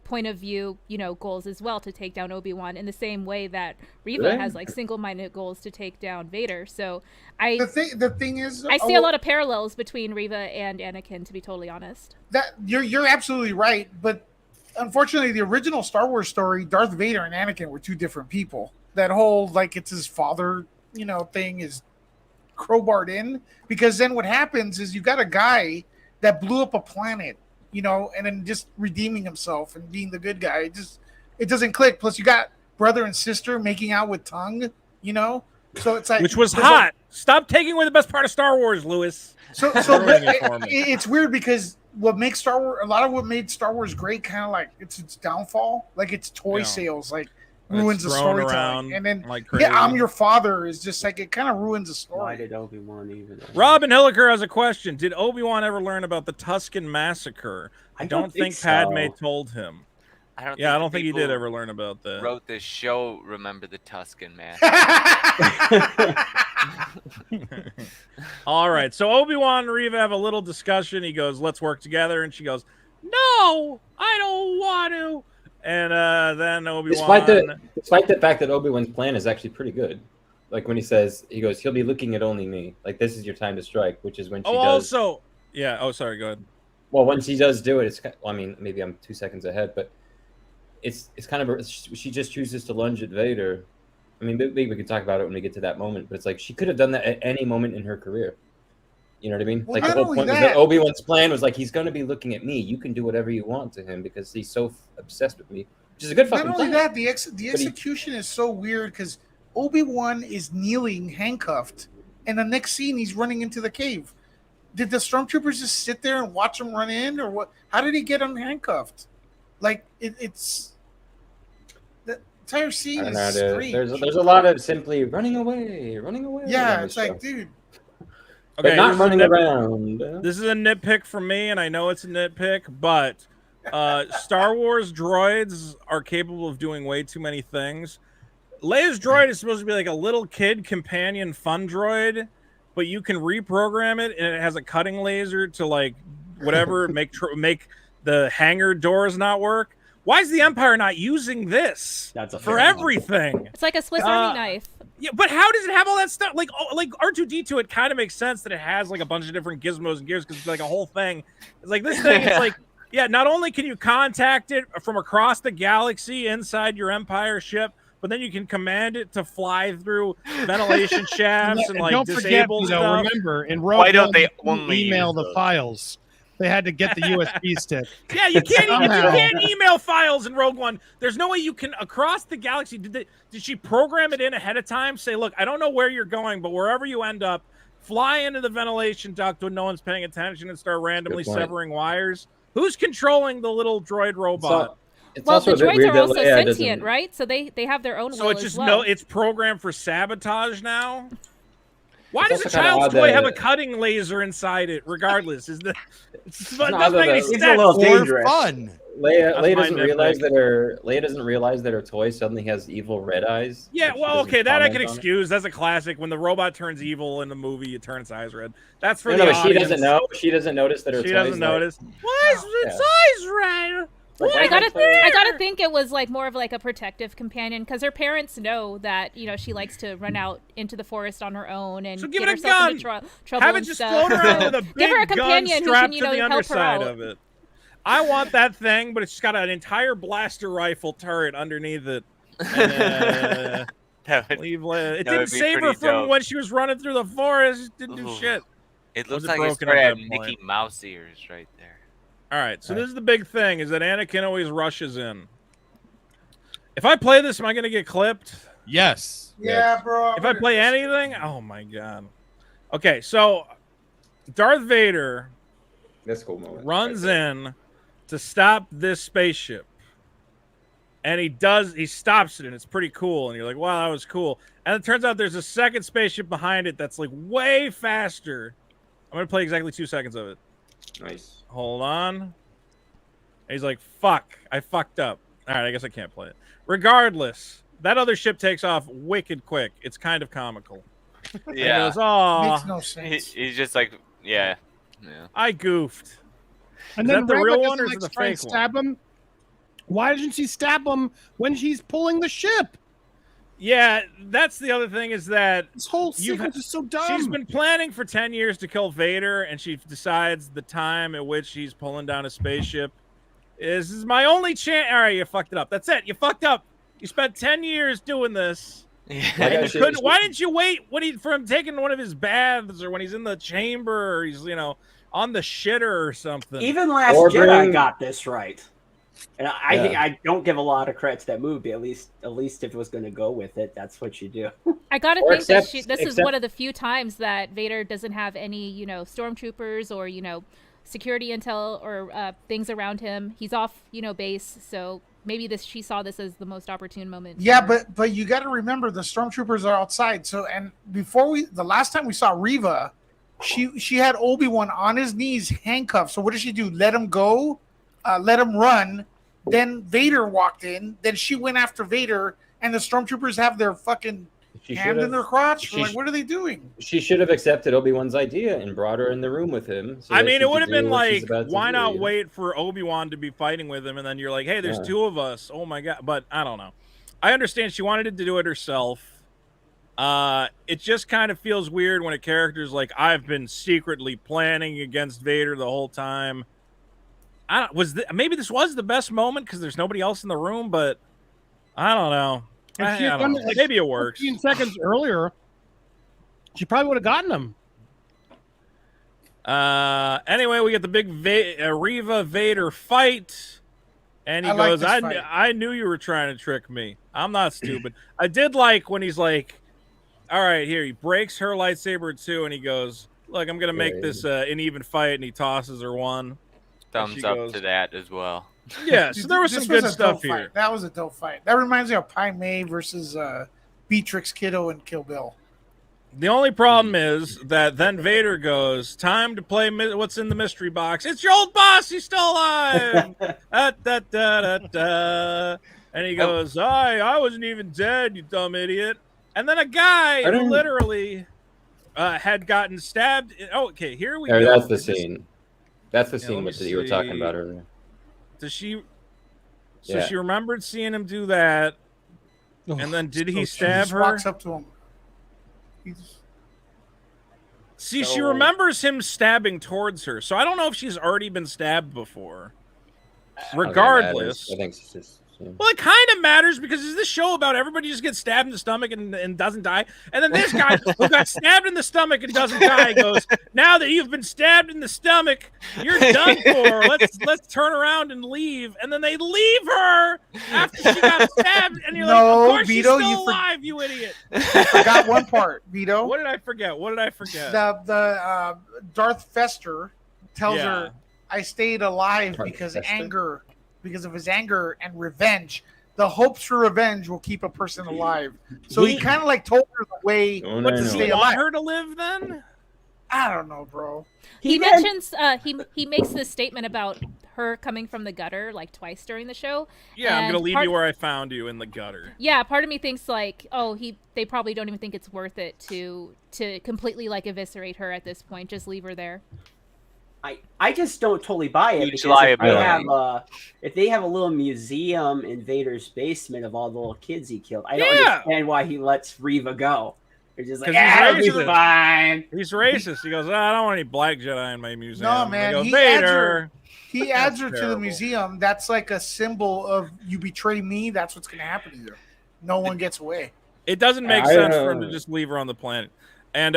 point of view, goals as well to take down Obi-Wan, in the same way that Reva has like single-minded goals to take down Vader. So the thing is, I see a lot of parallels between Reva and Anakin, to be totally honest. That you're absolutely right, but unfortunately, the original Star Wars story, Darth Vader and Anakin were two different people. That whole it's his father, thing is crowbarred in, because then what happens is you got a guy that blew up a planet, and then just redeeming himself and being the good guy. It doesn't click. Plus, you got brother and sister making out with tongue. So it's like, which was hot. Stop taking away the best part of Star Wars, Lewis. So it's weird because what makes Star Wars, a lot of what made Star Wars great, kind of like its downfall, like its toy sales, like ruins the storytelling. And then like I'm Your Father is just like it kind of ruins the story. Why did Obi-Wan even? Robin Hilliker has a question. Did Obi-Wan ever learn about the Tusken Massacre? I don't think Padme told him. I don't think he did ever learn about that. Wrote this show, Remember the Tusken Man. All right, so Obi-Wan and Reva have a little discussion. He goes, "Let's work together," and she goes, "No, I don't want to." And then Obi-Wan, despite the fact that Obi-Wan's plan is actually pretty good, like when he goes, "He'll be looking at only me." Like, this is your time to strike, which is when she does. Also, yeah. Oh, sorry. Go ahead. Well, when she does do it, it's. I mean, maybe I'm 2 seconds ahead, but it's kind of she just chooses to lunge at Vader. I mean, maybe we can talk about it when we get to that moment, but it's like she could have done that at any moment in her career. You know what I mean? Well, like the whole point was that Obi-Wan's plan was like, he's going to be looking at me. You can do whatever you want to him because he's so obsessed with me, which is a good fucking Not only plan. that, the execution is so weird because Obi-Wan is kneeling, handcuffed, and the next scene he's running into the cave. Did the stormtroopers just sit there and watch him run in, or what? How did he get him handcuffed? Like it's the entire scene is strange. There's a lot of simply running away. Yeah, it's like, dude. Okay, but not running around. This is a nitpick for me, and I know it's a nitpick, but Star Wars droids are capable of doing way too many things. Leia's droid is supposed to be like a little kid companion fun droid, but you can reprogram it, and it has a cutting laser to like whatever make the hangar doors not work. Why is the Empire not using this for everything? It's like a Swiss Army knife. Yeah, but how does it have all that stuff? Like R2-D2, it kind of makes sense that it has like a bunch of different gizmos and gears because it's like a whole thing. It's like this thing. It's like, yeah, not only can you contact it from across the galaxy inside your Empire ship, but then you can command it to fly through ventilation shafts and like don't disable forget, stuff. Remember, in Rogue Why don't One, they you only email use the those? files? They had to get the USB stick. Yeah, you can't email files in Rogue One. There's no way you can across the galaxy. Did she program it in ahead of time? Say, look, I don't know where you're going, but wherever you end up, fly into the ventilation duct when no one's paying attention and start randomly severing wires. Who's controlling the little droid robot? Well, the droids are also sentient, right? So they have their own will it's just as well. it's programmed for sabotage now. Why does a child's toy have a cutting laser inside it? Regardless, it doesn't make any sense. It's a little dangerous. Fun. Leia doesn't realize that her toy suddenly has evil red eyes. Yeah, well, okay, that I can excuse. That's a classic. When the robot turns evil in the movie, it turns its eyes red. That's for the audience. She doesn't know. She doesn't notice that her. She doesn't notice. Why is its eyes red? I gotta think it was like more of like a protective companion because her parents know that she likes to run out into the forest on her own and so give get it a herself gun. into trouble. Have it just float around with a big give her a gun companion strapped who to can the help her underside out. of it. I want that thing, but it's just got an entire blaster rifle turret underneath it. It didn't save her from when she was running through the forest. It didn't do shit. It looks like it's had Mickey Mouse ears right there. All right, so this is the big thing: is that Anakin always rushes in. If I play this, am I going to get clipped? Yes. Yeah, bro. If I play anything, oh my god. Okay, so Darth Vader runs in to stop this spaceship, and he stops it, and it's pretty cool. And you're like, wow, that was cool. And it turns out there's a second spaceship behind it that's like way faster. I'm gonna play exactly 2 seconds of it. Nice. Hold on. And he's like, fuck, I fucked up. All right, I guess I can't play it. Regardless, that other ship takes off wicked quick. It's kind of comical. Yeah. He goes, "Aw." Makes no sense. He's just like, yeah. I goofed. And is then that the real Reva one or is doesn't, it the try and fake stab him. Why doesn't she stab him when she's pulling the ship? Yeah, that's the other thing is that this whole sequence is so dumb. She's been planning for 10 years to kill Vader, and she decides the time at which she's pulling down a spaceship is my only chance. All right, you fucked it up. That's it. You fucked up. You spent 10 years doing this. And you couldn't. Why didn't you wait for him taking one of his baths, or when he's in the chamber, or he's on the shitter or something? Even Last Jedi got this right. And I don't give a lot of credit to that movie. At least if it was going to go with it, that's what you do. I gotta think that this is one of the few times that Vader doesn't have any, stormtroopers or, security intel or things around him. He's off, base, so maybe she saw this as the most opportune moment. Yeah, but you got to remember the stormtroopers are outside. So, and the last time we saw Reva, she had Obi-Wan on his knees, handcuffed. So what did she do? Let him go, let him run. Then Vader walked in. Then she went after Vader, and the stormtroopers have their fucking hand in their crotch. Like, what are they doing? She should have accepted Obi-Wan's idea and brought her in the room with him. I mean, it would have been like, why not wait for Obi-Wan to be fighting with him, and then you're like, hey, there's two of us. Oh my god! But I don't know. I understand she wanted to do it herself. It just kind of feels weird when a character's like, I've been secretly planning against Vader the whole time. Maybe this was the best moment because there's nobody else in the room, but I don't know. If she had done it, maybe it works. 15 seconds earlier, she probably would have gotten him. Anyway, we get the big Reva Vader fight, and he goes, I knew you were trying to trick me. I'm not stupid. I did like when he's like, all right, here. He breaks her lightsaber in two, and he goes, look, I'm going to make this an even fight, and he tosses her one. Thumbs up to that as well. Yeah, so there was some good stuff here. Fight. That was a dope fight. That reminds me of Pai Mei versus Beatrix Kiddo and Kill Bill. The only problem is that then Vader goes, time to play what's in the mystery box. It's your old boss. He's still alive. And he goes, I wasn't even dead, you dumb idiot. And then a guy who literally had gotten stabbed. Okay, here we go. That's the scene. That's the scene that you were talking about earlier. Does she? So she remembered seeing him do that, and then did he stab her? Walks up to him. She remembers him stabbing towards her. So I don't know if she's already been stabbed before. Regardless, I think it's just. Yeah. Well, it kind of matters because it's this show about everybody just gets stabbed in the stomach and doesn't die. And then this guy who got stabbed in the stomach and doesn't die goes, now that you've been stabbed in the stomach, you're done for. Let's turn around and leave. And then they leave her after she got stabbed. And you're like, of course Vito, she's still alive, you idiot. I forgot one part, Vito. What did I forget? The Darth Fester tells her, I stayed alive because of his anger and revenge. The hopes for revenge will keep a person alive. So he kind of like told her the way to stay alive. Want her to live then? I don't know, bro. He mentions he makes this statement about her coming from the gutter like twice during the show. Yeah, I'm gonna leave you where I found you, in the gutter. Yeah, part of me thinks like, they probably don't even think it's worth it to completely like eviscerate her at this point. Just leave her there. I just don't totally buy it. Huge liability. If they have a little museum in Vader's basement of all the little kids he killed, I don't understand why he lets Reva go. They're just like, he's fine. He's racist. He goes, I don't want any black Jedi in my museum. No, man. Go, Vader. He adds her to the museum. That's like a symbol of you betray me. That's what's going to happen to you. No one gets away. It doesn't make sense for him to just leave her on the planet. And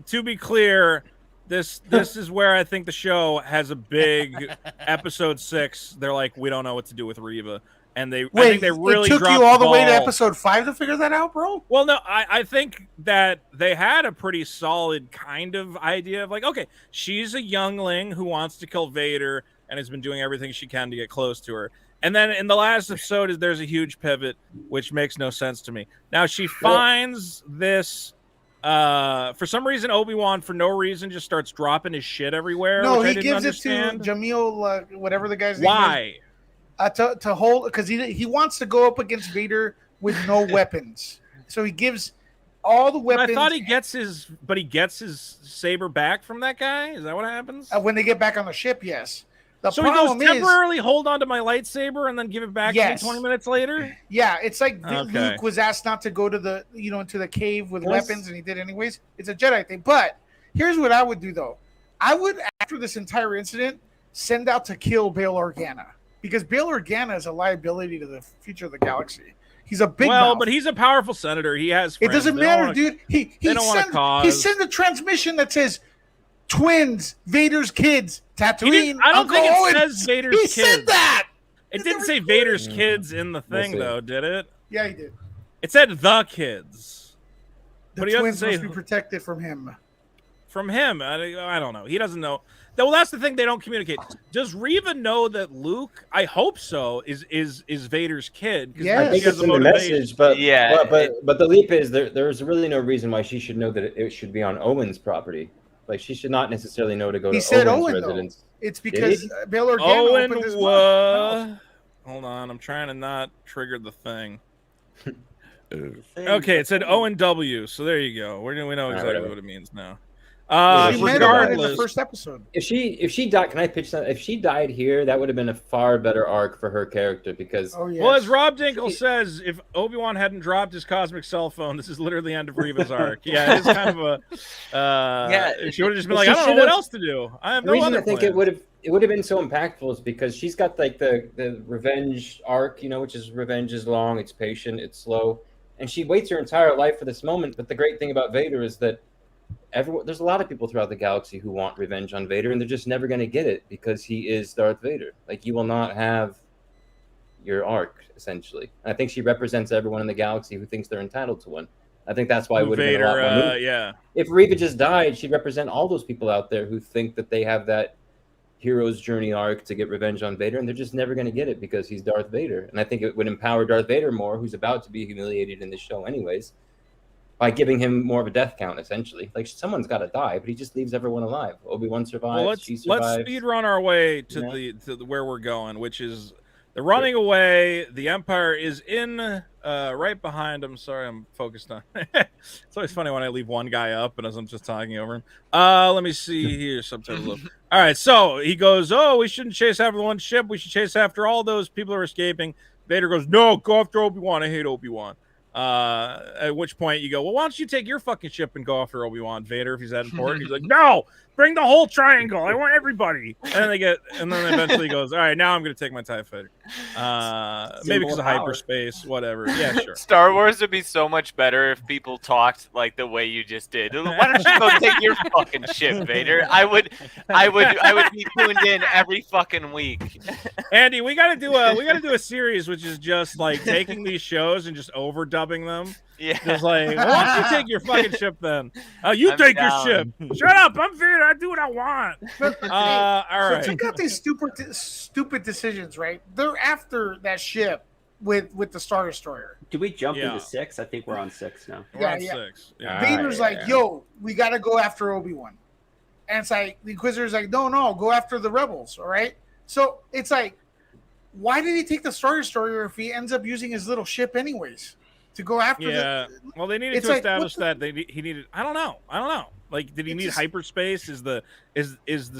to be clear, This is where I think the show has a big episode 6. They're like, we don't know what to do with Reva, and I think they really took you all the way to episode 5 to figure that out, bro. Well, no, I think that they had a pretty solid kind of idea of like, okay, she's a youngling who wants to kill Vader and has been doing everything she can to get close to her. And then in the last episode, there's a huge pivot, which makes no sense to me. Now she finds this. For some reason, Obi-Wan, for no reason, just starts dropping his shit everywhere. No, he gives it to Jamil, whatever the guy's name Why? To hold, because he wants to go up against Vader with no weapons. So he gives all the weapons. I thought he gets his saber back from that guy. Is that what happens? When they get back on the ship, yes. So he goes temporarily hold on to my lightsaber and then give it back to me 20 minutes later? Yeah, it's like Luke was asked not to go to the into the cave with weapons, and he did anyways. It's a Jedi thing. But here's what I would do though. I would, after this entire incident, send out to kill Bail Organa. Because Bail Organa is a liability to the future of the galaxy. He's a big mouth. But he's a powerful senator. He has friends. It doesn't matter, dude. He sent a transmission that says twins, Vader's kids, Tatooine. I don't think it says Vader's kids. He said that. It didn't say Vader's kids in the thing, though, did it? Yeah, he did. It said the kids. The twins must be protected from him. From him, I don't know. He doesn't know. Well, that's the thing. They don't communicate. Does Reva know that Luke? I hope so. Is Vader's kid? Yeah, I think it's in the message, but the leap is there's really no reason why she should know that it should be on Owen's property. Like she should not necessarily know to go to Owen's residence. Though. It's because Bail Organa opened his mouth. Hold on, I'm trying to not trigger the thing. Okay, it said Owen W. So there you go. We know exactly what it means now. Regardless, in the first episode. If she died, can I pitch that? If she died here, that would have been a far better arc for her character because. Well, as Rob Dinkle says, if Obi-Wan hadn't dropped his cosmic cell phone, this is literally the end of Reva's arc. Yeah, it is kind of a. She would have just been like, I don't know what else to do. I have no other. The reason I think it would have been so impactful is because she's got like the revenge arc, which is revenge is long, it's patient, it's slow, and she waits her entire life for this moment. But the great thing about Vader is that. There's a lot of people throughout the galaxy who want revenge on Vader, and they're just never going to get it because he is Darth Vader. Like, you will not have your arc, essentially. And I think she represents everyone in the galaxy who thinks they're entitled to one. I think that's why it would have been a lot more moving. Yeah. If Reva just died, she'd represent all those people out there who think that they have that hero's journey arc to get revenge on Vader, and they're just never going to get it because he's Darth Vader. And I think it would empower Darth Vader more, who's about to be humiliated in this show anyways, by giving him more of a death count, essentially. Like, someone's got to die, but he just leaves everyone alive. Obi-Wan survives, well, she survives. Let's speed run our way to the where we're going, which is they're running away. The Empire is in right behind him. Sorry, I'm focused on. It's always funny when I leave one guy up and as I'm just talking over him. Let me see here. Subtitles up. All right, so he goes, we shouldn't chase after the one ship. We should chase after all those people who are escaping. Vader goes, no, go after Obi-Wan. I hate Obi-Wan. At which point you go, well, why don't you take your fucking ship and go after Obi-Wan Vader if he's that important? He's like, no, bring the whole triangle. I want everybody. And then eventually he goes, all right, now I'm going to take my TIE fighter. Maybe because of hyperspace, whatever. Yeah, sure. Star Wars would be so much better if people talked like the way you just did. Why don't you go take your fucking ship, Vader? I would be tuned in every fucking week. Andy, we gotta do a series which is just like taking these shows and just overdubbing them. Yeah. Just like, why don't you take your fucking ship then? You take your ship. Shut up. I'm Vader. I do what I want. All right. So check out these stupid decisions, right? They're after that ship with the Star Destroyer. Do we jump into 6? I think we're on 6 now. We're on 6. Yeah. Vader's yo, we got to go after Obi-Wan. And it's like, the Inquisitor's like, no, go after the rebels, all right? So it's like, why did he take the Star Destroyer if he ends up using his little ship anyways? To go after well, they needed to establish that he needed. I don't know. Like, did he need hyperspace? Is the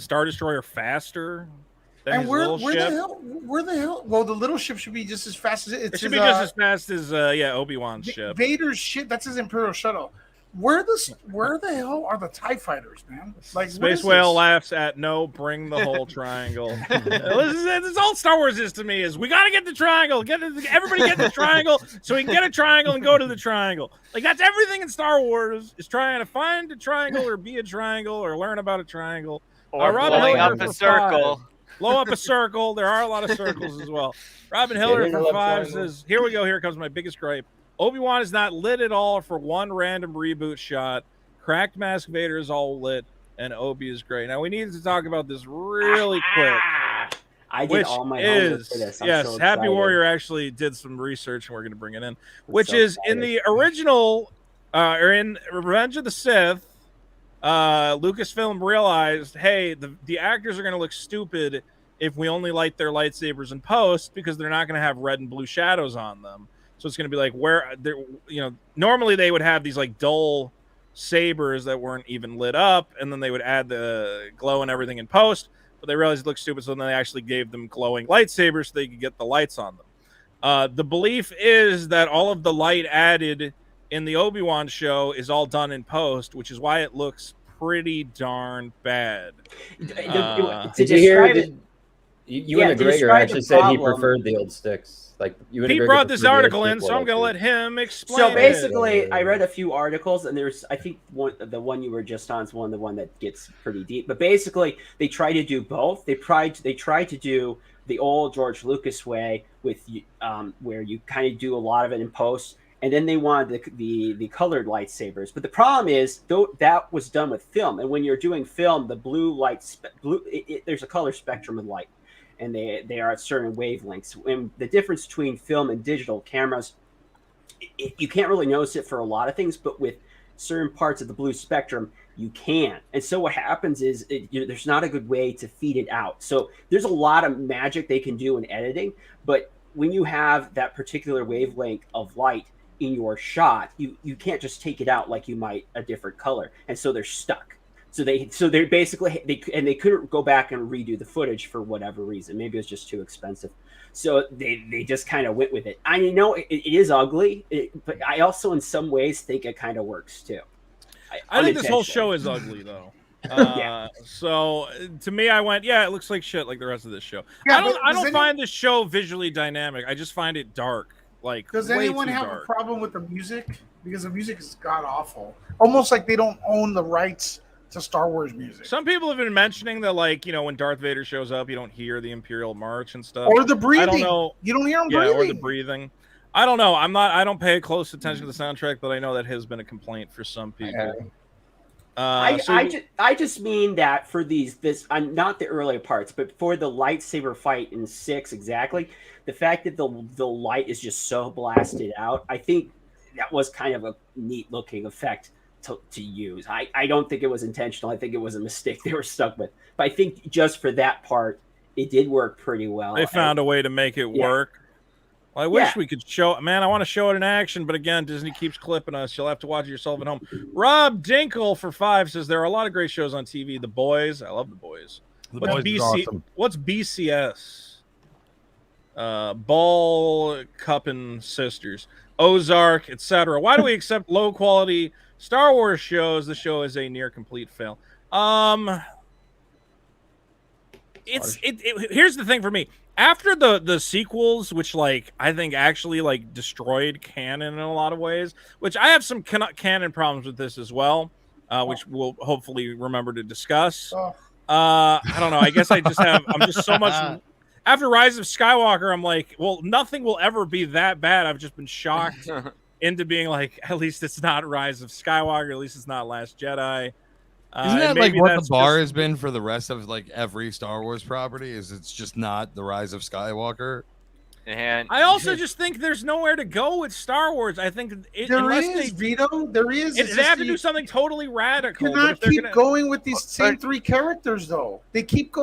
Star Destroyer faster than his little ship? Where the hell? Well, the little ship should be just as fast as it should be just as fast as Obi-Wan's ship. Vader's ship. That's his Imperial shuttle. Where the hell are the TIE fighters, man? Like, Space Whale laughs at bring the whole triangle. This is all Star Wars is to me is we got to get the triangle. Everybody get the triangle so we can get a triangle and go to the triangle. Like, that's everything in Star Wars is trying to find a triangle or be a triangle or learn about a triangle. Or blowing up a circle. Blow up a circle. There are a lot of circles as well. Robin Hiller for 5 says, here we go. Here comes my biggest gripe. Obi-Wan is not lit at all for one random reboot shot. Cracked Mask Vader is all lit, and Obi is great. Now, we need to talk about this really quick. I did all my homework for this. I'm so Happy excited. Warrior actually did some research, and we're going to bring it in. Which is in the original, or in Revenge of the Sith, Lucasfilm realized, hey, the actors are going to look stupid if we only light their lightsabers in post because they're not going to have red and blue shadows on them. So it's going to be like normally they would have these like dull sabers that weren't even lit up, and then they would add the glow and everything in post, but they realized it looked stupid, so then they actually gave them glowing lightsabers so they could get the lights on them. The belief is that all of the light added in the Obi-Wan show is all done in post, which is why it looks pretty darn bad. Did you hear? Ewan McGregor actually said he preferred the old sticks. Like, he brought this article in, so I'm going to let him explain. So basically, I read a few articles, and there's, I think, the one you were just on is the one that gets pretty deep. But basically, they try to do both. They tried to do the old George Lucas way with where you kind of do a lot of it in post, and then they wanted the colored lightsabers. But the problem is, though, that was done with film, and when you're doing film, the blue light, there's a color spectrum of light, and they are at certain wavelengths. And the difference between film and digital cameras, you can't really notice it for a lot of things, but with certain parts of the blue spectrum, you can. And so what happens is there's not a good way to feed it out. So there's a lot of magic they can do in editing, but when you have that particular wavelength of light in your shot, you can't just take it out like you might a different color. And so they're stuck. So they're basically they couldn't go back and redo the footage for whatever reason. Maybe it was just too expensive. So they just kind of went with it. I know it is ugly, but I also in some ways think it kind of works too. I think this whole show is ugly though. Yeah. So to me, I went, yeah, it looks like shit, like the rest of this show. Yeah, I don't find this show visually dynamic. I just find it dark. Like, does way anyone too have dark. a problem with the music? Because the music is god awful. Almost like they don't own the rights to Star Wars music. Some people have been mentioning that, like, you know, when Darth Vader shows up, you don't hear the Imperial March and stuff, Or the breathing. I don't know. You don't hear him Yeah, breathing. or the breathing. I don't know. I don't pay close attention to the soundtrack, but I know that has been a complaint for some people. I just mean that for not the earlier parts, but for the lightsaber fight in 6 exactly, the fact that the light is just so blasted out, I think that was kind of a neat looking effect to use. I don't think it was intentional. I think it was a mistake they were stuck with. But I think just for that part, it did work pretty well. They found a way to make it work. Well, I wish we could show. Man, I want to show it in action, but again, Disney keeps clipping us. You'll have to watch it yourself at home. Rob Dinkle for 5 says there are a lot of great shows on TV. The Boys, I love The Boys. What's BCS? Ball Cuppin' Sisters, Ozark, etc. Why do we accept low quality Star Wars shows? The show is a near complete fail. Here's the thing for me. After the sequels, which like I think actually like destroyed canon in a lot of ways, which I have some canon problems with this as well, which we'll hopefully remember to discuss. I don't know. I guess I'm just so much. After Rise of Skywalker, I'm like, well, nothing will ever be that bad. I've just been shocked into being like, at least it's not Rise of Skywalker. At least it's not Last Jedi. Isn't that like what the bar has been for the rest of like every Star Wars property? Is it's just not the Rise of Skywalker? And I also just think there's nowhere to go with Star Wars. I think there is, Vito. There is. They have to do something totally radical. You cannot keep going with these same 3 characters, though. They keep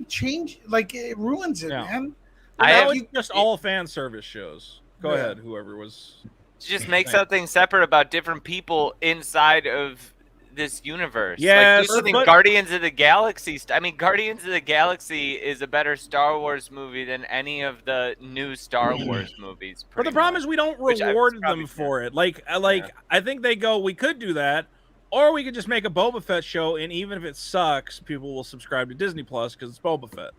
changing. Like it ruins it, man. That was just all fan service shows. Go ahead, whoever was. Just make something separate about different people inside of this universe. Yes, like, do Guardians of the Galaxy. I mean, Guardians of the Galaxy is a better Star Wars movie than any of the new Star Wars movies. But the problem is we don't reward them for it. Like I think they go, we could do that, or we could just make a Boba Fett show, and even if it sucks, people will subscribe to Disney Plus because it's Boba Fett.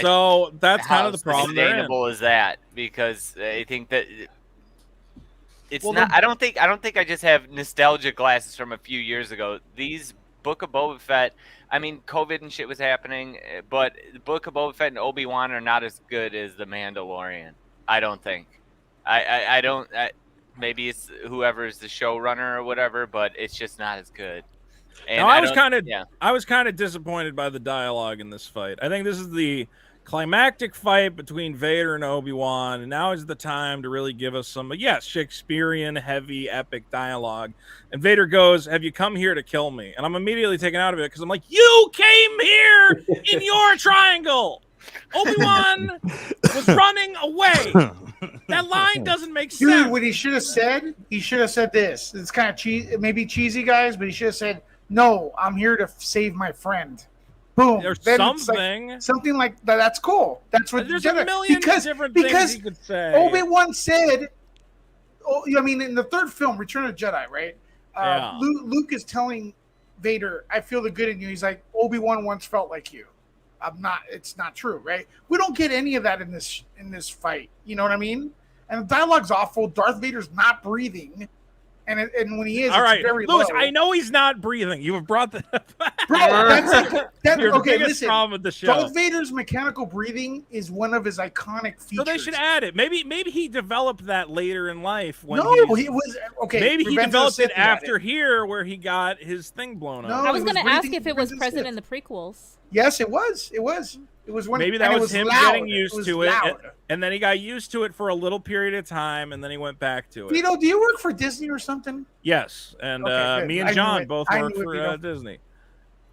So that's kind of the problem. How sustainable is that? Because I think that. It's not. I don't think I just have nostalgia glasses from a few years ago. These Book of Boba Fett. I mean, COVID and shit was happening, but the Book of Boba Fett and Obi-Wan are not as good as the Mandalorian. I don't think. I don't. Maybe it's whoever is the showrunner or whatever, but it's just not as good. And I was kind of disappointed by the dialogue in this fight. I think this is the climactic fight between Vader and Obi-Wan, and now is the time to really give us some, Shakespearean, heavy, epic dialogue. And Vader goes, "Have you come here to kill me?" And I'm immediately taken out of it because I'm like, you came here in your triangle. Obi-Wan was running away. That line doesn't make sense. Dude, what he should have said this. It's kind of maybe cheesy, guys, but he should have said, "No, I'm here to save my friend." Boom. There's then something. Something like that. That's cool. That's what there's Jedi, a million different things he could say. Obi-Wan said, I mean, in the 3rd film, Return of the Jedi, right? Luke is telling Vader, "I feel the good in you." He's like, "Obi-Wan once felt like you." It's not true, right? We don't get any of that in this fight. You know what I mean? And the dialogue's awful. Darth Vader's not breathing. and when he is, all right, it's very Lewis, low. I know he's not breathing. You have brought the Bro, that's your okay. biggest Listen, problem with the show. Darth Vader's mechanical breathing is one of his iconic features. So they should add it. Maybe he developed that later in life. When he was okay. Maybe he Revenge of the developed it Sith had after here, where he got his thing blown up. No, I was it was going to ask breathing- if it was breathing present Sith. in the prequels. Yes, it was. It was. It was one. Maybe and that it was him loud. getting used to it, and then he got used to it for a little period of time, and then he went back to it. Vito, do you work for Disney or something? Yes, and Okay, good. me I and knew John it. both I work knew it, for Vito. Disney.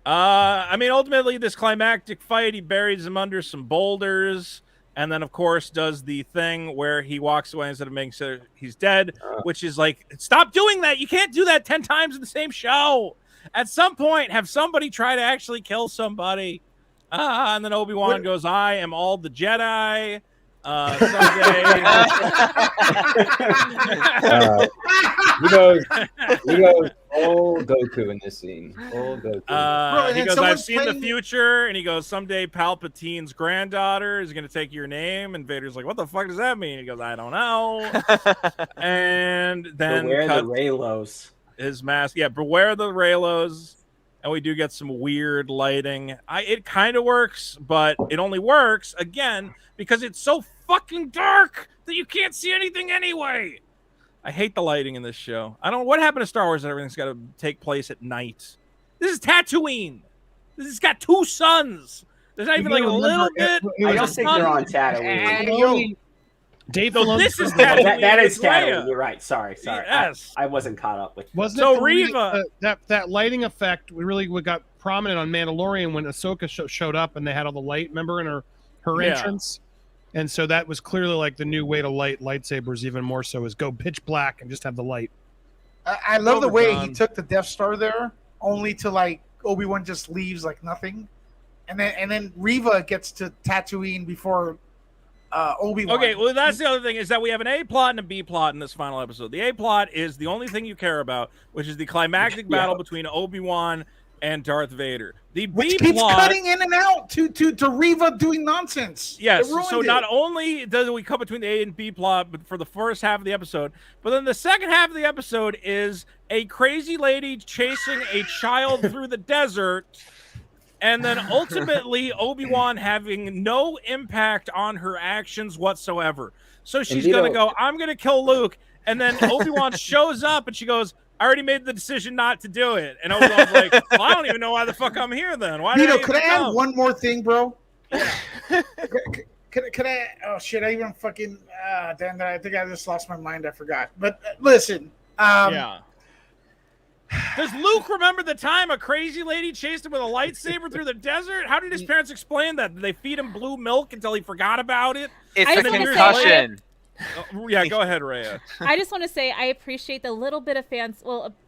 I mean, ultimately, this climactic fight, he buries him under some boulders, and then, of course, does the thing where he walks away instead of making sure he's dead, which is like, stop doing that! You can't do that 10 times in the same show! At some point, have somebody try to actually kill somebody. And then Obi-Wan goes, I am all the Jedi. Someday. He goes old Goku in this scene. Old Goku. He goes, I've seen the future. And he goes, someday Palpatine's granddaughter is going to take your name. And Vader's like, what the fuck does that mean? He goes, I don't know. And then Beware the Reylos. His mask. Yeah, beware the Reylos. And we do get some weird lighting. It kind of works, but it only works, again, because it's so fucking dark that you can't see anything anyway. I hate the lighting in this show. I don't know what happened to Star Wars that everything's got to take place at night. This is Tatooine. This has got 2 suns. There's not even like a little bit. I don't think they're on Tatooine. Dave, this is Tatooine. that is Leia. Tatooine. You're right. Sorry. Yes. I wasn't caught up with. Wasn't so it for me Reva that lighting effect really got prominent on Mandalorian when Ahsoka showed up and they had all the light, remember, in her entrance, and so that was clearly like the new way to light lightsabers even more so is go pitch black and just have the light. I love the way he took the Death Star there, only to like Obi-Wan just leaves like nothing, and then Reva gets to Tatooine before Obi-Wan. Okay, well, that's the other thing is that we have an A plot and a B plot in this final episode. The A plot is the only thing you care about, which is the climactic battle between Obi-Wan and Darth Vader. The Which B keeps plot, cutting in and out to Reva doing nonsense. yes, It ruined so it. not only does we cut between the A and B plot but for the first half of the episode, but then the second half of the episode is a crazy lady chasing a child through the desert. And then ultimately, Obi-Wan having no impact on her actions whatsoever. So she's going to go, I'm going to kill Luke. And then Obi-Wan shows up and she goes, I already made the decision not to do it. And Obi-Wan's like, well, I don't even know why the fuck I'm here then. Why did Could I add come? one more thing, bro? Yeah. Could I? Oh, shit. I even fucking. Damn, I think I just lost my mind. I forgot. But listen. Yeah. Does Luke remember the time a crazy lady chased him with a lightsaber through the desert? How did his parents explain that? Did they feed him blue milk until he forgot about it? It's I a just wanna say- concussion. Yeah, go ahead, Rhea. I just want to say I appreciate the little bit of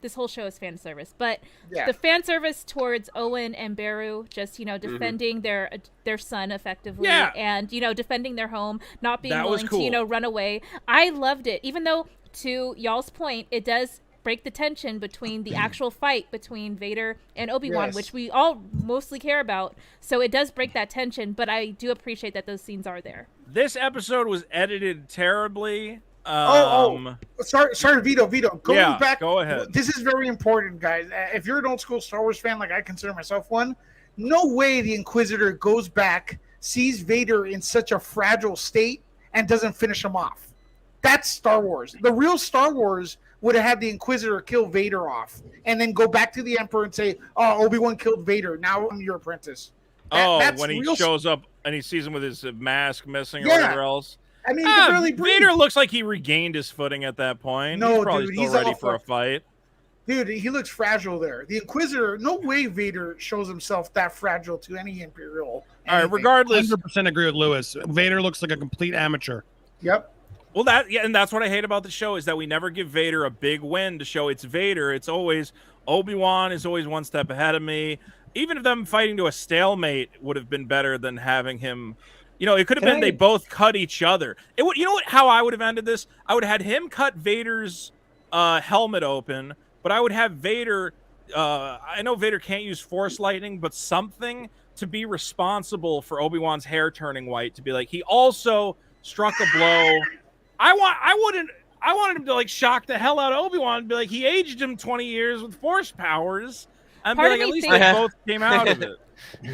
this whole show is fan service, but Yeah. the fan service towards Owen and Beru, just defending their son effectively, Yeah. and defending their home, not being That was willing cool. to run away. I loved it, even though to y'all's point, it does break the tension between the actual fight between Vader and Obi-Wan, Yes. which we all mostly care about. So it does break that tension, but I do appreciate that those scenes are there. This episode was edited terribly. Sorry, Vito. Going back. Go ahead. This is very important, guys. If you're an old school Star Wars fan, like I consider myself one, no way the Inquisitor goes back, sees Vader in such a fragile state, and doesn't finish him off. That's Star Wars. The real Star Wars would have had the Inquisitor kill Vader off, and then go back to the Emperor and say, "Oh, Obi-Wan killed Vader. Now I'm your apprentice." That's When he real shows up and he sees him with his mask missing or Yeah. whatever else. I mean, he can barely breathe. Vader looks like he regained his footing at that point. No, he's probably dude, still he's ready all for a fucked. fight. Dude, he looks fragile there. The Inquisitor, no way Vader shows himself that fragile to any Imperial. All right, anything. regardless. 100% agree with Lewis. Vader looks like a complete amateur. Yep. Well, and that's what I hate about the show is that we never give Vader a big win to show it's Vader. It's always Obi-Wan is always one step ahead of me. Even if them fighting to a stalemate would have been better than having him. It could have been they both cut each other. It would. How I would have ended this? I would have had him cut Vader's helmet open, but I would have Vader. I know Vader can't use Force lightning, but something to be responsible for Obi-Wan's hair turning white. To be like he also struck a blow. I I wanted him to like shock the hell out of Obi-Wan and be like, he aged him 20 years with Force powers. And be like, at least they both came out of it.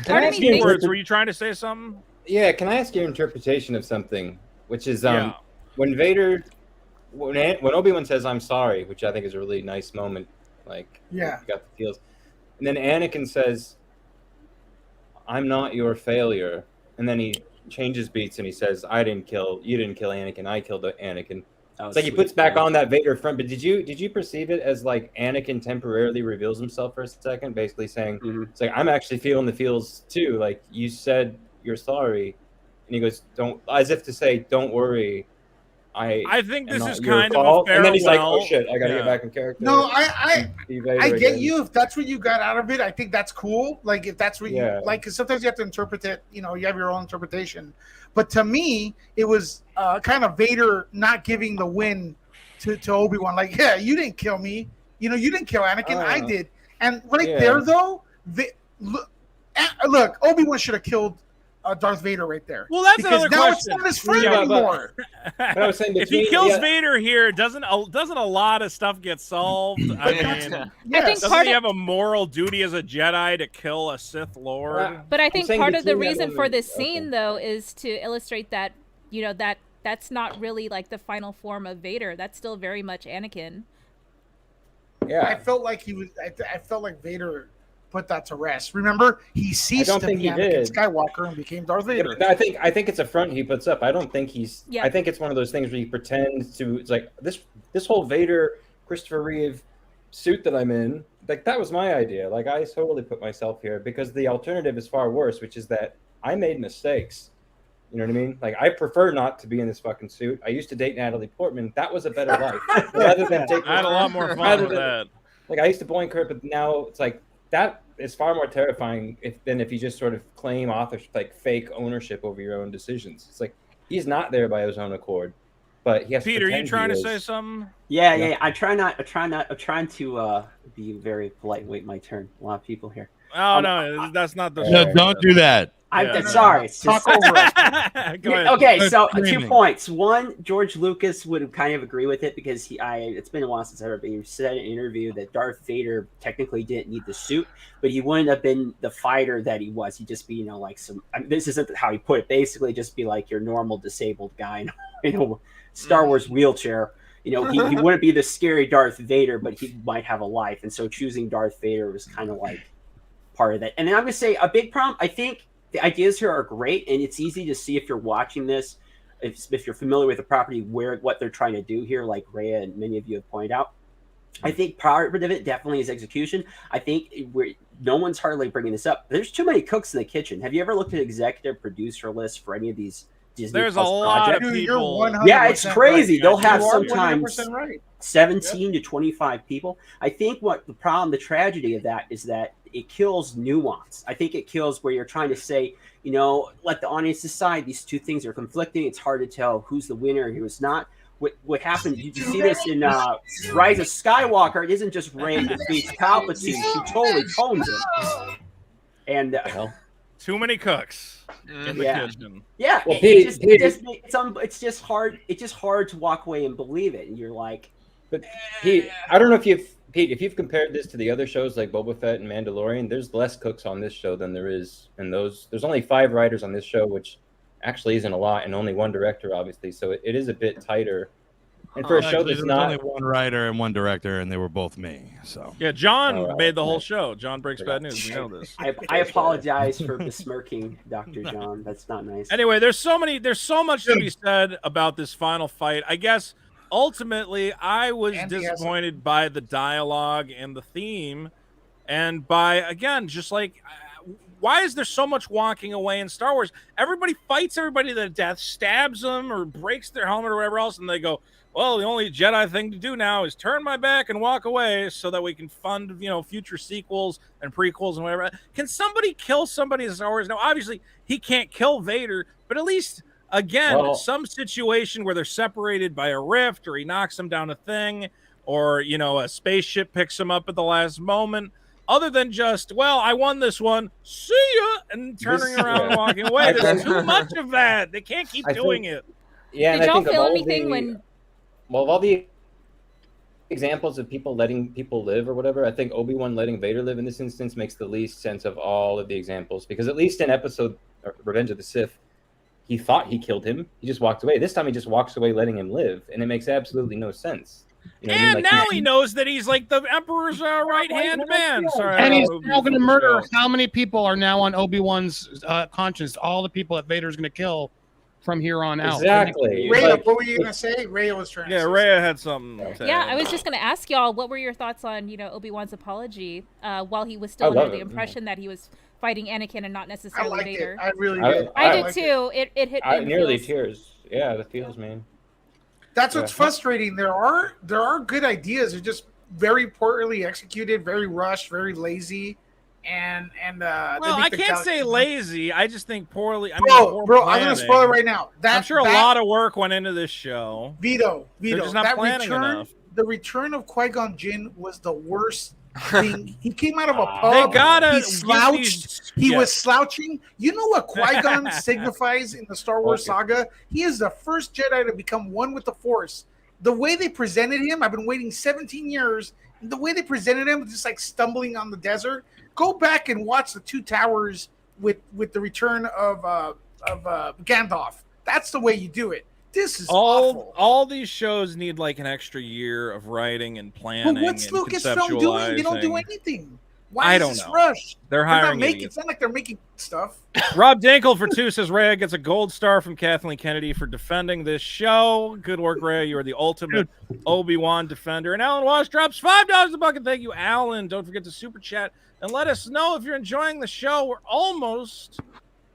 Can I ask you Words, were you trying to say something? Yeah, can I ask your interpretation of something? Which is when Vader, when Obi-Wan says "I'm sorry," which I think is a really nice moment. Like, got the feels, and then Anakin says, "I'm not your failure," and then he changes beats and he says, you didn't kill Anakin, I killed Anakin." It's like he puts back on that Vader front. But did you perceive it as like Anakin temporarily reveals himself for a second, basically saying, "It's like I'm actually feeling the feels too. Like you said you're sorry," and he goes, "Don't," as if to say, "Don't worry. I think this is kind of a farewell." And then he's like, "Oh shit, I gotta get back in character." No, I get you. If that's what you got out of it, I think that's cool. Like if that's what you like, because sometimes you have to interpret it. You know, you have your own interpretation. But to me, it was kind of Vader not giving the win to Obi-Wan. Like, yeah, you didn't kill me. You know, you didn't kill Anakin. I did. And there, though, look, Obi-Wan should have killed Darth Vader right there. Well, that's because another now question. It's not his friend anymore. But I was saying if he kills Vader here, doesn't a lot of stuff get solved? I mean, I think doesn't he have a moral duty as a Jedi to kill a Sith Lord? But I think part of the reason for this scene, though, is to illustrate that, you know, that's not really like the final form of Vader. That's still very much Anakin. Yeah, I felt like I felt like Vader put that to rest. Remember, he ceased to be Anakin Skywalker and became Darth Vader. Yeah, I think it's a front he puts up. I don't think he's. Yeah. I think it's one of those things where he pretends to. It's like this whole Vader Christopher Reeve suit that I'm in. Like that was my idea. Like I totally put myself here because the alternative is far worse, which is that I made mistakes. You know what I mean? Like I prefer not to be in this fucking suit. I used to date Natalie Portman. That was a better life. Rather than take. I had a lot more fun with that. Like I used to boink her, but now it's like. That is far more terrifying than if you just sort of claim like fake ownership over your own decisions. It's like he's not there by his own accord, but he has. Peter, to you trying to say something? Yeah. I'm trying to be very polite. Wait my turn. A lot of people here. Oh no, that's not the. No, don't do that. I'm sorry. Talk over us. Go ahead. Okay, so 2 points. One, George Lucas would kind of agree with it because it's been a while since I've ever been. He said in an interview that Darth Vader technically didn't need the suit, but he wouldn't have been the fighter that he was. He'd just be, you know, like this isn't how he put it. Basically, just be like your normal disabled guy, you know, Star Wars wheelchair. You know, he wouldn't be the scary Darth Vader, but he might have a life. And so choosing Darth Vader was kind of like part of that. And then I'm going to say a big problem, I think, the ideas here are great, and it's easy to see if you're watching this, if you're familiar with the property, what they're trying to do here, like Rhea and many of you have pointed out. I think part of it definitely is execution. I think no one's hardly bringing this up. There's too many cooks in the kitchen. Have you ever looked at executive producer lists for any of these Disney There's Plus a lot projects? of people. Yeah, it's crazy. Right. They'll have You are sometimes 100% right. 17 to 25 people. I think what the tragedy of that is that it kills nuance. I think it kills where you're trying to say, you know, let the audience decide. These two things are conflicting. It's hard to tell who's the winner and who's not. What happened? You see this in Rise of Skywalker. It isn't just Rey defeats Palpatine. She totally tones it. And too many cooks in the kitchen. Yeah, well, it's just hard. It's just hard to walk away and believe it. And you're like, but Pete, I don't know if you've compared this to the other shows like Boba Fett and Mandalorian. There's less cooks on this show than there is in those. There's only 5 writers on this show, which actually isn't a lot, and only 1 director, obviously. So it is a bit tighter. And for a show that's not only 1 writer and 1 director, and they were both me. So yeah, John made the whole show. John breaks bad news. We know this. I apologize for besmirking Dr. John. That's not nice. Anyway, there's so much to be said about this final fight. I guess ultimately I was disappointed by the dialogue and the theme, and by again just like. Why is there so much walking away in Star Wars? Everybody fights everybody to death, stabs them or breaks their helmet or whatever else, and they go, well, the only Jedi thing to do now is turn my back and walk away so that we can fund, you know, future sequels and prequels and whatever. Can somebody kill somebody in Star Wars? Now, obviously, he can't kill Vader, but at least, again, some situation where they're separated by a rift or he knocks them down a thing or, you know, a spaceship picks him up at the last moment. Other than just, well, I won this one, see ya, and turning around and walking away. There's too much of that. They can't keep doing it. Yeah. Did y'all feel anything when Well, of all the examples of people letting people live or whatever, I think Obi-Wan letting Vader live in this instance makes the least sense of all of the examples, because at least in episode Revenge of the Sith, he thought he killed him. He just walked away. This time he just walks away letting him live, and it makes absolutely no sense. You know what I mean? Like, now he knows that he's like the Emperor's right-hand man. Sorry, and he's now going to murder how many people are now on Obi-Wan's conscience? All the people that Vader's going to kill from here on out. Exactly. Rhea, what were you going to say? Rhea was trying to say. Rhea had something. Yeah, I was just going to ask y'all, what were your thoughts on, Obi-Wan's apology while he was still under the impression that he was fighting Anakin and not necessarily Vader? I really did. I did too. It hit me. Nearly tears. Yeah, the feels, man. That's what's frustrating. There are good ideas. They're just very poorly executed, very rushed, very lazy, and well, I can't say lazy. I just think poorly. Bro, I'm gonna spoil it right now. I'm sure a lot of work went into this show. Vito, they're just not planning enough. The return of Qui-Gon Jinn was the worst thing. He came out of a pub. He slouched. He was slouching. You know what Qui-Gon signifies in the Star Wars saga? He is the first Jedi to become one with the Force. The way they presented him, I've been waiting 17 years. The way they presented him, just like stumbling on the desert. Go back and watch the Two Towers with the return of Gandalf. That's the way you do it. This is awful. All these shows need like an extra year of writing and planning. But what's Lucasfilm doing? They don't do anything. Why I is don't this know. rushed? They're hiring idiots. It's not like they're making stuff. Rob Dankel for 2 says Rhea gets a gold star from Kathleen Kennedy for defending this show. Good work, Rhea. You are the ultimate Obi-Wan defender. And Alan Walsh drops $5 a bucket. Thank you, Alan. Don't forget to super chat and let us know if you're enjoying the show. We're almost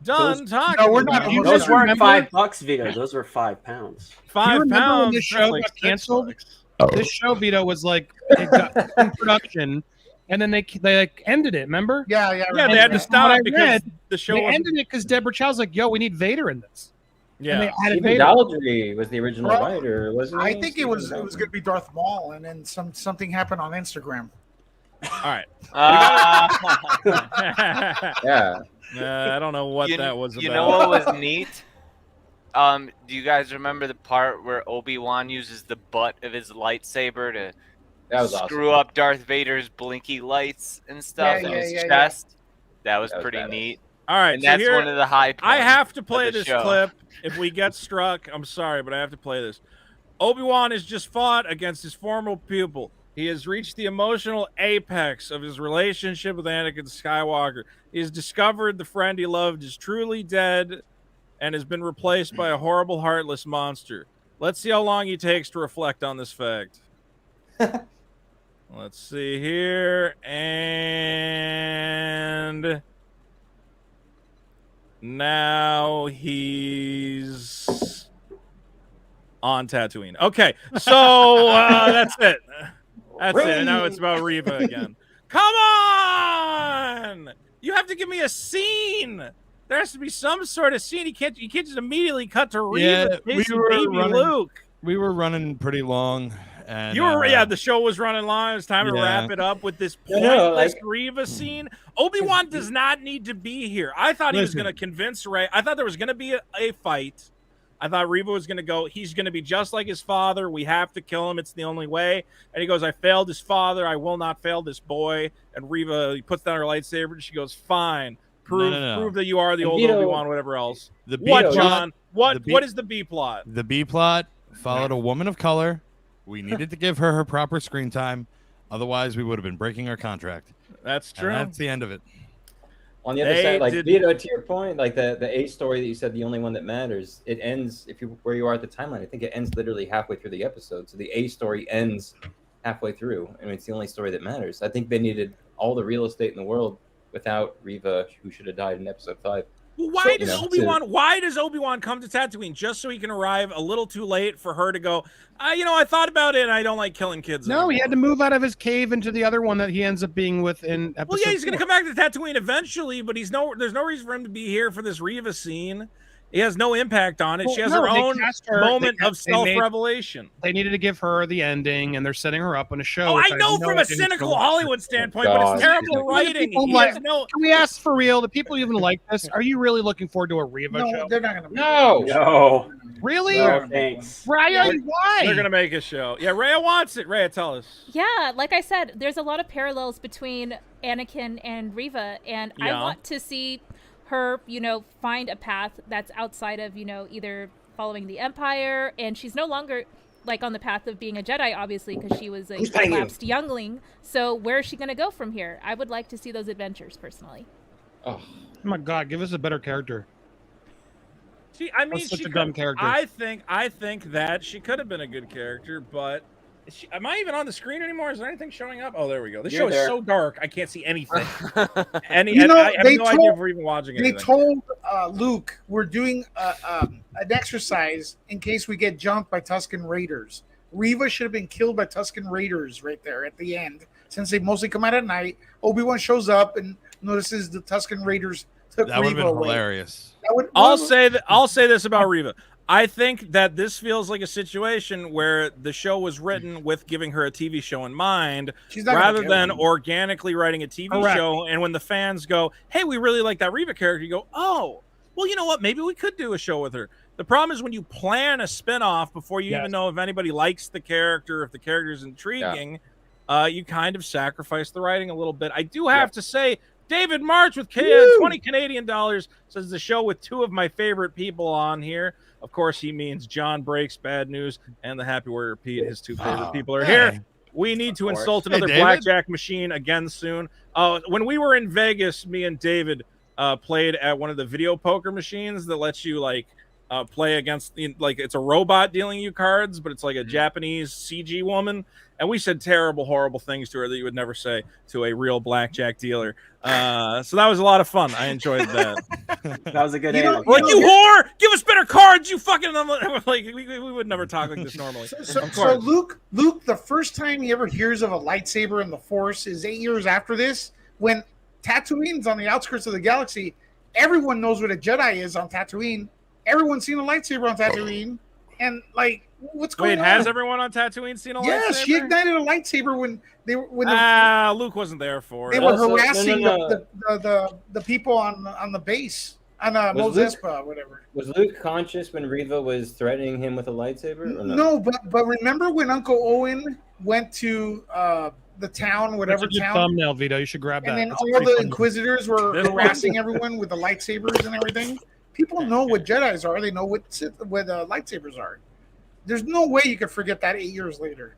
done talking. No, we're not. Those weren't $5, Vito. Those were £5. £5. When this show got canceled? This show, Vito, was like it got in production, and then they like ended it. Remember? Yeah. They had to stop because the show ended it because Deborah Chow's like, "Yo, we need Vader in this." Yeah, and they added Stephen Daldry was the original writer, wasn't he? I think it was going to be Darth Maul, and then something happened on Instagram. All right. Yeah. I don't know what that was about. You know what was neat? Do you guys remember the part where Obi-Wan uses the butt of his lightsaber to screw up Darth Vader's blinky lights and stuff in his chest? That was pretty neat. All right, and that's one of the high points. I have to play of the this show. clip. If we get struck, I'm sorry, but I have to play this. Obi-Wan has just fought against his former pupil. He has reached the emotional apex of his relationship with Anakin Skywalker. He has discovered the friend he loved is truly dead and has been replaced by a horrible, heartless monster. Let's see how long he takes to reflect on this fact. Let's see here. And now he's on Tatooine. Okay, so that's it. That's it. And now it's about Reva again. Come on! You have to give me a scene. There has to be some sort of scene. You can't just immediately cut to Reva chasing baby Luke. We were running pretty long. And, the show was running long. It's time to wrap it up with this pointless Reva scene. Obi-Wan does not need to be here. I thought he was going to convince Rey. I thought there was going to be a fight. I thought Reva was going to go, he's going to be just like his father. We have to kill him. It's the only way. And he goes, I failed his father. I will not fail this boy. And Reva he puts down her lightsaber and she goes, fine. Prove that you are the old Obi-Wan, whatever else. John? What is the B plot? The B plot followed a woman of color. We needed to give her proper screen time. Otherwise, we would have been breaking our contract. That's true. And that's the end of it. On the other side, like Vito, to your point, like the A story that you said, the only one that matters, it ends where you are at the timeline. I think it ends literally halfway through the episode. So the A story ends halfway through. I mean, it's the only story that matters. I think they needed all the real estate in the world without Reva, who should have died in episode 5. Well, why does Obi-Wan come to Tatooine? Just so he can arrive a little too late for her to go, I thought about it and I don't like killing kids anymore. He had to move out of his cave into the other one that he ends up being with in episode Well, yeah, he's going to 4. come back to Tatooine eventually, but there's no reason for him to be here for this Reva scene. He has no impact on it. She has her own moment of self-revelation. They needed to give her the ending, and they're setting her up on a show. I know from a cynical Hollywood standpoint, but it's terrible writing. Can we ask for real? Do people even like this? Are you really looking forward to a Reva show? They're not going to. No. Really? No, thanks. Raya, why? They're gonna make a show. Yeah, Raya wants it. Raya, tell us. Yeah, like I said, there's a lot of parallels between Anakin and Reva, and I want to see her, find a path that's outside of, either following the Empire, and she's no longer like on the path of being a Jedi, obviously, because she was a lapsed youngling. So where is she gonna go from here? I would like to see those adventures personally. Oh my God, give us a better character. See, I mean, such a dumb character. I think that she could have been a good character, but am I even on the screen anymore? Is there anything showing up? Oh, there we go. This show is so dark, I can't see anything. I have no idea if we're even watching anything. They told Luke we're doing an exercise in case we get jumped by Tusken Raiders. Reva should have been killed by Tusken Raiders right there at the end, since they mostly come out at night. Obi-Wan shows up and notices the Tusken Raiders took Reva away. That would have been hilarious. I'll say this about Reva. I think that this feels like a situation where the show was written with giving her a TV show in mind, rather than organically writing a TV show. And when the fans go, "Hey, we really like that Reva character," you go, "Oh, well, you know what? Maybe we could do a show with her." The problem is when you plan a spinoff before you even know if anybody likes the character, if the character is intriguing, you kind of sacrifice the writing a little bit. I do have to say, David March with 20 Canadian dollars says the show with two of my favorite people on here. Of course, he means John Breaks, Bad News, and the Happy Warrior Pete. His two favorite people are here. We need to insult another blackjack machine again soon. When we were in Vegas, me and David played at one of the video poker machines that lets you play against it's a robot dealing you cards, but it's like a Japanese CG woman, and we said terrible, horrible things to her that you would never say to a real blackjack dealer. So that was a lot of fun. I enjoyed that. That was a good answer. You whore! Give us better cards, you fucking... we would never talk like this normally. So Luke, the first time he ever hears of a lightsaber in the Force is 8 years after this, when Tatooine's on the outskirts of the galaxy. Everyone knows what a Jedi is on Tatooine. Everyone's seen a lightsaber on Tatooine, and what's going on? Wait, has everyone on Tatooine seen a lightsaber? Yeah, she ignited a lightsaber when Luke wasn't there for it. They were harassing the people on the base on Mos Espa, whatever. Was Luke conscious when Reva was threatening him with a lightsaber? Or no? No, but remember when Uncle Owen went to the town, whatever That's a good town. Thumbnail, Vito. You should grab that. And then That's all the Inquisitors were harassing everyone with the lightsabers and everything. People know what Jedis are. They know what lightsabers are. There's no way you could forget that 8 years later.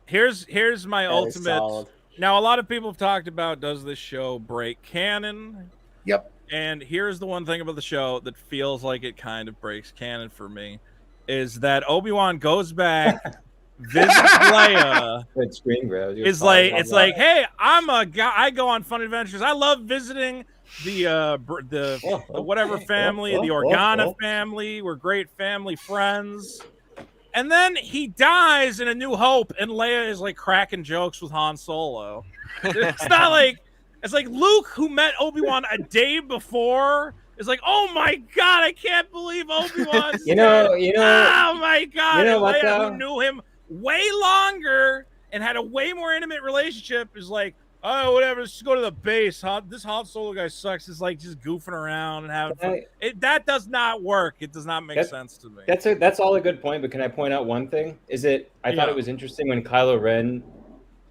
Here's my ultimate. Now, a lot of people have talked about, does this show break canon? Yep. And here's the one thing about the show that feels like it kind of breaks canon for me, is that Obi-Wan goes back, visits Leia. Good screen grab. It's like, hey, I'm a guy. I go on fun adventures. I love visiting the whatever family, the Organa family. We're great family friends. And then he dies in A New Hope, and Leia is cracking jokes with Han Solo. It's not like it's like Luke, who met Obi-Wan a day before, is like, oh my God, I can't believe Obi-Wan's dead. Oh my God. You know what, Leia, who knew him way longer and had a way more intimate relationship, is like, oh, whatever, let's just go to the base. This Han Solo guy sucks. It's just goofing around and having fun. That does not work. It does not make sense to me. That's all a good point, but can I point out one thing? I thought it was interesting when Kylo Ren,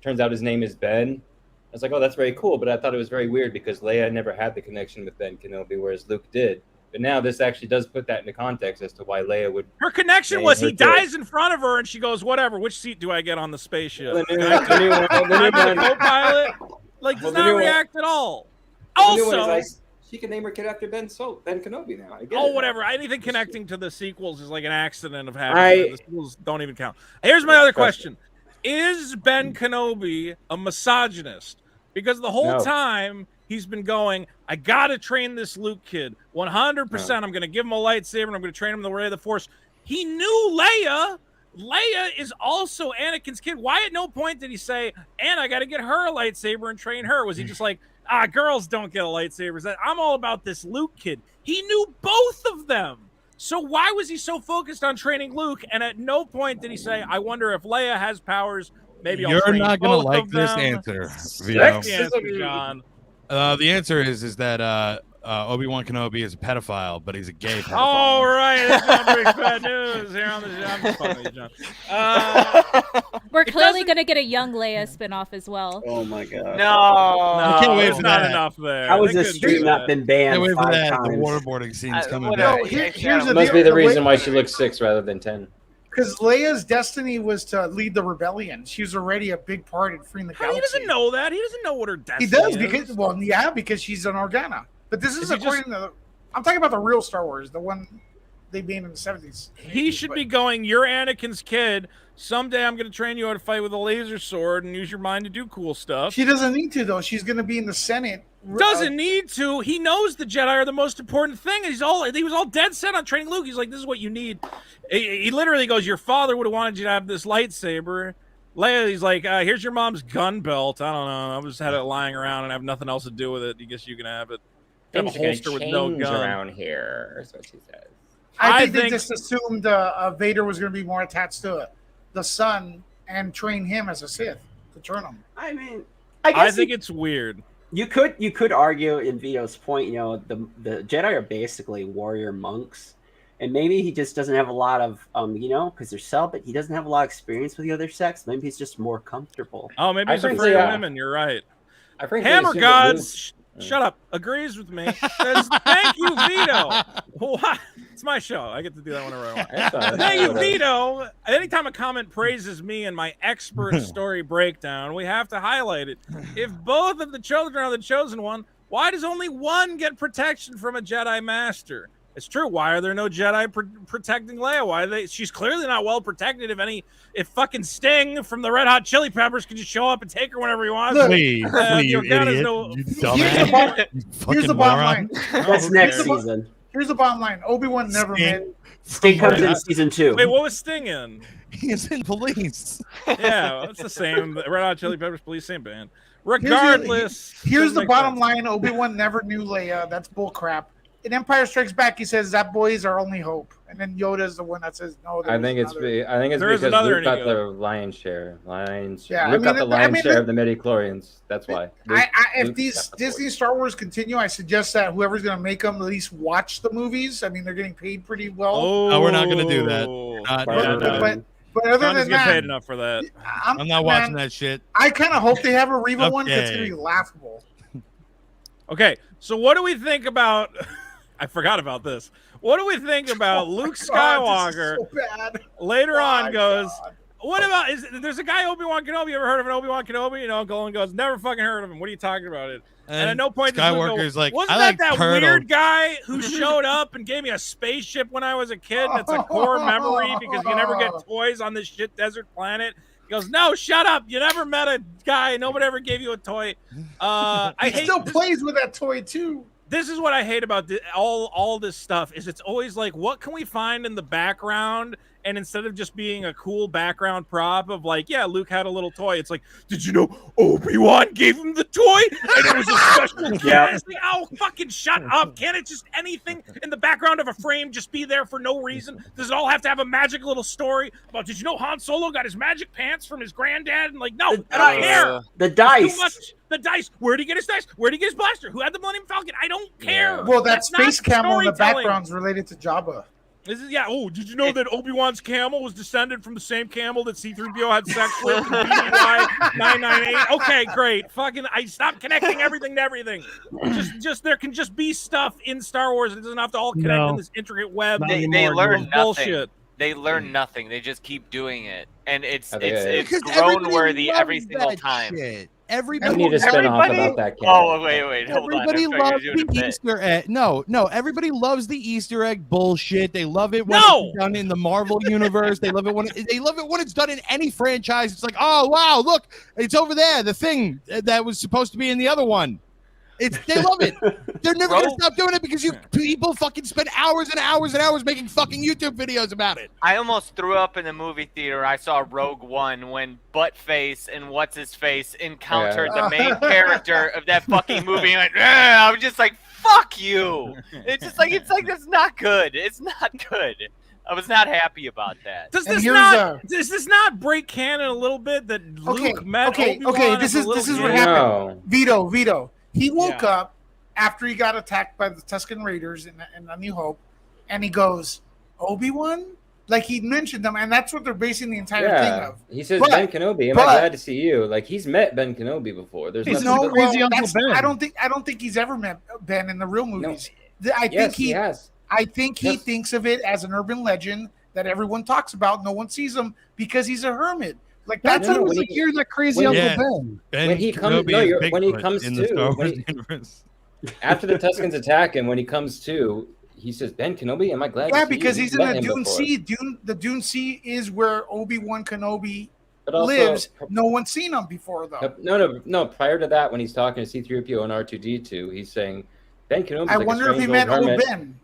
turns out his name is Ben. I was like, oh, that's very cool, but I thought it was very weird because Leia never had the connection with Ben Kenobi, whereas Luke did. But now this actually does put that into context as to why Leia would... Her connection was he dies in front of her and she goes, whatever, which seat do I get on the spaceship? I'm the co-pilot. Does not react at all. Also... She can name her kid after Ben Kenobi now. Whatever. Anything connecting to the sequels is like an accident of happening. The sequels don't even count. Here's my other question. Is Ben Kenobi a misogynist? Because the whole time... he's been going, I got to train this Luke kid. 100%. I'm going to give him a lightsaber, and I'm going to train him the way of the Force. He knew Leia. Leia is also Anakin's kid. Why at no point did he say, and I got to get her a lightsaber and train her? Was he just like, girls don't get a lightsaber? I'm all about this Luke kid. He knew both of them. So why was he so focused on training Luke? And at no point did he say, I wonder if Leia has powers. Maybe I'll train not going to like of this them. answer, Vito. That's the answer, John. The answer is that Obi-Wan Kenobi is a pedophile, but he's a gay pedophile. All right, that's not big bad news here on the show. I'm just fucking with you, John. We're clearly going to get a young Leia spinoff as well. Oh my god. No, can't wait there's for not that. enough there. How has They this couldn't stream do not that. been banned Can't wait for 5 that. The times? waterboarding scene's coming whatever. back. Here's the Must deal. be the reason why she looks 6 rather than 10. Because Leia's destiny was to lead the rebellion. She was already a big part in freeing the He galaxy. doesn't know that. He doesn't know what her destiny He does is. because, well, yeah, because she's an Organa. But this is he according to. I'm talking about the real Star Wars, the one they made in the 70s. He should be going, you're Anakin's kid. Someday I'm going to train you how to fight with a laser sword and use your mind to do cool stuff. She doesn't need to, though. She's going to be in the Senate. Doesn't need to. He knows the Jedi are the most important thing. He was all dead set on training Luke. He's like, this is what you need. He literally goes, your father would have wanted you to have this lightsaber. Leia, he's like, here's your mom's gun belt. I don't know. I just had it lying around and have nothing else to do with it. I guess you can have it. Have a holster with no gun around here. Is what she says. I think they just assumed Vader was going to be more attached to the son and train him as a Sith to turn him. I mean, I think it's weird. You could argue in Vito's point, the Jedi are basically warrior monks, and maybe he just doesn't have a lot of because they're celibate. He doesn't have a lot of experience with the other sex. Maybe he's just more comfortable. Oh, maybe he's afraid of women. You're right. Hammer assume Gods, shut up. Agrees with me. Says, thank you, Vito. What? It's my show. I get to do that whenever I want. Thank you, Vito. Anytime a comment praises me and my expert story breakdown, we have to highlight it. If both of the children are the chosen one, why does only one get protection from a Jedi Master? It's true. Why are there no Jedi protecting Leia? Why are they? She's clearly not well protected. If fucking Sting from the Red Hot Chili Peppers could just show up and take her whenever he wants. Please, you idiot. You dumbass. Here's the bottom line. That's next season. Here's the bottom line. Obi-Wan never met. Sting comes in season 2. Wait, what was Sting in? He's in Police. Yeah, it's the same. Red Hot Chili Peppers, Police, same band. Regardless. Here's the bottom line. Obi-Wan never knew Leia. That's bullcrap. In Empire Strikes Back, he says that boy is our only hope, and then Yoda's the one that says no. I think it's because Luke got the lion's share. Yeah, Luke got the lion's share of the midi-chlorians. That's why. If these Disney Star Wars continue, I suggest that whoever's going to make them at least watch the movies. I mean, they're getting paid pretty well. Oh, we're not going to do that. But other than that, paid enough for that. I'm not watching that shit. I kind of hope they have a Reva one because it's going to be laughable. Okay, so what do we think about? I forgot about this. What do we think about Luke Skywalker? This is so bad. Later on goes, what about, there's a guy, Obi-Wan Kenobi, you ever heard of an Obi-Wan Kenobi? Golan goes, never fucking heard of him. What are you talking about it? And at no point does Luke Skywalker's go, like, wasn't that weird guy who showed up and gave me a spaceship when I was a kid? And it's a core memory because you never get toys on this shit desert planet. He goes, no, shut up. You never met a guy. Nobody ever gave you a toy. He still plays with that toy, too. This is what I hate about all this stuff is it's always like, what can we find in the background? And instead of just being a cool background prop of like, yeah, Luke had a little toy. It's like, did you know Obi-Wan gave him the toy? And it was a special gift. It's like, oh, fucking shut up. Can't it just anything in the background of a frame just be there for no reason? Does it all have to have a magic little story about, did you know Han Solo got his magic pants from his granddad? And like, no, I don't care. The dice. Too much. The dice. Where'd he get his dice? Where'd he get his blaster? Who had the Millennium Falcon? I don't care. Well, that That's space not camel in the storytelling. background's related to Jabba. This is, yeah. Oh, did you know that Obi-Wan's camel was descended from the same camel that C-3PO had sex with? BBY 998. Okay, great. Fucking, I stopped connecting everything to everything. Just there can just be stuff in Star Wars. It doesn't have to all connect in this intricate web. They learn nothing. Bullshit. They learn nothing. They just keep doing it, and it's Because grown worthy everybody every loves single that time. shit. We Everybody, need to spin off about that. Oh, wait, hold on. everybody I thought loves you were doing a the bit. Easter egg. No, everybody loves the Easter egg bullshit. They love it when No! it's done in the Marvel universe. They love it when it's done in any franchise. It's like, oh wow, look, it's over there. The thing that was supposed to be in the other one. They love it. They're never gonna stop doing it because people fucking spend hours and hours and hours making fucking YouTube videos about it. I almost threw up in the movie theater. I saw Rogue One when Buttface and What's-His-Face encountered the main character of that fucking movie. And I was just like, fuck you. It's like that's not good. It's not good. I was not happy about that. Does this not break canon a little bit that Luke met Obi-Wan? This is what happened. Vito. He woke up after he got attacked by the Tusken Raiders in A New Hope, and he goes, Obi-Wan? Like, he mentioned them, and that's what they're basing the entire thing of. He says, Ben Kenobi, am I glad to see you? Like, he's met Ben Kenobi before. There's crazy Uncle Ben. I don't think he's ever met Ben in the real movies. No. I think he has. I think he thinks of it as an urban legend that everyone talks about. No one sees him because he's a hermit. Like that's you're that crazy Uncle Ben. When he comes, after the Tuskens attack him, when he comes to, he says, Ben Kenobi, am I glad? Yeah, to see because you? he's in the Dune Sea. The Dune Sea is where Obi-Wan Kenobi also, lives. No one's seen him before, though. No. Prior to that, when he's talking to C-3PO and R2-D2, he's saying, Ben Kenobi. I wonder if he meant old Ben.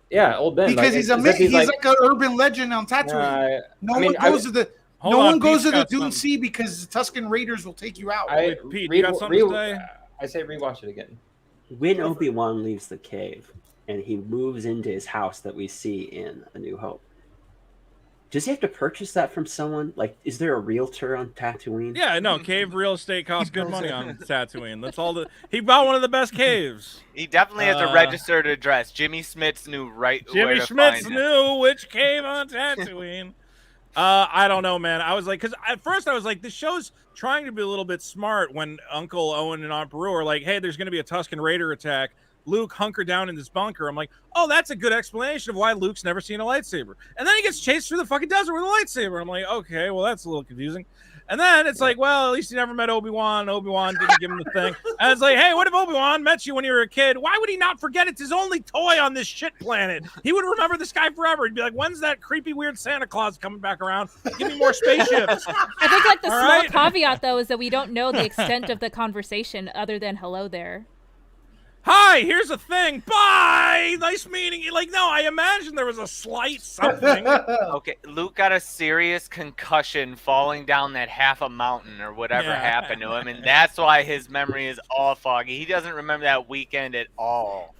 Yeah, old Ben. Because he's like an urban legend on Tatooine. No one goes to the Dune Sea because the Tusken Raiders will take you out. Pete, you got something to say? I say rewatch it again. When Obi-Wan leaves the cave and he moves into his house that we see in A New Hope, does he have to purchase that from someone? Like, is there a realtor on Tatooine? Yeah, no, cave real estate costs good money on Tatooine. That's all. He bought one of the best caves. He definitely has a registered address. Jimmy Smits knew where to Schmitz find knew which cave on Tatooine. I don't know, man. I was like, because at first I was like, this show's trying to be a little bit smart when Uncle Owen and Aunt Beru are like, hey, there's going to be a Tusken Raider attack. Luke hunker down in this bunker. I'm like, oh, that's a good explanation of why Luke's never seen a lightsaber. And then he gets chased through the fucking desert with a lightsaber. I'm like, okay, well, that's a little confusing. And then it's like, well, at least he never met Obi-Wan. Obi-Wan didn't give him the thing. And it's like, hey, what if Obi-Wan met you when you were a kid? Why would he not forget it's his only toy on this shit planet? He would remember this guy forever. He'd be like, when's that creepy, weird Santa Claus coming back around? Give me more spaceships. I think like the small caveat, though, is that we don't know the extent of the conversation other than hello there. Hi, here's a thing. Bye. Nice meeting you. Like, no, I imagine there was a slight something. Okay, Luke got a serious concussion falling down that half a mountain or whatever happened to him, and that's why his memory is all foggy. He doesn't remember that weekend at all.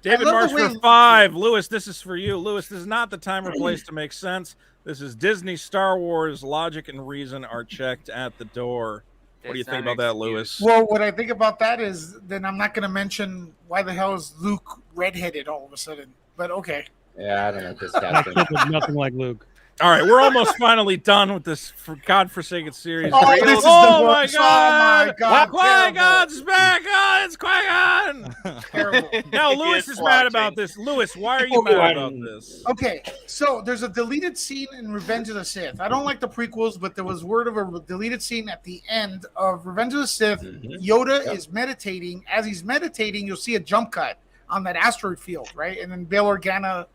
David Marsh for 5. Lewis, this is for you. Lewis, this is not the time or place to make sense. This is Disney, Star Wars. Logic and reason are checked at the door. What do you think about that, Lewis? Well, what I think about that is then I'm not going to mention why the hell is Luke redheaded all of a sudden. But okay. Yeah, I don't know if this guy's nothing like Luke. All right, we're almost finally done with this godforsaken series. Oh, this is oh my God! Qui-Gon's back! Oh, it's Qui-Gon! Terrible. Now, Lewis is mad about this. Lewis, why are you mad about this? Okay, so there's a deleted scene in Revenge of the Sith. I don't like the prequels, but there was word of a deleted scene at the end of Revenge of the Sith. Yoda is meditating. As he's meditating, you'll see a jump cut on that asteroid field, right? And then Bail Organa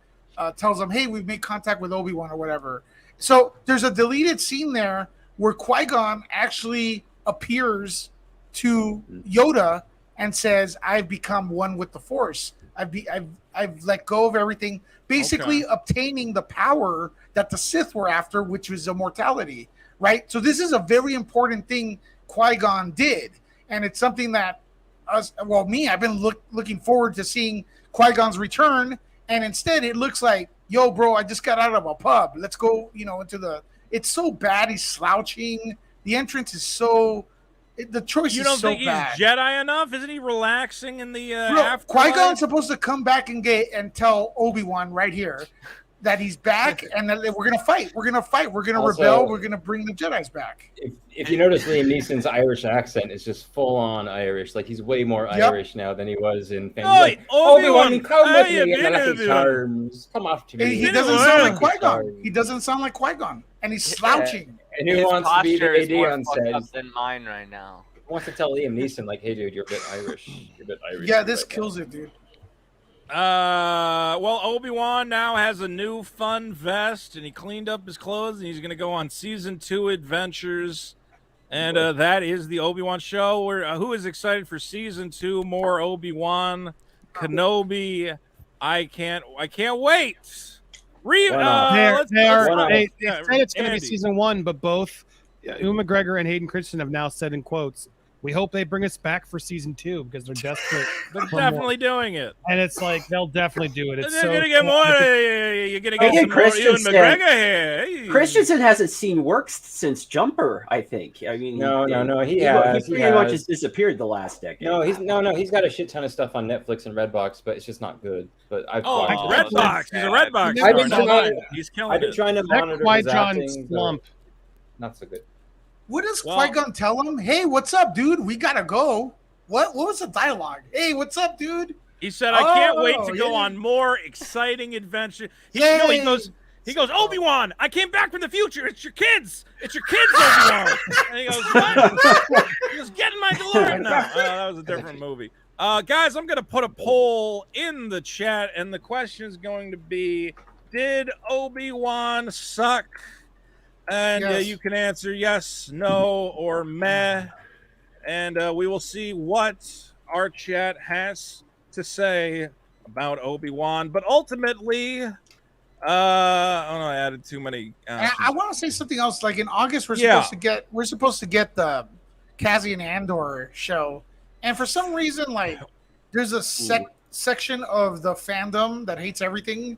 tells him, hey, we've made contact with Obi-Wan or whatever. So there's a deleted scene there where Qui-Gon actually appears to Yoda and says, I've become one with the Force. I've let go of everything, basically obtaining the power that the Sith were after, which was immortality, right? So this is a very important thing Qui-Gon did. And it's something that I've been looking forward to seeing Qui-Gon's return. And instead, it looks like, yo, bro, I just got out of a pub. Let's go, into the. It's so bad. He's slouching. The entrance is so. The choice is so bad. You don't think he's Jedi enough? Isn't he relaxing in the afterlife? Qui-Gon's supposed to come back and tell Obi-Wan right here that he's back and that we're gonna fight. We're gonna fight. We're gonna rebel. We're gonna bring the Jedis back. If you notice, Liam Neeson's Irish accent is just full on Irish. Like he's way more Irish now than he was in. Like, Obi-Wan, come with me in the Lucky Charms. Come off to me. He doesn't sound like Qui-Gon. He doesn't sound like Qui-Gon, and he's slouching. And who wants to be the AD on set? Than mine right now. Wants to tell Liam Neeson like, hey, dude, you're a bit Irish. You're a bit Irish. Yeah, this kills it, dude. Well, Obi-Wan now has a new fun vest, and he cleaned up his clothes, and he's going to go on season 2 adventures, and that is the Obi-Wan show. Who is excited for season 2? More Obi-Wan Kenobi. I can't wait. They say it's going to be season 1, but both Ewan McGregor and Hayden Christensen have now said in quotes We hope they bring us back for season 2 because they're desperate. They're definitely doing it. And it's like, they'll definitely do it. It's They're so going to get cool. more. You're going to get some more Ewan McGregor here. Hey. Christensen hasn't seen work since Jumper, I think. I mean, No. He pretty much has disappeared the last decade. No, he's got a shit ton of stuff on Netflix and Redbox, but it's just not good. But Redbox. He's a Redbox. He's killing it. I've been trying to monitor his acting. Slump. Not so good. What does Qui-Gon tell him? Hey, what's up, dude? We gotta go. What was the dialogue? Hey, what's up, dude? He said, I can't wait to go on more exciting adventure. He goes, Obi-Wan, I came back from the future. It's your kids. It's your kids, Obi-Wan. And he goes, what? He goes, get in my DeLorean. No, that was a different movie. Guys, I'm going to put a poll in the chat, and the question is going to be, did Obi-Wan suck? And you can answer yes, no, or meh. And we will see what our chat has to say about Obi-Wan. But ultimately, I added too many. I want to say something else. Like in August, we're supposed to get the Cassian Andor show, and for some reason, like there's a section of the fandom that hates everything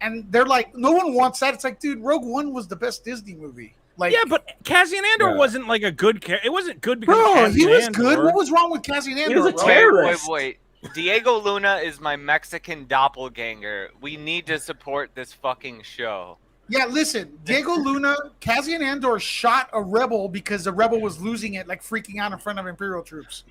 and they're like, no one wants that. It's like, dude, Rogue One was the best Disney movie. Like, yeah, but Cassian Andor wasn't like a good character. It wasn't good because he was good. What was wrong with Cassian Andor? He was a terrorist. Wait. Diego Luna is my Mexican doppelganger. We need to support this fucking show. Yeah, listen, Diego Luna, Cassian Andor shot a rebel because the rebel was losing it, like freaking out in front of Imperial troops.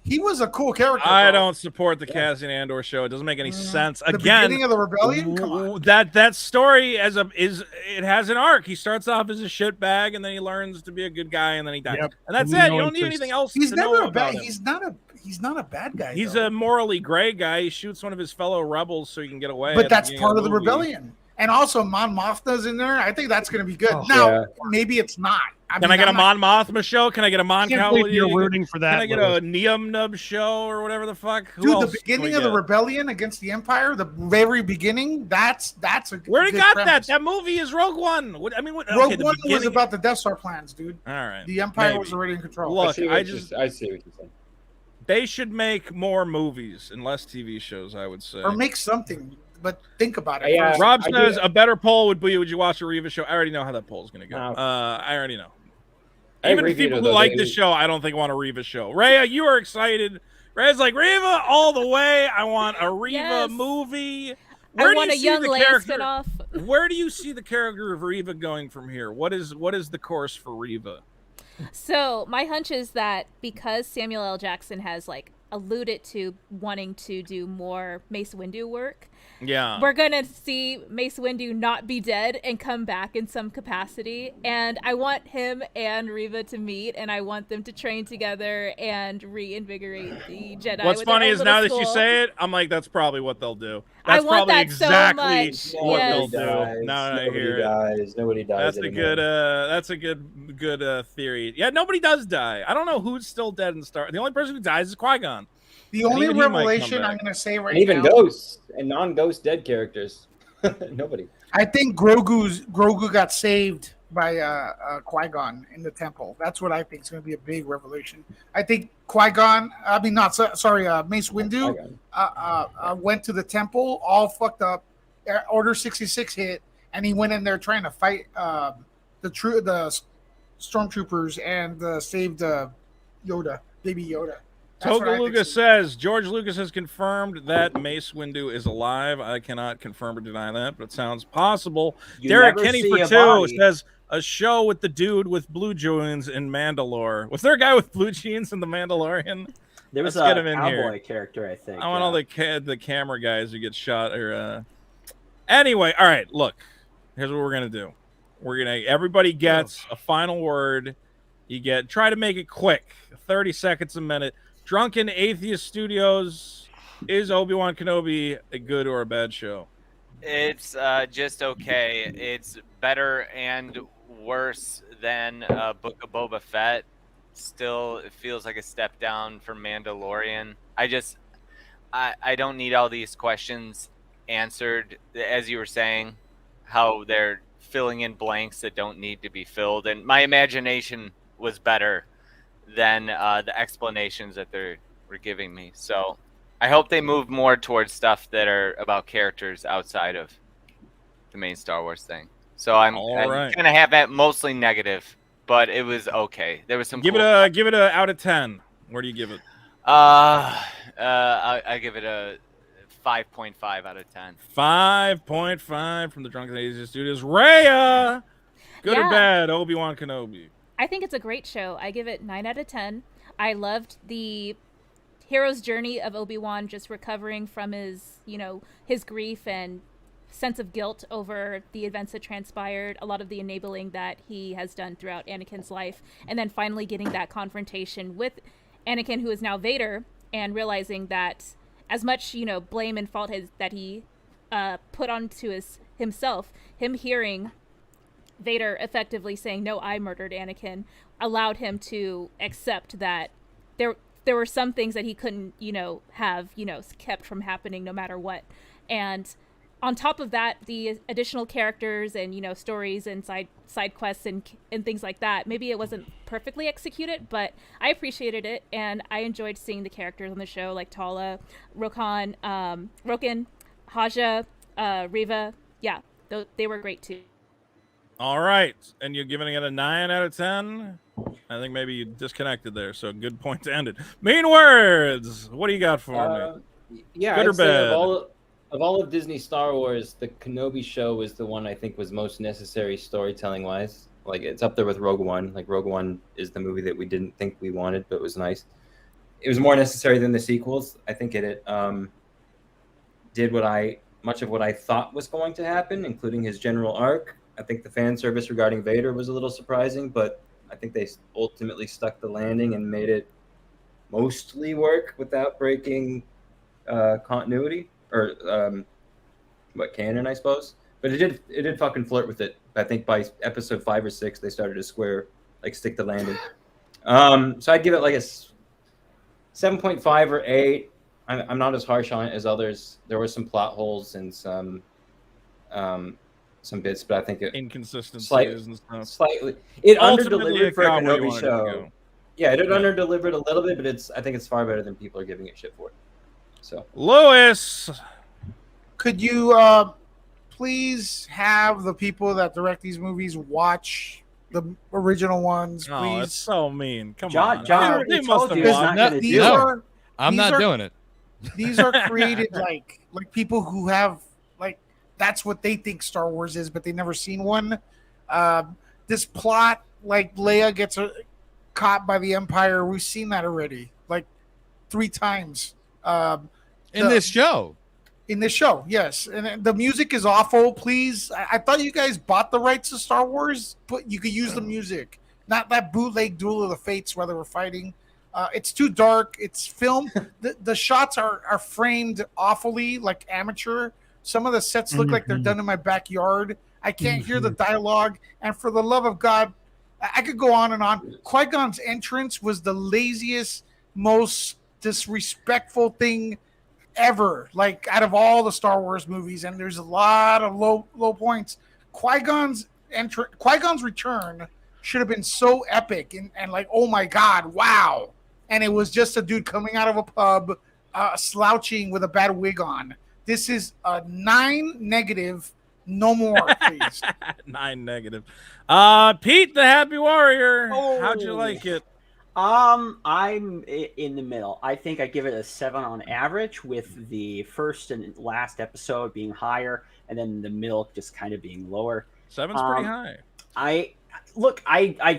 He was a cool character. I don't support the Cassian Andor show. It doesn't make any sense. The beginning of the rebellion. Come on. That story it has an arc. He starts off as a shitbag, and then he learns to be a good guy, and then he dies. Yep. And that's it. You don't need anything else. He's to never know a bad. about him. He's not a bad guy. He's a morally gray guy. He shoots one of his fellow rebels so he can get away. But that's part of the rebellion. And also, Mon Mothma's in there. I think that's going to be good. Maybe it's not. Can I get a Mon Mothma show? Can I get a Mon Cowley? You're rooting for that. Can I get a Neum Nub show or whatever the fuck? Dude, the beginning of the rebellion against the Empire, the very beginning, that's a where he good got premise. that Rogue is Rogue One. Rogue One was about the Death Star plans, dude. All right. The Empire was already in control. Look, I see what you're saying. They should make more movies and less TV shows, I would say. Or make something. But think about it. Rob says a better poll would be, would you watch a Reva show? I already know how that poll is going to go. I already know. Even if people who like this show, I don't think want a Reva show. Rhea, you are excited. Rhea's like, Reva all the way. I want a Reva movie. I want a young Leia spinoff. Where do you see the character of Reva going from here? What is the course for Reva? So my hunch is that because Samuel L. Jackson has alluded to wanting to do more Mace Windu work, we're gonna see Mace Windu not be dead and come back in some capacity, and I want him and Reva to meet, and I want them to train together and reinvigorate the Jedi. What's funny is now that you say it, I'm like, that's probably what they'll do. That's I want probably that exactly so much. what Yes. they'll do. Now I hear it. Nobody dies. That's a good theory. Yeah, nobody does die. I don't know who's still dead in Star. The only person who dies is Qui-Gon. The only revelation I'm going to say right now, even ghosts and non-ghost dead characters, nobody. I think Grogu got saved by Qui-Gon in the temple. That's what I think is going to be a big revelation. I think Mace Windu went to the temple all fucked up. Order 66 hit, and he went in there trying to fight the stormtroopers and saved Yoda, baby Yoda. Toga Lucas says George Lucas has confirmed that Mace Windu is alive. I cannot confirm or deny that, but it sounds possible. Derek Kenny for 2 says a show with the dude with blue jeans in Mandalore. Was there a guy with blue jeans in the Mandalorian? There was Let's a get him in cowboy here. character, I think. I want all the camera guys who get shot. Anyway, all right. Look, here's what we're gonna do. Everybody gets a final word. Try to make it quick. 30 seconds a minute. Drunken Atheist Studios, is Obi-Wan Kenobi a good or a bad show? It's just okay. It's better and worse than Book of Boba Fett. Still, it feels like a step down for Mandalorian. I don't need all these questions answered, as you were saying, how they're filling in blanks that don't need to be filled. And my imagination was better than the explanations that they were giving me. So I hope they move more towards stuff that are about characters outside of the main Star Wars thing. So I'm right. gonna have that mostly negative, but it was okay. There was some. Give cool it a out of 10. Where do you give it? I give it a 5.5 out of 10. 5.5 from the Drunken Asia Studios. Rhea, good or bad? Obi-Wan Kenobi. I think it's a great show. I give it 9 out of 10. I loved the hero's journey of Obi-Wan just recovering from his, his grief and sense of guilt over the events that transpired, a lot of the enabling that he has done throughout Anakin's life, and then finally getting that confrontation with Anakin, who is now Vader, and realizing that as much, blame and fault that he put onto himself, him hearing Vader effectively saying, "No, I murdered Anakin," allowed him to accept that there were some things that he couldn't, have, kept from happening no matter what. And on top of that, the additional characters and, stories and side quests and things like that, maybe it wasn't perfectly executed, but I appreciated it, and I enjoyed seeing the characters on the show, like Tala, Rokan, Haja, Reva. Yeah, they were great too. All right, and you're giving it a 9 out of 10? I think maybe you disconnected there, so good point to end it. Mean words! What do you got for me? Yeah, good or bad? Of all of Disney Star Wars, the Kenobi show was the one I think was most necessary storytelling-wise. Like, it's up there with Rogue One. Like, Rogue One is the movie that we didn't think we wanted, but it was nice. It was more necessary than the sequels. I think it did much of what I thought was going to happen, including his general arc. I think the fan service regarding Vader was a little surprising, but I think they ultimately stuck the landing and made it mostly work without breaking continuity. Or canon, I suppose. But it did fucking flirt with it. I think by episode 5 or 6, they started to stick the landing. So I'd give it like a 7.5 or 8. I'm not as harsh on it as others. There were some plot holes and some bits, but I think it inconsistencies and stuff. Slightly, it under-delivered for a Kenobi show. Yeah, it under-delivered a little bit, but I think it's far better than people are giving it shit for. So, Lewis, could you please have the people that direct these movies watch the original ones? Please. Oh, that's so mean. Come on, John. They must have watched. I'm not doing it. These are created like people who have that's what they think Star Wars is, but they've never seen one. This plot, like Leia gets caught by the Empire, we've seen that already, like 3 times. In this show, yes, and the music is awful. Please, I thought you guys bought the rights to Star Wars, but you could use the music, not that bootleg Duel of the Fates where they were fighting. It's too dark. It's filmed. The shots are framed awfully, like amateur. Some of the sets look like they're done in my backyard. I can't hear the dialogue, and for the love of God, I could go on and on. Qui-Gon's entrance was the laziest, most disrespectful thing ever, like out of all the Star Wars movies, and there's a lot of low points. Qui-Gon's return should have been so epic and like, oh my God, wow. And it was just a dude coming out of a pub slouching with a bad wig on. This is a 9 negative. No more, please. 9 negative. Pete the Happy Warrior, how'd you like it? I'm in the middle. I think I give it a 7 on average, with the first and last episode being higher, and then the middle just kind of being lower. 7's pretty high. I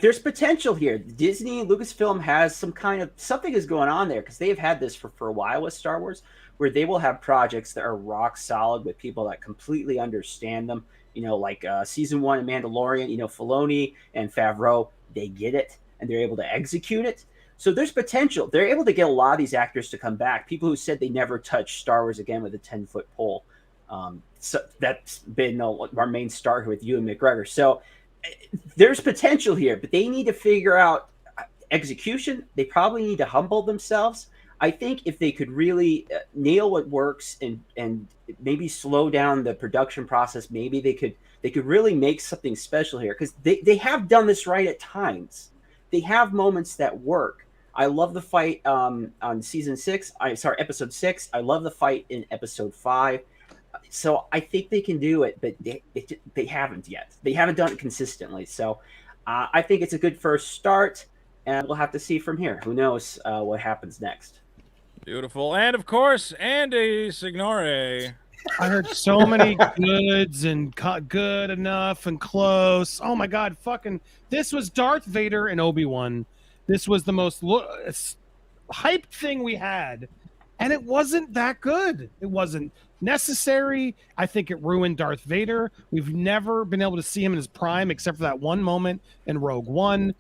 there's potential here. Disney, Lucasfilm has something is going on there, because they've had this for a while with Star Wars, where they will have projects that are rock solid with people that completely understand them. Like season 1 of Mandalorian. Filoni and Favreau, they get it and they're able to execute it. So there's potential. They're able to get a lot of these actors to come back. People who said they never touch Star Wars again with a 10-foot pole. So that's been our main star here with Ewan McGregor. So there's potential here, but they need to figure out execution. They probably need to humble themselves. I think if they could really nail what works and maybe slow down the production process, maybe they could really make something special here, because they have done this right at times. they have moments that work. I love the fight on episode 6. I love the fight in episode 5. So I think they can do it, but they haven't yet. They haven't done it consistently. So I think it's a good first start, and we'll have to see from here. Who knows what happens next? Beautiful. And of course, Andy Signore. I heard so many goods and good enough and close. Oh my God, this was Darth Vader and Obi-Wan. This was the most hyped thing we had, and it wasn't that good. It wasn't necessary. I think it ruined Darth Vader. We've never been able to see him in his prime except for that one moment in Rogue One.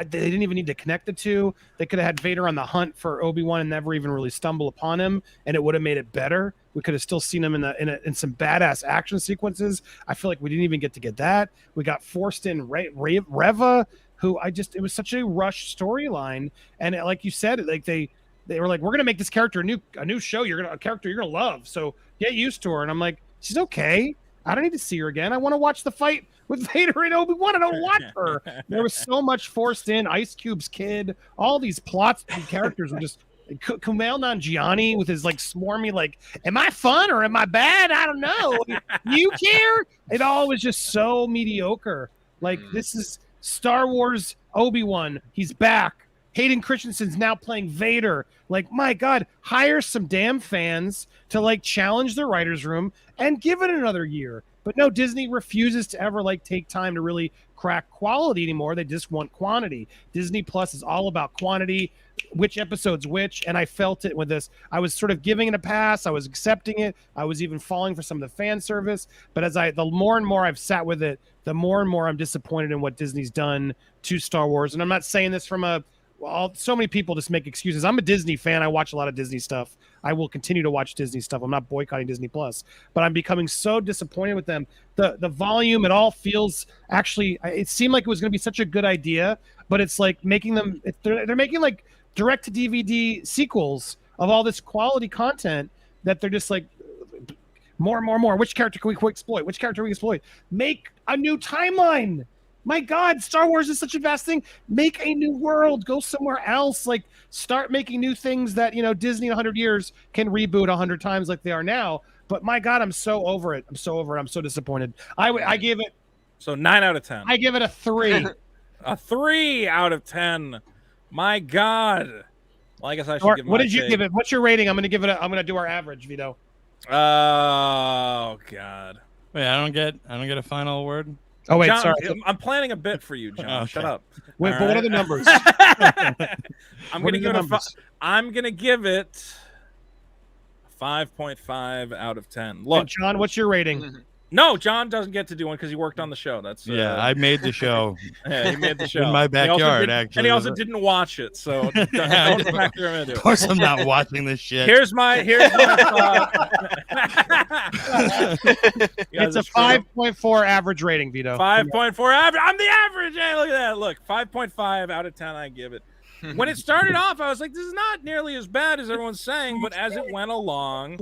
They didn't even need to connect the two. They could have had Vader on the hunt for Obi-Wan and never even really stumble upon him, and it would have made it better. We could have still seen him in some badass action sequences. I feel like we didn't even get that. We got forced in Reva, who it was such a rushed storyline, and like you said, like they were like, we're gonna make this character a new show. A character you're gonna love. So get used to her. And I'm like, she's okay. I don't need to see her again. I want to watch the fight with Vader and Obi-Wan. I don't want her. There was so much forced in. Ice Cube's kid. All these plots and characters were just Kumail Nanjiani with his like swarmy like, am I fun or am I bad? I don't know. You care? It all was just so mediocre. Like this is Star Wars Obi-Wan. He's back. Hayden Christensen's now playing Vader. Like, my God, hire some damn fans to like challenge the writer's room and give it another year. But no, Disney refuses to ever like take time to really crack quality anymore. They just want quantity. Disney Plus is all about quantity, which episode's which, and I felt it with this. I was sort of giving it a pass. I was accepting it. I was even falling for some of the fan service. But the more and more I've sat with it, the more and more I'm disappointed in what Disney's done to Star Wars. And I'm not saying this from so many people just make excuses. I'm a Disney fan. I watch a lot of Disney stuff. I will continue to watch Disney stuff. I'm not boycotting Disney Plus, but I'm becoming so disappointed with them. The volume, it all feels it seemed like it was going to be such a good idea, but it's like they're making like direct to DVD sequels of all this quality content that they're just like more. Which character can we exploit? Which character can we exploit? Make a new timeline. My God, Star Wars is such a vast thing. Make a new world. Go somewhere else. Like, start making new things that, Disney in 100 years can reboot 100 times like they are now. But my God, I'm so over it. I'm so disappointed. I give it... So 9 out of 10. I give it a 3. A 3 out of 10. My God. Well, I guess I should give What did you give it? What's your rating? I'm going to do our average, Vito. Oh, God. Wait, I don't get a final word? Oh, wait, John, sorry. I'm planning a bit for you, John. Okay. Shut up. Wait, but what are the numbers? I'm going to give it a 5.5 out of 10. Look, and John, what's your rating? No, John doesn't get to do one because he worked on the show. That's I made the show. Yeah, he made the show in my backyard, actually. And he also didn't watch it, so don't factor him into it. Of course, I'm not watching this shit. Here's my It's a 5.4 average rating, Vito. 5.4 average. I'm the average. Hey, look at that. Look, 5.5 out of 10. I give it. When it started off, I was like, this is not nearly as bad as everyone's saying. But as it went along,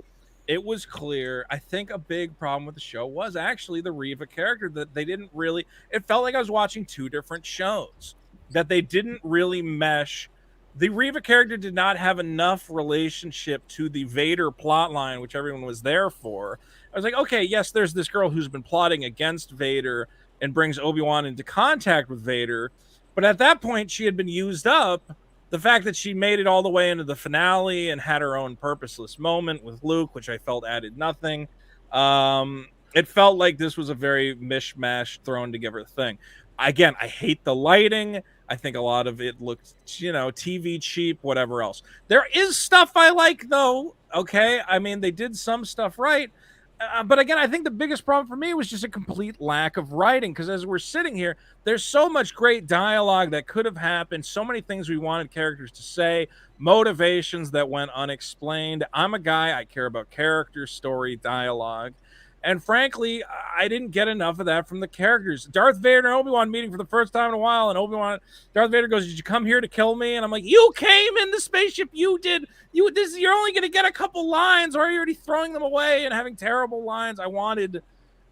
it was clear. I think a big problem with the show was actually the Reva character, that they didn't really, it felt like I was watching two different shows, that they didn't really mesh. The Reva character did not have enough relationship to the Vader plotline, which everyone was there for. I was like, okay, yes, there's this girl who's been plotting against Vader and brings Obi-Wan into contact with Vader. But at that point, she had been used up. The fact that she made it all the way into the finale and had her own purposeless moment with Luke, which I felt added nothing. It felt like this was a very mishmash, thrown together thing. Again, I hate the lighting. I think a lot of it looked, TV cheap, whatever else. There is stuff I like, though. Okay, I mean, they did some stuff right. But again, I think the biggest problem for me was just a complete lack of writing, because as we're sitting here, there's so much great dialogue that could have happened, so many things we wanted characters to say, motivations that went unexplained. I'm a guy, I care about character, story, dialogue. And frankly, I didn't get enough of that from the characters. Darth Vader and Obi-Wan meeting for the first time in a while, and Darth Vader goes, "Did you come here to kill me?" And I'm like, "You came in the spaceship, you did. You're only going to get a couple lines, or are you already throwing them away and having terrible lines?" I wanted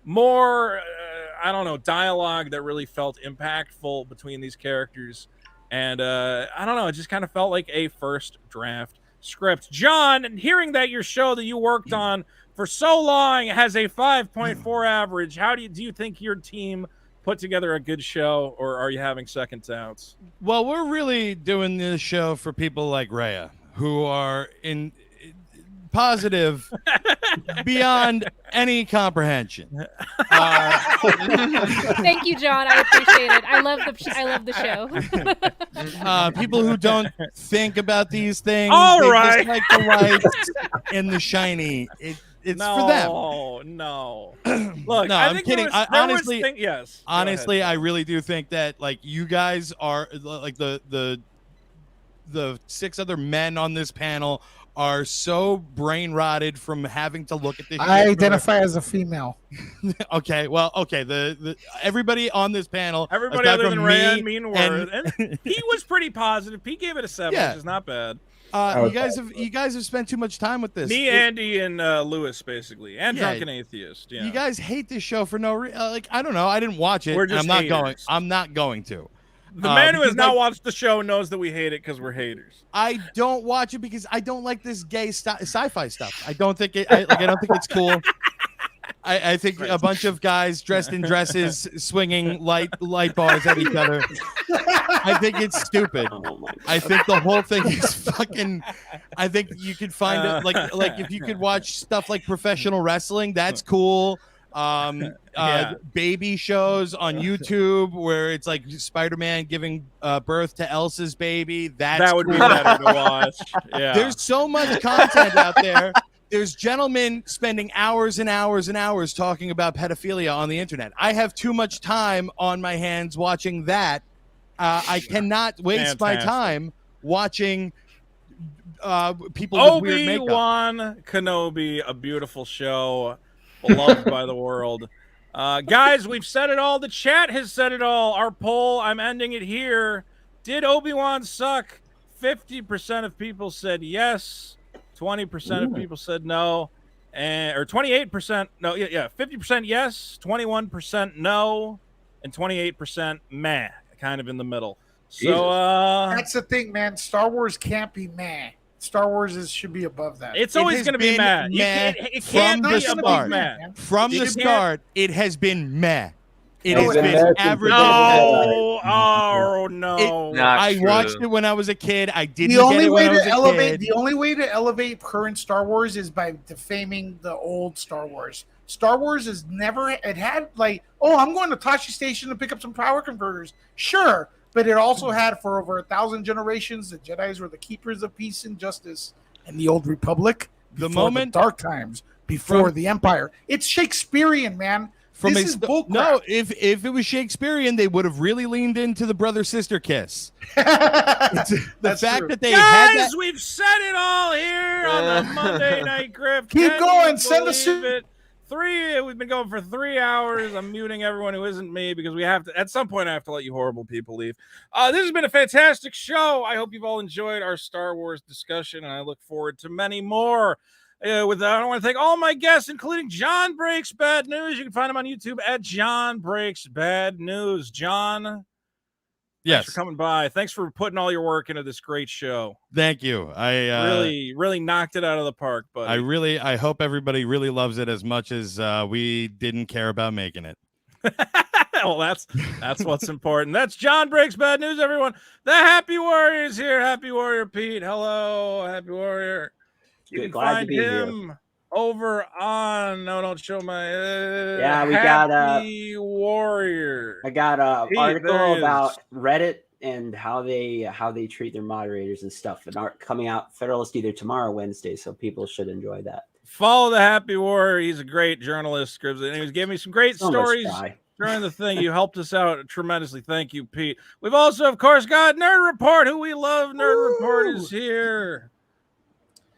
more, dialogue that really felt impactful between these characters. And I don't know, it just kind of felt like a first draft script. John, hearing that your show that you worked on for so long has a 5.4 average, how do you think your team put together a good show, or are you having second doubts? Well, we're really doing this show for people like Rhea, who are in positive beyond any comprehension. Thank you, John. I appreciate it. I love the show. People who don't think about these things. All they right. just like the lights and the shiny. It's for them. No. Look, no, I'm kidding. honestly, yes. Honestly, I really do think that like you guys are like the 6 other men on this panel are so brain rotted from having to look at this. I identify as a female. Okay, well, okay. The everybody on this panel, everybody other than Ray and Mean Word, and he was pretty positive. He gave it a 7, which is not bad. You guys have spent too much time with this. Me, Andy, and Lewis, basically, and Drunken Atheist. Yeah. You guys hate this show for no reason. Like, I don't know. I didn't watch it. We're just I'm not haters. going. I'm not going to. The man who has not watched the show knows that we hate it because we're haters. I don't watch it because I don't like this gay sci-fi stuff. I don't think I don't think it's cool. I think a bunch of guys dressed in dresses swinging light bars at each other. I think it's stupid. I think the whole thing is fucking. I think you could find it like if you could watch stuff like professional wrestling, that's cool. Baby shows on YouTube where it's like Spider-Man giving birth to Elsa's baby. That would be better to watch. Yeah. There's so much content out there. There's gentlemen spending hours and hours and hours talking about pedophilia on the internet. I have too much time on my hands watching that. I cannot waste my time watching people with weird makeup. Obi-Wan Kenobi, a beautiful show, beloved by the world. Guys, we've said it all. The chat has said it all. Our poll, I'm ending it here. Did Obi-Wan suck? 50% of people said yes. 20% of people said no, or 28% no. Yeah, 50% yes, 21% no, and 28% meh, kind of in the middle. So that's the thing, man. Star Wars can't be meh. Star Wars should be above that. It's always going to be meh. It can't be above meh. From the start, it has been meh. It has been average. No, I watched it when I was a kid. I didn't the only get it way when I was to a elevate kid. the only way to elevate current Star Wars is by defaming the old Star Wars. Star Wars is never it had like, oh, I'm going to Tashi Station to pick up some power converters. Sure, but it also had for over 1,000 generations the Jedis were the keepers of peace and justice and the old Republic. The moment the dark times before the Empire. It's Shakespearean, man. This is bullcrap. No, if it was Shakespearean, they would have really leaned into the brother-sister kiss. The fact that they had guys, that. we've said it all here on the Monday Night Grift. Keep going. Send us it. We've been going for 3 hours. I'm muting everyone who isn't me because we have to. At some point, I have to let you horrible people leave. This has been a fantastic show. I hope you've all enjoyed our Star Wars discussion, and I look forward to many more. With that, I want to thank all my guests, including John Breaks Bad News. You can find him on YouTube at John Breaks Bad News. John, yes, thanks for coming by. Thanks for putting all your work into this great show. Thank you. I really knocked it out of the park, buddy. I hope everybody really loves it as much as we didn't care about making it. Well, that's what's important. That's John Breaks Bad News, everyone. The Happy Warrior is here. Happy Warrior Pete. Hello, Happy Warrior. You can find him over on. No, don't show my. We got Happy Warrior. I got an article about Reddit and how they treat their moderators and stuff, and coming out Federalist either tomorrow or Wednesday, so people should enjoy that. Follow the Happy Warrior. He's a great journalist, and he was giving me some great stories during the thing. You helped us out tremendously. Thank you, Pete. We've also, of course, got Nerd Report, who we love. Nerd Report is here.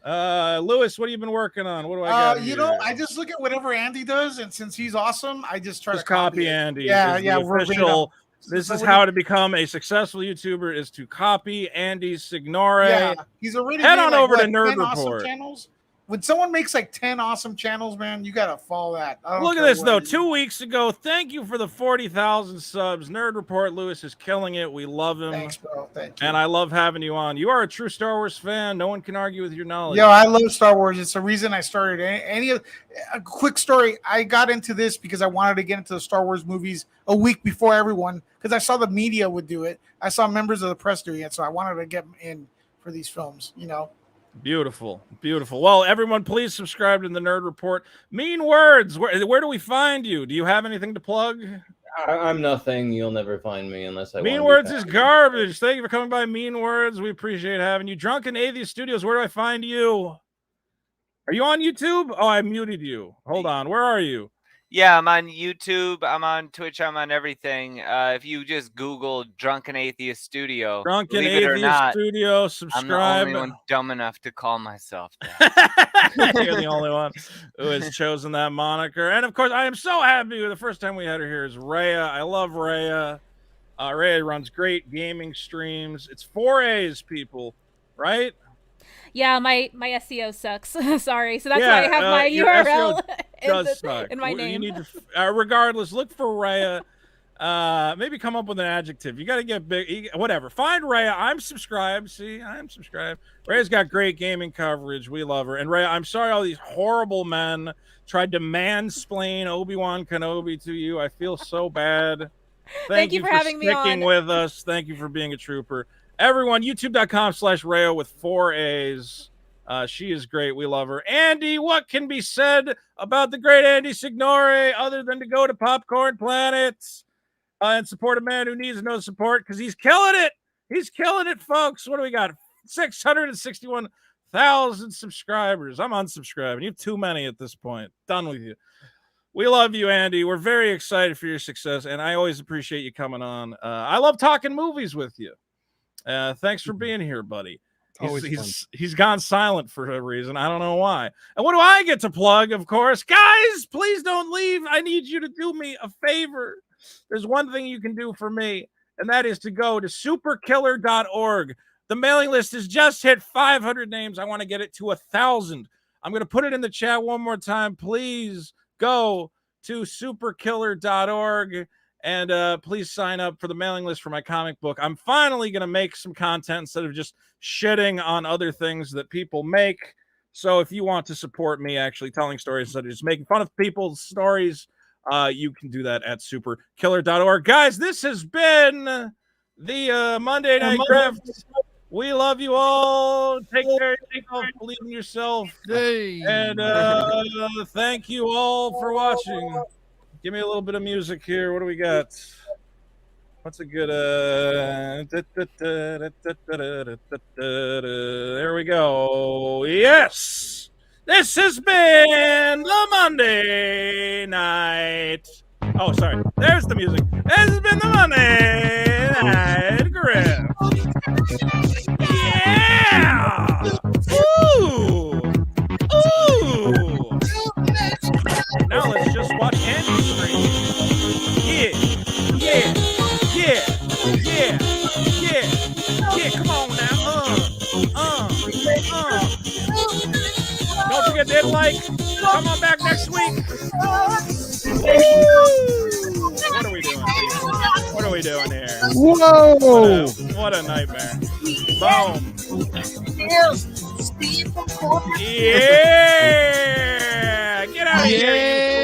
Lewis, what have you been working on? What do I got? I just look at whatever Andy does, and since he's awesome, I just try to copy Andy. Yeah. Official. This is how to become a successful YouTuber: is to copy Andy's Signore. Yeah, he's already head on over to Nerd Report. Awesome channels, when someone makes like 10 awesome channels, man, you gotta follow that. Look at this though. 2 weeks ago, thank you for the 40,000 subs. Nerd Report Lewis is killing it. We love him. Thanks, bro. Thank you. And I love having you on. You are a true Star Wars fan. No one can argue with your knowledge. Yo, I love Star Wars. It's the reason I started. A quick story. I got into this because I wanted to get into the Star Wars movies a week before everyone, because I saw the media would do it. I saw members of the press doing it, so I wanted to get in for these films. You know. Beautiful, beautiful. Well, everyone, please subscribe to the Nerd Report. Mean Words, where do we find you? Do you have anything to plug? I'm nothing. You'll never find me unless I. Mean Words is garbage. Thank you for coming by, Mean Words. We appreciate having you. Drunken Atheist Studios, where do I find you? Are you on YouTube? Oh, I muted you. Hold on. Where are you? Yeah, I'm on YouTube. I'm on Twitch. I'm on everything. If you just Google Drunken Atheist Studio, Drunken Atheist Studio, subscribe. I'm the only one dumb enough to call myself that. You're the only one who has chosen that moniker. And of course, I am so happy. The first time we had her here is Rhea. I love Rhea. Rhea runs great gaming streams. It's 4 A's, people, right? Yeah, my SEO sucks. Sorry. So that's why I have my URL in my name. You need to, regardless, look for Rhea. Maybe come up with an adjective. You got to get big. Whatever. Find Rhea. I'm subscribed. See, I'm subscribed. Rhea's got great gaming coverage. We love her. And Rhea, I'm sorry all these horrible men tried to mansplain Obi-Wan Kenobi to you. I feel so bad. Thank you for having me on. Sticking with us. Thank you for being a trooper. Everyone, youtube.com/Rhea with 4 A's. She is great. We love her. Andy, what can be said about the great Andy Signore other than to go to Popcorn Planet and support a man who needs no support because he's killing it. He's killing it, folks. What do we got? 661,000 subscribers. I'm unsubscribing. You have too many at this point. Done with you. We love you, Andy. We're very excited for your success, and I always appreciate you coming on. I love talking movies with you. Thanks for being here, buddy. He's gone silent for a reason. I don't know why. And what do I get to plug? Of course, guys, please don't leave. I need you to do me a favor. There's one thing you can do for me, and that is to go to superkiller.org. The mailing list has just hit 500 names. I want to get it to 1,000. I'm going to put it in the chat one more time. Please go to superkiller.org. And please sign up for the mailing list for my comic book. I'm finally going to make some content instead of just shitting on other things that people make. So if you want to support me actually telling stories instead of just making fun of people's stories, you can do that at superkiller.org. Guys, this has been the Monday Night Grift. We love you all. Take care of yourself. Believe in yourself. Hey. And thank you all for watching. Give me a little bit of music here. What do we got? What's a good there we go. Yes. This has been the Monday Night. Oh, sorry. There's the music. This has been the Monday Night Grift. Yeah. Ooh. Ooh. Now let's just watch Andy stream. Yeah. Come on now. Don't forget to hit like. Come on back next week. What are we doing here? What are we doing here? Whoa! What a nightmare. Boom. Yeah. Get out of here.